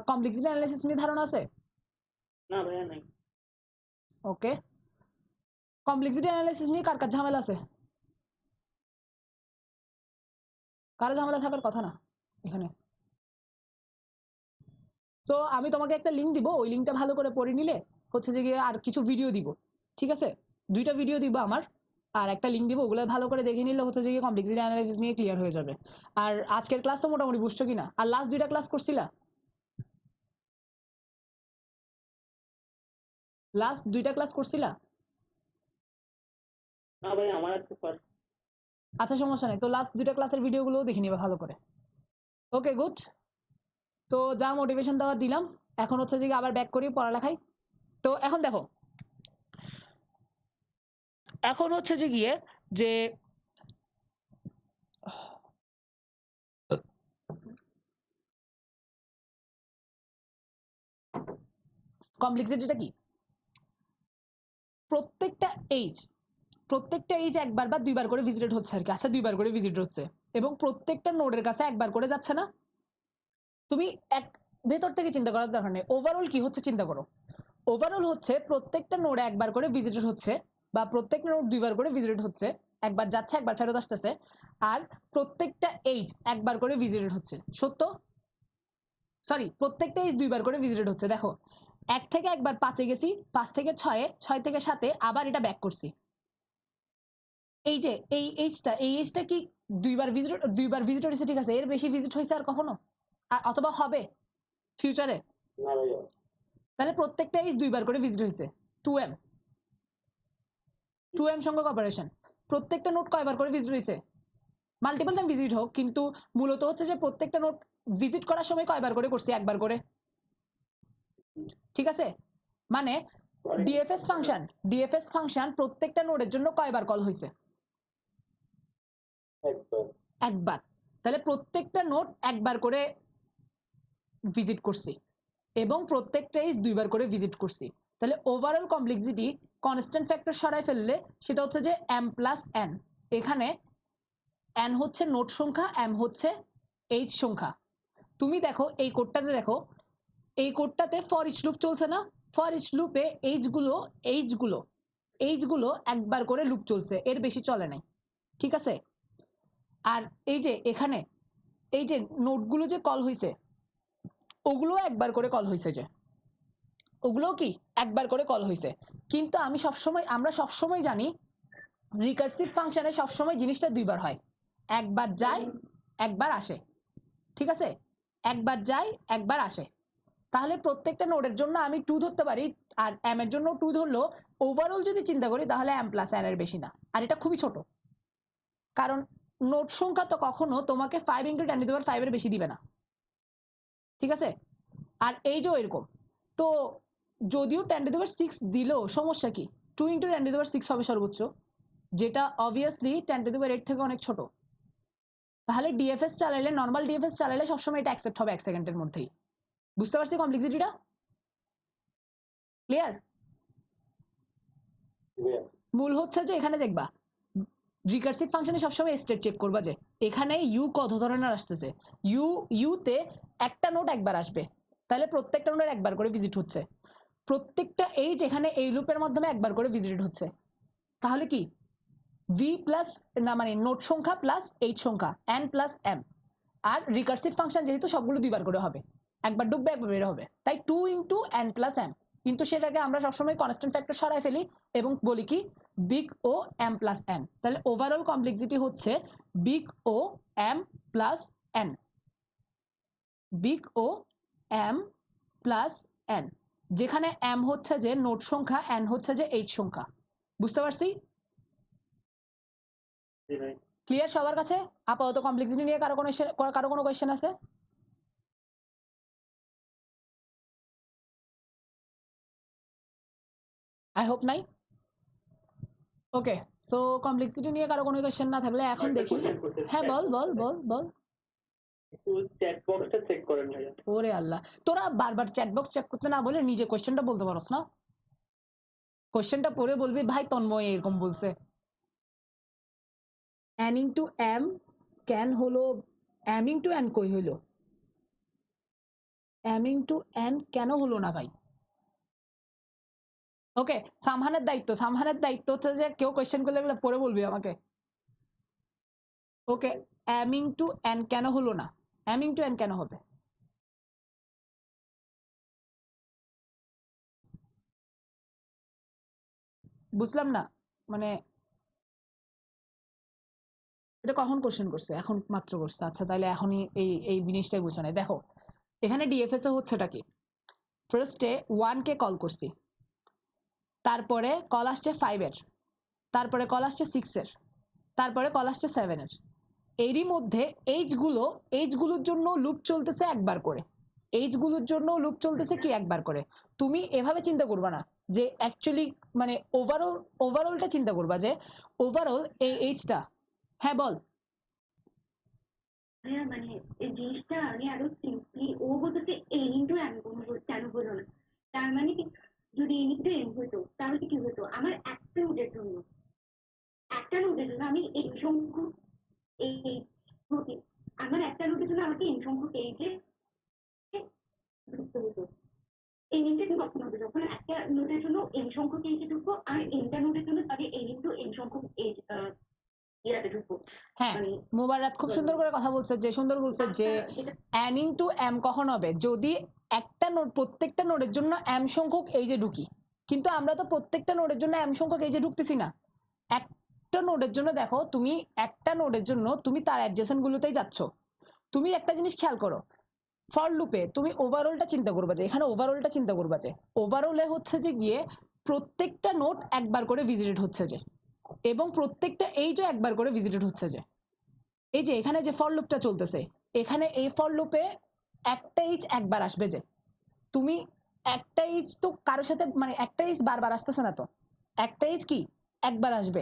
কমপ্লেক্সিটি অ্যানালাইসিস নিয়ে ধারণা আছে? না ভাইয়া নাই। ওকে, কমপ্লেক্সিটি অ্যানালাইসিস নিয়ে কার কার ঝামেলা আছে? কারো ঝামেলা থাকার কথা না এখানে। সো আমি তোমাকে একটা লিঙ্ক দিব, ওই লিঙ্কটা ভালো করে পড়ে নিলে হচ্ছে যে গিয়ে আর কিছু ভিডিও দিব, ঠিক আছে? 2টা ভিডিও দিব আমার, আর একটা লিঙ্ক দিব, ওগুলো ভালো করে দেখে নিলে হচ্ছে যে গিয়ে কমপ্লেক্সিটি অ্যানালাইসিস নিয়ে ক্লিয়ার হয়ে যাবে। আর আজকের ক্লাস তো মোটামুটি বুঝছো কিনা? আর লাস্ট 2টা ক্লাস করছিলা? লাস্ট 2টা ক্লাস করছিলা? না ভাই, আমার আজকে ফার্স্ট। আচ্ছা সমস্যা নেই, তো লাস্ট 2টা ক্লাসের ভিডিওগুলো দেখে নিবে ভালো করে। Okay good. তো যা মোটিভেশন দেওয়ার দিলাম, এখন হচ্ছে যে আবার ব্যাক করি পড়ালেখায়। তো এখন দেখো, এখন হচ্ছে যে গিয়ে যে কমপ্লেক্সিটিটা কি? প্রত্যেকটা এইজ একবার বা 2বার করে ভিজিট হচ্ছে আর কি। আচ্ছা 2বার করে ভিজিট হচ্ছে, এবং প্রত্যেকটা নোডের কাছে একবার করে যাচ্ছে না? তুমি এক ভেতর থেকে চিন্তা করার দরকার নেই, ওভারঅল কি হচ্ছে চিন্তা করো। ওভারঅল হচ্ছে প্রত্যেকটা নোড একবার করে ভিজিট হচ্ছে, বা প্রত্যেকটা নোড 2বার করে ভিজিট হচ্ছে, একবার যাচ্ছে একবার ফেরত আসতেছে। আর প্রত্যেকটা এইজ একবার করে ভিজিট হচ্ছে, সত্য? সরি, প্রত্যেকটা এইজ 2বার করে ভিজিট হচ্ছে। দেখো, 1 থেকে একবার 5-এ গেছি, 5 থেকে 6-এ, 6 থেকে 7-এ, আবার এটা ব্যাক করছি। এই যে এই এইজটা কি 2বার ভিজিট হয়েছে, ঠিক আছে? এর বেশি ভিজিট হয়েছে আর কখনো, অথবা হবে ফিউচারে? না ভাইয়া। তাহলে প্রত্যেকটা এইজ 2বার করে ভিজিট হয়েছে। 2m 2m সংখ্যক অপারেশন। প্রত্যেকটা নোট কয়বার করে ভিজিট হয়েছে? মাল্টিপল টাইম ভিজিট হোক, কিন্তু মূলত হচ্ছে যে প্রত্যেকটা নোট ভিজিট করার সময় কয়বার করে করছি? একবার করে, ঠিক আছে? মানে ডিএফএস ফাংশন প্রত্যেকটা নোডের জন্য কয়বার কল হয়েছে? একবার। তাহলে প্রত্যেকটা নোড একবার করে ভিজিট করছি, এবং প্রত্যেকটা এইজ 2বার করে ভিজিট করছি। তাহলে ওভারঅল কমপ্লেক্সিটি কনস্ট্যান্ট ফ্যাক্টর সরাই ফেললে সেটা হচ্ছে যে m প্লাস n। এখানে n হচ্ছে নোড সংখ্যা, m হচ্ছে এইজ সংখ্যা। তুমি দেখো এই কোডটাতে, দেখো এই কোডটাতে ফর ইচ লুপ চলছে না? ফর ইচ লুপে এইজগুলো একবার করে লুপ চলছে, এর বেশি চলে নাই, ঠিক আছে? আর এই যে এখানে এই যে নোটগুলো যে কল হয়েছে, ওগুলো একবার করে কল হয়েছে, যে ওগুলো কি একবার করে কল হয়েছে। কিন্তু আমরা সবসময় জানি রিকার্সিভ ফাংশনে সবসময় জিনিসটা 2বার হয়, একবার যায় একবার আসে, ঠিক আছে? একবার যায় একবার আসে। তাহলে প্রত্যেকটা নোডের জন্য আমি 2 ধরতে পারি, আর m এর জন্য 2 ধরলেও ওভারঅল যদি চিন্তা করি তাহলে m প্লাস n এর বেশি না। আর এটা খুবই ছোট, কারণ নোড সংখ্যা তো কখনো তোমাকে 5 × 10⁵ এর বেশি দিবে না, ঠিক আছে? আর এই যে এরকম, তো যদিও 10⁶ দিলেও সমস্যা কি? 2 × 10⁶ হবে সর্বোচ্চ, যেটা অবভিয়াসলি 10⁸ থেকে অনেক ছোট। তাহলে ডিএফএস চালাইলে, নর্মাল ডিএফএস চালাইলে সবসময় এটা অ্যাকসেপ্ট হবে 1 সেকেন্ডের মধ্যেই। বুঝতে পারছি কমপ্লেক্সিটিটা? ক্লিয়ার? Yeah. মূল হচ্ছে যে এখানে দেখবা রিকার্সিভ ফাংশনে সবসময় স্টেট চেক করবা যে এখানে ইউ কত ধরনের আসতেছে। ইউতে একটা নোট একবার আসবে, তাহলে প্রত্যেকটা নোটের একবার করে ভিজিট হচ্ছে। প্রত্যেকটা এইজ এখানে এই লুপের মাধ্যমে একবার করে ভিজিট হচ্ছে। তাহলে কি ভি প্লাস না মানে নোট সংখ্যা প্লাস এইচ সংখ্যা এন প্লাস এম। আর রিকার্সিভ ফাংশন যেহেতু সবগুলো দুইবার করে হবে, একবার ডুববে একবার বের হবে, তাই 2 ইন্টু এন প্লাস এম। কিন্তু সেটাকে আমরা সবসময় কনস্ট্যান্ট ফ্যাক্টর সরাই ফেলি এবং বলি কি big O M plus N. তাহলে ওভারঅল কমপ্লেক্সিটি হচ্ছে big O M plus N, big O M plus N, যেখানে এম হচ্ছে যে নোট সংখ্যা, এন হচ্ছে যে এইচ সংখ্যা। বুঝতে পারছি? জি ভাই। ক্লিয়ার সবার কাছে? আপাতত কমপ্লেক্সিটি নিয়ে কারো কোনো কোয়েশ্চেন আছে? আই হোপ নাই। ওকে, সো কমপ্লেক্সিটি নিয়ে কারো কোনো কোয়েশ্চেন না থাকলে এখন একটা দেখি। question করতে হ্যাঁ বল বল বল বল। একটু চ্যাট বক্সটা চেক করেন ভাইয়া। ওরে আল্লাহ, তোরা বারবার চ্যাট বক্স চেক করতে না বলে নিজে কোয়েশ্চেনটা বলতে পারোস না? কোয়েশ্চেনটা পড়ে বলবি ভাই তন্ময় এরকম বলছে। n ইন্টু এম ক্যান হলো m ইন্টু n কই হইলো? m ইন্টু n কেন হলো না ভাই? ওকে, সামহানের দায়িত্ব হচ্ছে যে কেউ কোয়েশ্চেন করলে এগুলো পড়ে বলবি আমাকে। ওকে, m ইন্টু n কেন হলো না? m ইন্টু n কেন হবে? বুঝলাম না, মানে এটা কখন কোশ্চেন করছে? এখন মাত্র করছে? আচ্ছা তাহলে এখনই এই জিনিসটাই বুঝে নাই। দেখো এখানে ডিএফএস এ হচ্ছেটা কি, ফার্স্টে 1 কে কল করছি, তারপরে কল আসছে 5 এর, তারপরে কল আসছে 6 এর, তারপরে কল আসছে 7 এর। এরই মধ্যে এইচগুলোর জন্য লুপ চলতেছে একবার করে, এইচগুলোর জন্য লুপ চলতেছে কি একবার করে। তুমি এভাবে চিন্তা করবা না যে অ্যাকচুয়ালি মানে ওভারঅলটা চিন্তা করবা যে ওভারঅল এই এইচটা। হ্যাঁ বল। ভাইয়া মানে এই জিনিসটা আমি আরো সিম্পলি ও বলতেছে এন ইন্টু এন কেন হলো না, তার মানে কি যদি এন ইন্টু এন হতো তাহলে কি হতো, আমার একটা নোটের জন্য আমি এই সংখ্যক এই প্রতি আমার একটা নোটের জন্য আমাকে এন সংখ্যক এইচে ঢুকতে হতো। এই এনটা কিন্তু কখন হবে যখন একটা নোটের জন্য এন সংখ্যক এইচে ঢুকবো আর এনটা নোটের জন্য তাহলে এন ইন্টু এন সংখ্যক এইচ ইয়াতে ঢুকবো। হ্যাঁ মানে মোবারক খুব সুন্দর করে কথা বলছে, যে সুন্দর বলছে যে n ইন্টু m কখন হবে যদি একটা নোড প্রত্যেকটা নোডের জন্য m সংখ্যক এই যে ঢুকি। কিন্তু আমরা তো প্রত্যেকটা নোডের জন্য m সংখ্যক এই যে ঢুকতেছি না। একটা নোডের জন্য দেখো, তুমি একটা নোডের জন্য তুমি তার অ্যাডজেসেন্ট গুলোতেই যাচ্ছ। তুমি একটা জিনিস খেয়াল করো, ফর লুপে তুমি ওভারঅলটা চিন্তা করবা যে এখানে ওভারঅলটা চিন্তা করবা যে ওভারঅলে হচ্ছে যে গিয়ে প্রত্যেকটা নোড একবার করে ভিজিটেড হচ্ছে যে, এবং প্রত্যেকটা এইচও একবার করে ভিজিটেড হচ্ছে যে। এই যে এখানে যে ফর লুপটা চলতেছে, এখানে এই ফর লুপে একটা এইচ একবার আসবে যে, তুমি একটা এইচ তো কারোর সাথে মানে একটা এইচ বারবার আসতেছে না, তো একটা এইচ কি একবার আসবে।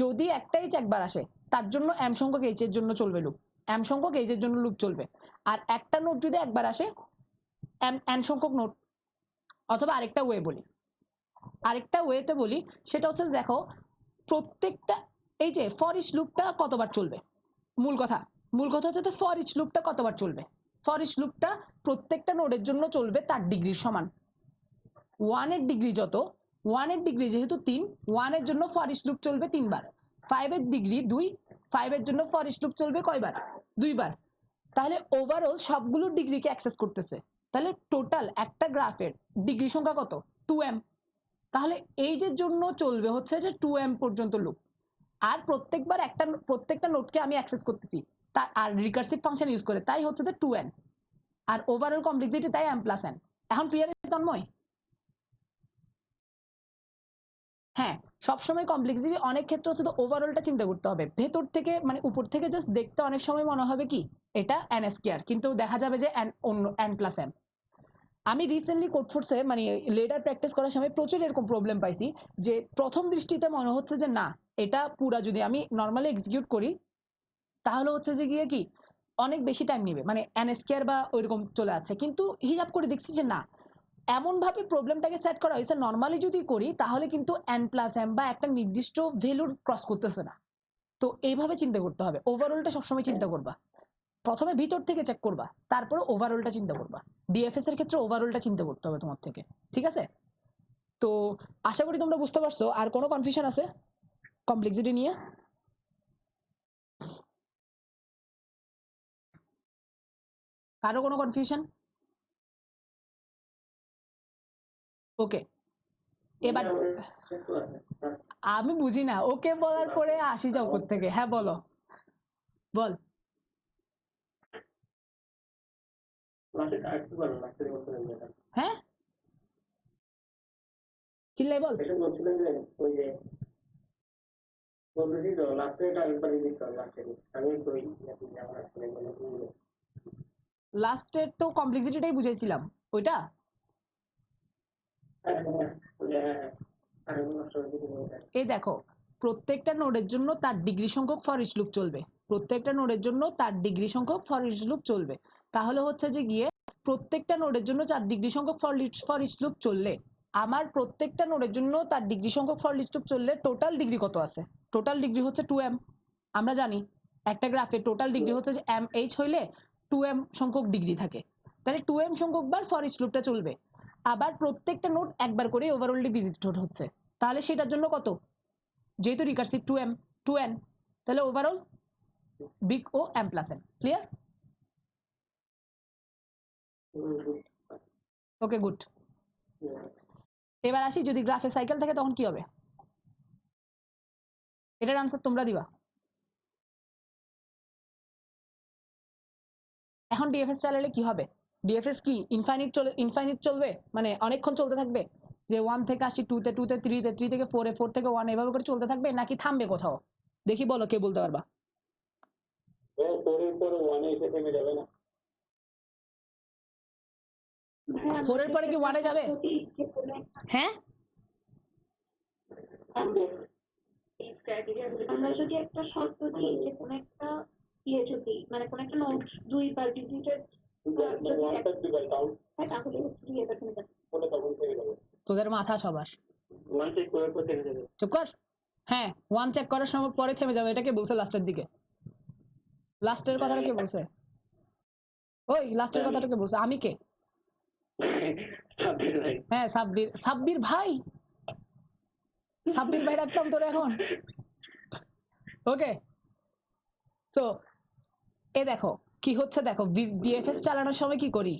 যদি একটা এইচ একবার আসে তার জন্য এম সংখ্যক এইচ এর জন্য চলবে লুপ, এম সংখ্যক এইচ এর জন্য লুপ চলবে। আর একটা নোট যদি একবার আসে এন সংখ্যক নোট। অথবা আরেকটা ওয়েতে বলি, সেটা হচ্ছে দেখো প্রত্যেকটা এই যে ফর ইচ লুপটা কতবার চলবে। মূল কথা হচ্ছে ফর ইচ লুপটা কতবার চলবে। ফর ইচ লুপটা প্রত্যেকটা নোডের জন্য চলবে তার ডিগ্রির সমান। 1 এর ডিগ্রি যত, 1 এর ডিগ্রি যেহেতু 3, 1 এর জন্য ফর ইচ লুপ চলবে 3 বার। 5 এর ডিগ্রি 2, 5 এর জন্য ফর ইচ লুপ চলবে কয়বার? 2 বার। তাহলে ওভারঅল সবগুলো ডিগ্রিকে অ্যাক্সেস করতেছে। তাহলে টোটাল একটা গ্রাফের ডিগ্রি সংখ্যা কত? 2m। তাহলে এই যে জন্য চলবে হচ্ছে যে 2m পর্যন্ত লুপ। আর প্রত্যেকটা নোডকে আমি অ্যাক্সেস করতেছি তা আর রিকার্সিভ ফাংশন ইউজ করে, তাই হচ্ছে যে 2n। আর ওভারঅল কমপ্লেক্সিটি তাই m প্লাস n। এখন ক্লিয়ার তন্ময়? হ্যাঁ, সবসময় কমপ্লেক্সিটি অনেক ক্ষেত্রে হচ্ছে তো ওভারঅলটা চিন্তা করতে হবে। ভেতর থেকে মানে উপর থেকে জাস্ট দেখতে অনেক সময় মনে হবে কি এটা n স্কয়ার, কিন্তু দেখা যাবে যে অন্য n প্লাস m। আমি রিসেন্টলি কোডফোর্সে মানে লেডার প্র্যাকটিস করার সময় প্রচুর এরকম প্রবলেম পাইছি যে প্রথম দৃষ্টিতে মনে হচ্ছে যে না এটা পুরা যদি আমি নর্মালি এক্সিকিউট করি তাহলে হচ্ছে যে গিয়ে কি অনেক বেশি টাইম নেবে, মানে এন স্কয়ার বা ওইরকম চলে যাচ্ছে। কিন্তু হিসাব করে দেখছি যে না, এমন ভাবে প্রবলেমটাকে সেট করা হয়েছে নর্মালি যদি করি তাহলে কিন্তু n প্লাস m বা একটা নির্দিষ্ট ভ্যালুর ক্রস করতেছে না। তো এইভাবে চিন্তা করতে হবে, ওভারঅলটা সবসময় চিন্তা করবা, প্রথমে ভিতর থেকে চেক করবা, তারপরে ওভারঅলটা চিন্তা করবা। ডিএফএস এর ক্ষেত্রে ওভারঅলটা চিন্তা করতে হবে তোমার থেকে, ঠিক আছে? তো আশা করি তোমরা বুঝতে পারছো। আর কোনো কনফিউশন আছে কমপ্লেক্সিটি নিয়ে? কারো কোনো কনফিউশন? ওকে, এবার আমি বুঝি না, ওকে বলার পরে আসি যাও থেকে। হ্যাঁ বলো, বল। হ্যাঁ চিল্লাই বল। বলছিলেন যে ওই যে বলতেছি তো লাস্টে এটা একবার রিপিট কর লাস্টে আমি একটু আমার আসলে লাস্টের তো কমপ্লেক্সিটিটাই বুঝাইছিলাম ওইটা। এই দেখো, প্রত্যেকটা নোডের জন্য তার ডিগ্রি সংখ্যক ফর ইচ লুপ চলবে, প্রত্যেকটা নোডের জন্য তার ডিগ্রি সংখ্যক ফর ইচ লুপ চলবে। তাহলে হচ্ছে যে গিয়ে প্রত্যেকটা নোডের জন্য 4 ডিগ্রি সংখ্যক ফর ইচ লুপ চললে আমার প্রত্যেকটা নোডের জন্য তার ডিগ্রি সংখ্যক ফর ইচ লুপ চললে টোটাল ডিগ্রি কত আছে? টোটাল ডিগ্রি হচ্ছে 2m। আমরা জানি একটা গ্রাফে টোটাল ডিগ্রি হচ্ছে যে mh হইলে 2m সংখ্যক ডিগ্রি থাকে, তাহলে 2m সংখ্যক বার ফর ইচ লুপটা চলবে। আবার প্রত্যেকটা নোড একবার করে ওভারঅলটি ভিজিট হচ্ছে, তাহলে সেটার জন্য কত? যেহেতু রিকার্সিভ 2n, তাহলে overall big O m plus n। Clear? Okay good. এবার আসি, যদি গ্রাফে সাইকেল থাকে তখন কি হবে? এটার আনসার তোমরা দিবা। এখন ডিএফএস চালালে কি হবে? ডিএফএস কি ইনফাইনিট চলবে, মানে অনেকক্ষণ চলতে থাকবে, যে 1 থেকে আসি 2 তে, 2 তে 3 তে, 3 থেকে 4 এ, 4 থেকে 1 এভাবে করে চলতে থাকবে, নাকি থামবে কোথাও? দেখি বলো, কে বলতে পারবা? 4 এর পরে 1 এসে থেমে যাবে না? 4 এর পরে কি 1 এ যাবে? হ্যাঁ আমরা যদি একটা শর্ত দিই যে কোনো একটা ইয়ে যদি মানে কোনো একটা নোট 2 বার ভিজিটেড তাহলে হচ্ছে ইয়েটা থেমে যাবে। তোদের মাথা সবার। ওয়ান চেক করার পর থেমে যাবে। চুপ কর। হ্যাঁ 1 চেক করার সময় পরে থেমে যাবে, এটা কে বলছে লাস্টের দিকে? লাস্টের কথাটা কে বলছে? ওই লাস্টের কথাটা কে বলছে? আমি কে? সাব্বির ভাই। হ্যাঁ সাব্বির। সাব্বির ভাই, সাব্বির ভাই রাখতাম তোর এখন। ওকে, তো এ দেখো কি হচ্ছে, দেখো ডিএফএস চালানোর সময় কি করি?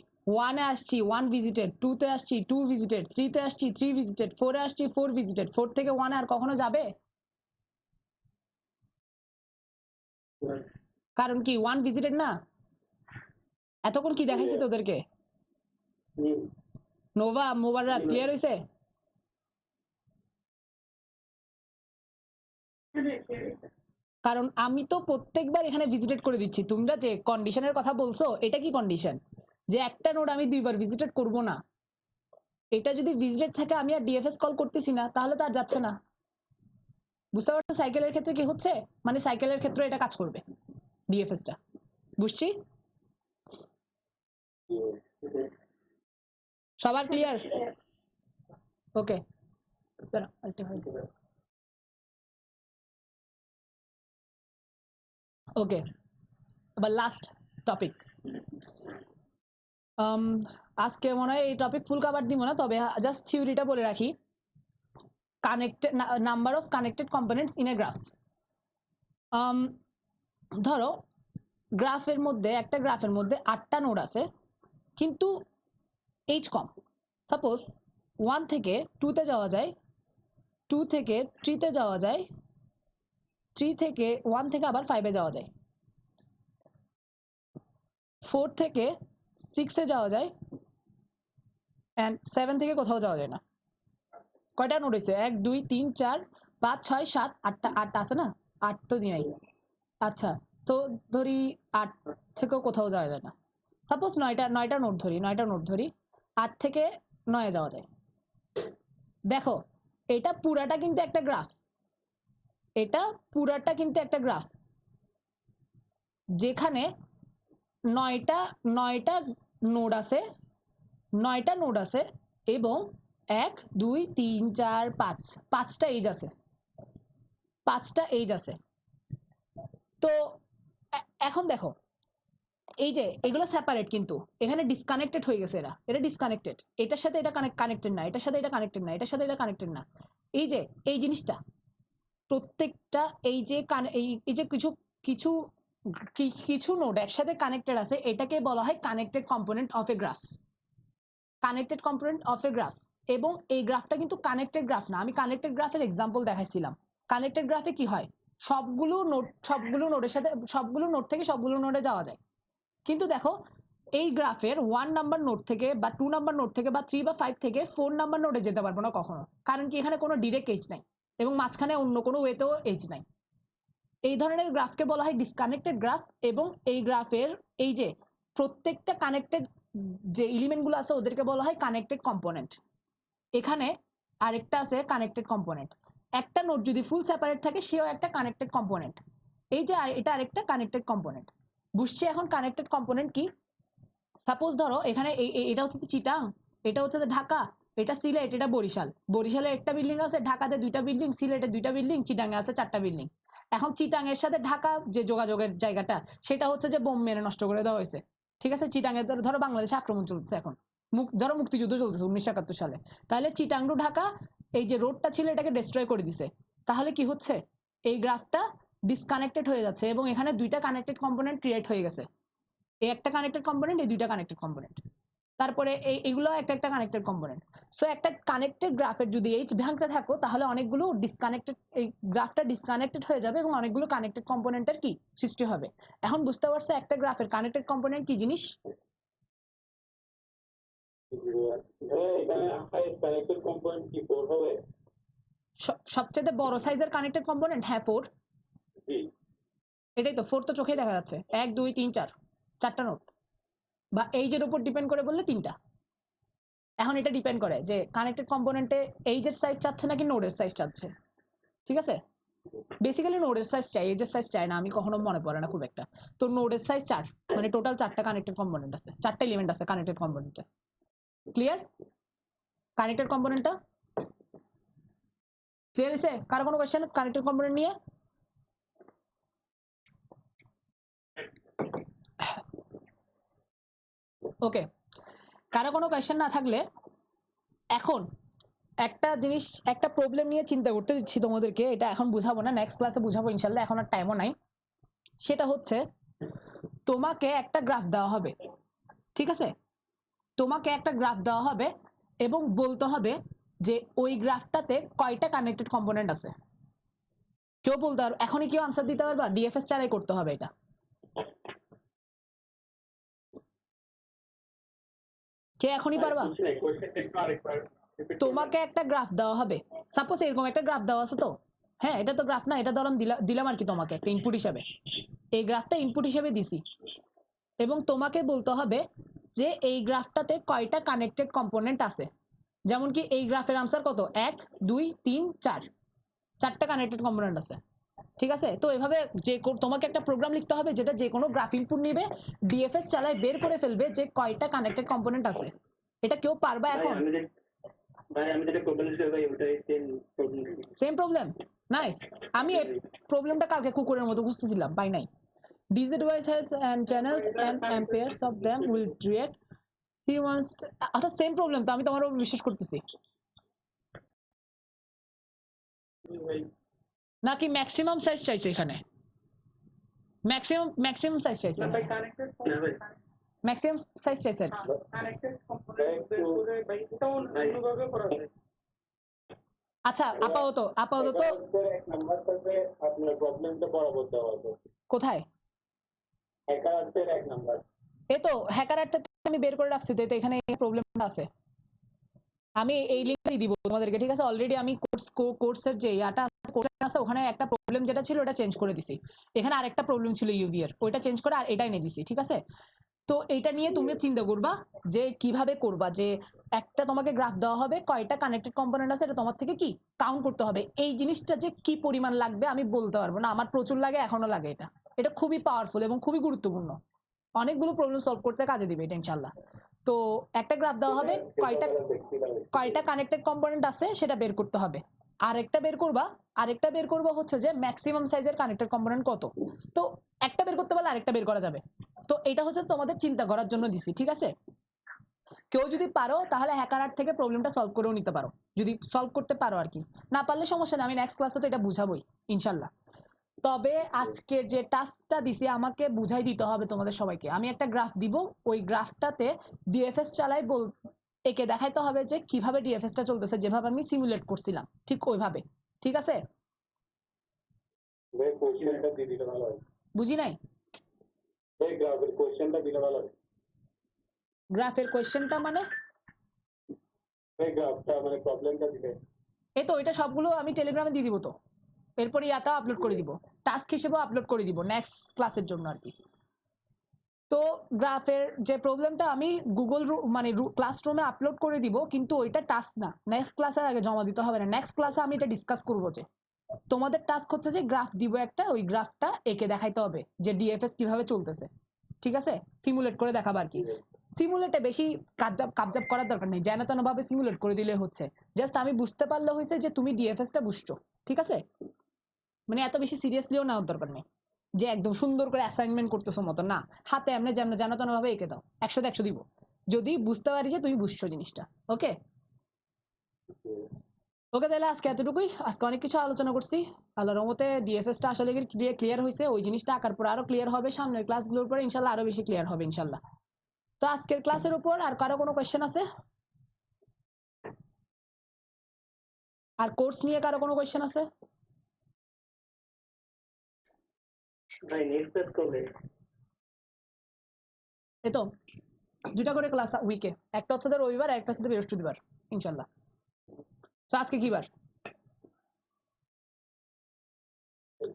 1 এ আসছি 1 ভিজিটেড, 2 তে আসছি 2 ভিজিটেড, 3 তে আসছি 3 ভিজিটেড, 4 এ আসছি 4 ভিজিটেড। 4 থেকে 1 আর কখনো যাবে? কারণ কি 1 ভিজিটেড না? এতক্ষণ কি দেখাইছি তোদেরকে? নোভা মোবাইল রাত ক্লিয়ার হইছে? কারণ আমি তো প্রত্যেকবার এখানে ভিজিটেড করে দিচ্ছি। তোমরা যে কন্ডিশনের কথা বলছো, এটা কি কন্ডিশন যে একটা নোড আমি 2 বার ভিজিটেড করব না? এটা যদি ভিজিটেড থাকে আমি আর ডিএফএস কল করতেছি না, তাহলে তো আর যাচ্ছে না। বুঝতে পারছো সাইকেলের ক্ষেত্রে কি হচ্ছে? মানে সাইকেলের ক্ষেত্রে এটা কাজ করবে ডিএফএসটা। বুঝছি? সবার ক্লিয়ার? ওকে, ওকে, এবার লাস্ট টপিক। আজকে মনে হয় এই টপিক ফুল কভার দিব না, তবে জাস্ট থিওরিটা বলে রাখি। Connected number of connected components in a graph. ধরো গ্রাফের মধ্যে, একটা গ্রাফের মধ্যে 8টা নোড আছে, কিন্তু এইচ কম। সাপোজ 1 থেকে 2 তে যাওয়া যায়, 2 থেকে 3 তে যাওয়া যায়, 3 থেকে 1 থেকে আবার 5 এ যাওয়া যায়, 4 থেকে 6 এ যাওয়া যায়, এন্ড 7 থেকে কোথাও যাওয়া যায় না। কয়টা নোড হয়েছে? 1 2 3 4 5 6 7 8টা আছে না? 8 তো দিই নাই। আচ্ছা, তো ধরি 8 থেকেও কোথাও যাওয়া যায় না। সাপোজ 9টা নোড ধরি, 8 থেকে 9 এ যাওয়া যায়। দেখো এটা পুরাটা কিন্তু একটা গ্রাফ, এটা পুরাটা কিন্তু একটা গ্রাফ, যেখানে 9টা নোড আছে, 9টা নোড আছে, এবং 1 2 3 4 5 পাঁচটা এজ আছে, তো এখন দেখো এই যে এগুলো সেপারেট, কিন্তু এখানে ডিসকানেক্টেড হয়ে গেছে, এটা ডিসকানেক্টেড, এটার সাথে এটা কানেক্টেড না, এটার সাথে এটা কানেক্টেড না, এটার সাথে এটা কানেক্টেড না। এই যে এই জিনিসটা প্রত্যেকটা এই যে কিছু কিছু কিছু নোড একসাথে কানেক্টেড আছে, এটাকে বলা হয় connected component of A graph. Connected component of A graph. এবং এই গ্রাফটা কিন্তু কানেক্টেড গ্রাফ না, আমি কানেক্টেড গ্রাফের এক্সাম্পল দেখাচ্ছিলাম। কানেক্টেড গ্রাফে কি হয়, সবগুলো নোড থেকে সবগুলো নোডে যাওয়া যায়। কিন্তু দেখো এই গ্রাফের 1 নাম্বার নোড থেকে বা 2 নাম্বার নোড থেকে বা 3 বা 5 থেকে 4 নাম্বার নোডে যেতে পারবো না কখনো, কারণ কি এখানে কোনো ডিরেক্ট এজ নাই এবং মাঝখানে অন্য কোনো ওয়েতেও এজ নাই। এই ধরনের গ্রাফকে বলা হয় ডিসকানেক্টেড গ্রাফ। এবং এই গ্রাফের এই যে প্রত্যেকটা কানেক্টেড যে এলিমেন্ট গুলো আছে ওদেরকে বলা হয় কানেক্টেড কম্পোনেন্ট। এখানে আরেকটা আছে কানেক্টেড কম্পোনেন্ট। একটা নোড যদি ফুল সেপারেট থাকে সেও একটা কানেক্টেড কম্পোনেন্ট। এই যে এটা আরেকটা কানেক্টেড কম্পোনেন্ট। বুঝছি এখন কানেক্টেড কম্পোনেন্ট কি? সাপোজ ধরো এখানে এটা হচ্ছে চিটাং, এটা হচ্ছে ঢাকা, এটা সিলেট, এটা বরিশাল। বরিশালে একটা বিল্ডিং আছে, ঢাকাতে 2টা বিল্ডিং, সিলেটে 2টা বিল্ডিং, চিটাঙে আছে 4টা বিল্ডিং। এখন চিটাং এর সাথে ঢাকা যে যোগাযোগের জায়গাটা, সেটা হচ্ছে যে বোম মেরে নষ্ট করে দেওয়া হয়েছে। ঠিক আছে, চিটাঙে ধরো বাংলাদেশে আক্রমণ চলছে এখন, ধরো মুক্তিযুদ্ধ চলতেছে 1971 সালে, তাহলে চিটাং টু ঢাকা এই যে রোডটা ছিল এটাকে ডিস্ট্রয় করে দিছে। তাহলে কি হচ্ছে, এই গ্রাফটা ডিসকানেক্টেড হয়ে যাচ্ছে এবং এখানে 2টা কানেক্টেড কম্পোনেন্ট ক্রিয়েট হয়ে গেছে। এই একটা কানেক্টেড কম্পোনেন্ট, এই 2টা কানেক্টেড কম্পোনেন্ট, তারপরে এইগুলো একটা কানেক্টেড কম্পোনেন্ট। সো একটা কানেক্টেড গ্রাফের যদি এইচ ভাঙতে থাকো তাহলে অনেকগুলো ডিসকানেক্টেড, এই গ্রাফটা ডিসকানেক্টেড হয়ে যাবে এবং অনেকগুলো কানেক্টেড কম্পোনেন্টের কি সৃষ্টি হবে। এখন বুঝতে পারছো একটা গ্রাফের কানেক্টেড কম্পোনেন্ট কি জিনিস? এখানে কানেক্টেড কম্পোনেন্ট কি 4 হবে? সবচেয়ে বড় সাইজের কানেক্টেড কম্পোনেন্ট, হ্যাঁ 4। জি, এটাই তো 4, তো চোখেই দেখা যাচ্ছে 1 2 3 4, 4টা নোট, বা এইজের উপর ডিপেন্ড করে বললে 3টা। এখন এটা ডিপেন্ড করে যে কানেক্টেড কম্পোনেন্টে এইজের সাইজ চাচ্ছে নাকি নোডের সাইজ চাচ্ছে। ঠিক আছে, বেসিক্যালি নোডের সাইজ চাই, এজের সাইজ চাই না, আমি কখনো মনে পড়ে না খুব একটা। তো নোডের সাইজ 4, মানে টোটাল 4টা কানেক্টেড কম্পোনেন্ট আছে, 4টা এলিমেন্ট আছে কানেক্টেড কম্পোনেন্টে। ক্লিয়ার? কানেক্টেড কম্পোনেন্টটা ক্লিয়ার হয়েছে? কারো কোনো কোয়েশ্চেন কানেক্টেড কম্পোনেন্ট নিয়ে? ওকে, কারো কোনো কোয়েশ্চেন না থাকলে এখন একটা জিনিস, একটা প্রবলেম নিয়ে চিন্তা করতে দিচ্ছি তোমাদেরকে। এটা এখন বুঝাবো না, নেক্সট ক্লাসে বুঝাবো ইনশাল্লাহ, এখন আর টাইমও নাই। সেটা হচ্ছে তোমাকে একটা গ্রাফ দেওয়া হবে, ঠিক আছে? তোমাকে একটা গ্রাফ দেওয়া হবে এবং বলতে হবে যে ওই গ্রাফটাতে কয়টা কানেক্টেড কম্পোনেন্ট আছে। কেউ বলতে পারবে এখনই, কেউ আনসার দিতে পারবা? ডিএফএস চালাই করতে হবে এটা। কে এখনই পারবা? তোমাকে একটা গ্রাফ দেওয়া হবে, সাপোজ এরকম একটা গ্রাফ দেওয়া আছে, তো হ্যাঁ এটা তো গ্রাফ না, এটা ধরুন দিলাম আর কি তোমাকে একটা ইনপুট হিসাবে, এই গ্রাফটা ইনপুট হিসেবে দিছি এবং তোমাকে বলতে হবে যে এই গ্রাফটাতে কয়টা কানেক্টেড কম্পোনেন্ট আছে। যেমন কি এই গ্রাফের আনসার কত, 1 2 3 4, 4টা কানেক্টেড কম্পোনেন্ট আছে। ঠিক আছে, তো এভাবে যে তোমাকে একটা প্রোগ্রাম লিখতে হবে যেটা যে কোনো গ্রাফ ইনপুট নিবে, ডিএফএস চালায় বের করে ফেলবে যে কয়টা কানেক্টেড কম্পোনেন্ট আছে। এটা কেউ পারবা এখন? ভাই আমি যেটা প্রবলেম ছিল ভাই ওটাই সেম প্রবলেম, নাইস। আমি এই প্রবলেমটা কালকে কুকুরের মতো বুঝতেছিলাম, পাই নাই। DZ device has and channels and amperes of them will react. He wants আচ্ছা সেম প্রবলেম তো, আমি তোমার উপর বিশ্বাস করতেছি। নাকি ম্যাক্সিমাম সাইজ চাইছে এখানে? ম্যাক্সিমাম সাইজ চাইছে, ম্যাক্সিমাম সাইজ চাইছে আর কি। আচ্ছা আপাতত এক নাম্বার থাকবে আপনার প্রবলেমটা বরাবর দেওয়া হবে। কোথায়? হ্যাকার আছে এক নাম্বার। এই তো হ্যাকার অ্যাডটা আমি বের করে রাখছি, তো এখানে এই প্রবলেমটা আছে। আমি এই লিংকটাই দিব তোমাদেরকে, ঠিক আছে? অলরেডি আমি কোর্সের যে ইয়াটা আছে ওখানে একটা প্রবলেম যেটা ছিল ওটা চেঞ্জ করে দিছি। এখানে আরেকটা প্রবলেম ছিল ইউভি এর, ওইটা চেঞ্জ করে আর এটাই নিয়ে দিছি, ঠিক আছে? তো এটা নিয়ে তুমি চিন্তা করবা যে কিভাবে করবা, যে একটা তোমাকে গ্রাফ দেওয়া হবে, কয়টা কানেক্টেড কম্পোনেন্ট আছে এটা তোমার থেকে কি কাউন্ট করতে হবে। এই জিনিসটা যে কি পরিমাণ লাগবে আমি বলতে পারবো না, আমার প্রচুর লাগে, এখনো লাগে। এটা এটা খুবই পাওয়ারফুল এবং খুবই গুরুত্বপূর্ণ, অনেকগুলো প্রবলেম সলভ করতে কাজে দিবে এটা ইনশাল্লাহ। তো একটা গ্রাফ দেওয়া হবে, কয়টা কয়টা কানেক্টেড কম্পোনেন্ট আছে সেটা বের করতে হবে। আরেকটা বের করবা হচ্ছে যে ম্যাক্সিমাম সাইজের কানেক্টেড কম্পোনেন্ট কত। তো একটা বের করতে পারলে আরেকটা বের করা যাবে। তো এটা হচ্ছে তোমাদের চিন্তা করার জন্য দিছি, ঠিক আছে? কেউ যদি পারো তাহলে হ্যাকার আর্ট থেকে প্রবলেমটা সলভ করেও নিতে পারো, যদি সলভ করতে পারো আর কি। না পারলে সমস্যা নেই, আমি নেক্সট ক্লাসে তো এটা বুঝাবোই ইনশাল্লাহ। তবে আজকে যে টাস্কটা দিছি আমাকে বুঝাই দিতে হবে তোমাদের সবাইকে। আমি একটা গ্রাফ দিব, ওই গ্রাফটাতে ডিএফএস চালাই একে দেখাইতে হবে যে কিভাবে ডিএফএসটা চলতেছে, যেভাবে আমি সিমুলেট করছিলাম ঠিক ওইভাবে, ঠিক আছে? ভাই কোশ্চেনটা দিয়ে দিলে ভালো হয়। বুঝি নাই। ভাই গ্রাফের কোশ্চেনটা দিলে ভালো হয়। গ্রাফের কোয়েশ্চেনটা মানে ভাই গ্রাফটা মানে প্রবলেমটা দিলে। এই তো এটা সবগুলো আমি টেলিগ্রামে দিয়ে দিব, তো এরপরে ইয়াটা আপলোড করে দিব, টাস্ক হিসেবেও আপলোড করে দিব নেক্সট ক্লাসের জন্য আর কি। তো গ্রাফের যে প্রবলেমটা আমি গুগল মানে ক্লাসরুমে আপলোড করে দিব, কিন্তু ওইটা টাস্ক না, নেক্সট ক্লাসের আগে জমা দিতে হবে না। নেক্সট ক্লাসে আমি এটা ডিসকাস করবো যে তোমাদের টাস্ক হচ্ছে যে গ্রাফ দিব একটা, ওই গ্রাফটা একে দেখাইতে হবে যে ডিএফএস কিভাবে চলতেছে, ঠিক আছে? সিমুলেট করে দেখাবো আর কি। সিমুলেটে বেশি কাবজাব করার দরকার নেই, যেন তেন ভাবে সিমুলেট করে দিলে হচ্ছে। জাস্ট আমি বুঝতে পারলে হয়েছে যে তুমি ডিএফএসটা বুঝছো, ঠিক আছে? মানে এত বেশি সিরিয়াসলিও নেওয়ার দরকার নেই যে একদম সুন্দর করে অ্যাসাইনমেন্ট করতেছো মতো না, হাতে এমনি যেমন জানো তেন ভাবে এঁকে দাও, 100 100 দিব যদি বুঝতে পারি যে তুমি বুঝছো জিনিসটা। ওকে ওকে, তাহলে আজকে এতটুকুই। আজকে অনেক কিছু আলোচনা করছি। আল্লাহর রহমতে ডিএফএসটা আসলে ক্লিয়ার হয়েছে, ওই জিনিসটা আঁকার পর আরো ক্লিয়ার হবে, সামনের ক্লাসগুলোর পরে ইনশাল্লাহ আরো বেশি ক্লিয়ার হবে ইনশাল্লাহ। তো আজকের ক্লাসের উপর আর কারো কোনো কোয়েশ্চেন আছে? আর কোর্স নিয়ে কারো কোনো কোয়েশ্চেন আছে? ভাই নেক্সট ক্লাস কবে? এই তো 2টা করে ক্লাস উইকে, একটা হচ্ছে রবিবার আর একটা হচ্ছে বৃহস্পতিবার ইনশাল্লাহ। তো আজকে কি বার?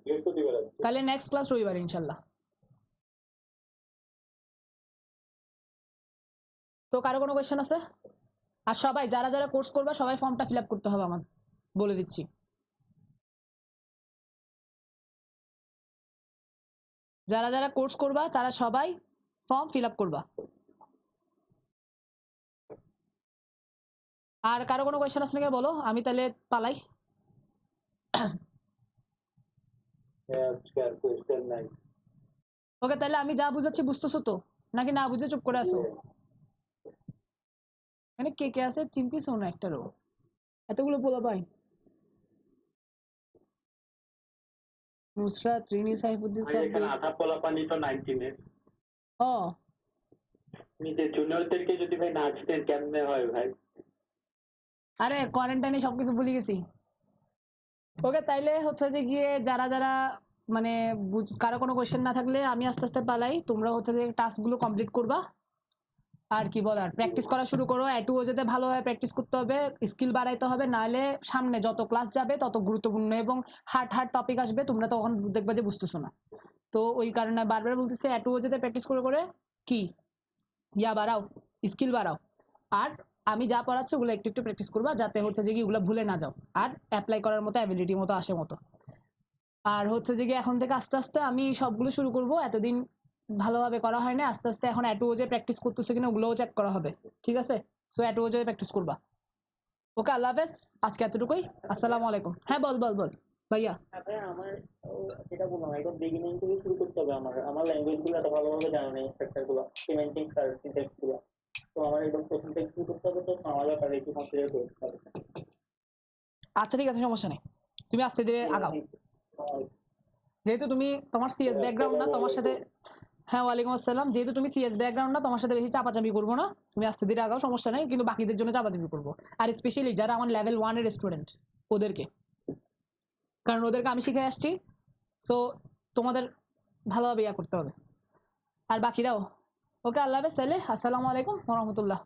বৃহস্পতিবার আছে। তাহলে নেক্সট ক্লাস রবিবার ইনশাল্লাহ। তো কারো কোনো কোয়েশ্চেন আছে? আর সবাই যারা যারা কোর্স করবে সবাই ফর্মটা ফিল আপ করতে হবে, আমার বলে দিচ্ছি। যারা যারা কোর্স করবা তারা সবাই ফর্ম ফিল আপ করবা। আর কারো কোনো কোয়েশ্চেন আছে নাকি বলো, আমি তাহলে পালাই। হ্যাঁ আজকে আর কোশ্চেন নাই। ওকে, তাহলে আমি যা বুঝাচ্ছি বুঝতেছো তো, নাকি না বুঝে চুপ করে আসো? মানে কে কে আছে চিন্তিস না একটারও, এতগুলো পোলা পাই। নুসরাত, ত্রিনি, সাইফুদ্দিন, ভাই এখানে আধা পোলা পানি তো 19 এর। ও নিজের জুনিয়রদেরকে যদি ভাই নাচতেন কেমনে হয় ভাই? আরে কোয়ারেন্টাইনে সবকিছু ভুলে গেছি। ওকে, তাইলে হচ্ছে যে গিয়ে যারা যারা মানে কারো কোনো কোয়েশ্চেন না থাকলে আমি আস্তে আস্তে পালাই, তোমরা হচ্ছে যে টাস্ক গুলো কমপ্লিট করবা। আর কি বলার, প্র্যাকটিস করা শুরু করো, এটুও যেতে ভালোভাবে প্র্যাকটিস করতে হবে, স্কিল বাড়াইতে হবে, নাহলে সামনে যত ক্লাস যাবে তত গুরুত্বপূর্ণ এবং হার্ড হার্ড টপিক আসবে, তোমরা তখন দেখবা যে বুঝতেছো না। তো ওই কারণে বারবার বলতেছে এটুও যেতে প্র্যাকটিস করে করে কি বাড়াও, স্কিল বাড়াও। আর আমি যা পড়াচ্ছি ওগুলো একটু একটু প্র্যাকটিস করবা, যাতে হচ্ছে যে কি ওগুলো ভুলে না যাও আর অ্যাপ্লাই করার মতো অ্যাবিলিটি মতো আসে মতো। আর হচ্ছে যে কি এখন থেকে আস্তে আস্তে আমি সবগুলো শুরু করব, এতদিন ভালোভাবে করা হয় না, আস্তে আস্তে এখন এটুও যে প্র্যাকটিস করতেছে কিনা ওগুলোও চেক করা হবে, ঠিক আছে? সো এটুও যে প্র্যাকটিস করবা। ওকে, আল্লাহ হাফেজ, আজকে এতটুকুই। আসসালামু আলাইকুম। হ্যাঁ বল বল বল ভাইয়া। ভাই আমার যেটা বললাম একদম বিগিনিং থেকে শুরু করতে হবে। আমার ল্যাঙ্গুয়েজ গুলো এত ভালোভাবে জানা নেই, স্ট্রাকচার গুলো, সিমেন্টিং আর সিনট্যাক্স গুলো। তো আমার একদম প্রথম থেকে শুরু করতে হবে, তো আমার ব্যাপারে একটু কনসিডার করতে হবে। আচ্ছা ঠিক আছে, সমস্যা নেই, তুমি আস্তে ধীরে আগাও। যেহেতু তুমি তোমার সিএস ব্যাকগ্রাউন্ড না তোমার সাথে, হ্যাঁ ওয়ালাইকুম আসসালাম, যেহেতু তুমি সিএস ব্যাকগ্রাউন্ড না তোমার সাথে বেশি চাপাচাপি করবো না, তুমি আস্তে ধীরে আগাও, সমস্যা নেই, কিন্তু বাকিদের জন্য চাপাচাপি করবো। আর স্পেশালি যারা আমার লেভেল 1 এর স্টুডেন্ট ওদেরকে, কারণ ওদেরকে আমি শিখে আসছি। সো তোমাদের ভালোভাবে ইয়া করতে হবে, আর বাকিরাও। ওকে, আল্লাহ হাফেজ, তাহলে আসসালামু আলাইকুম ওয়া রাহমাতুল্লাহ।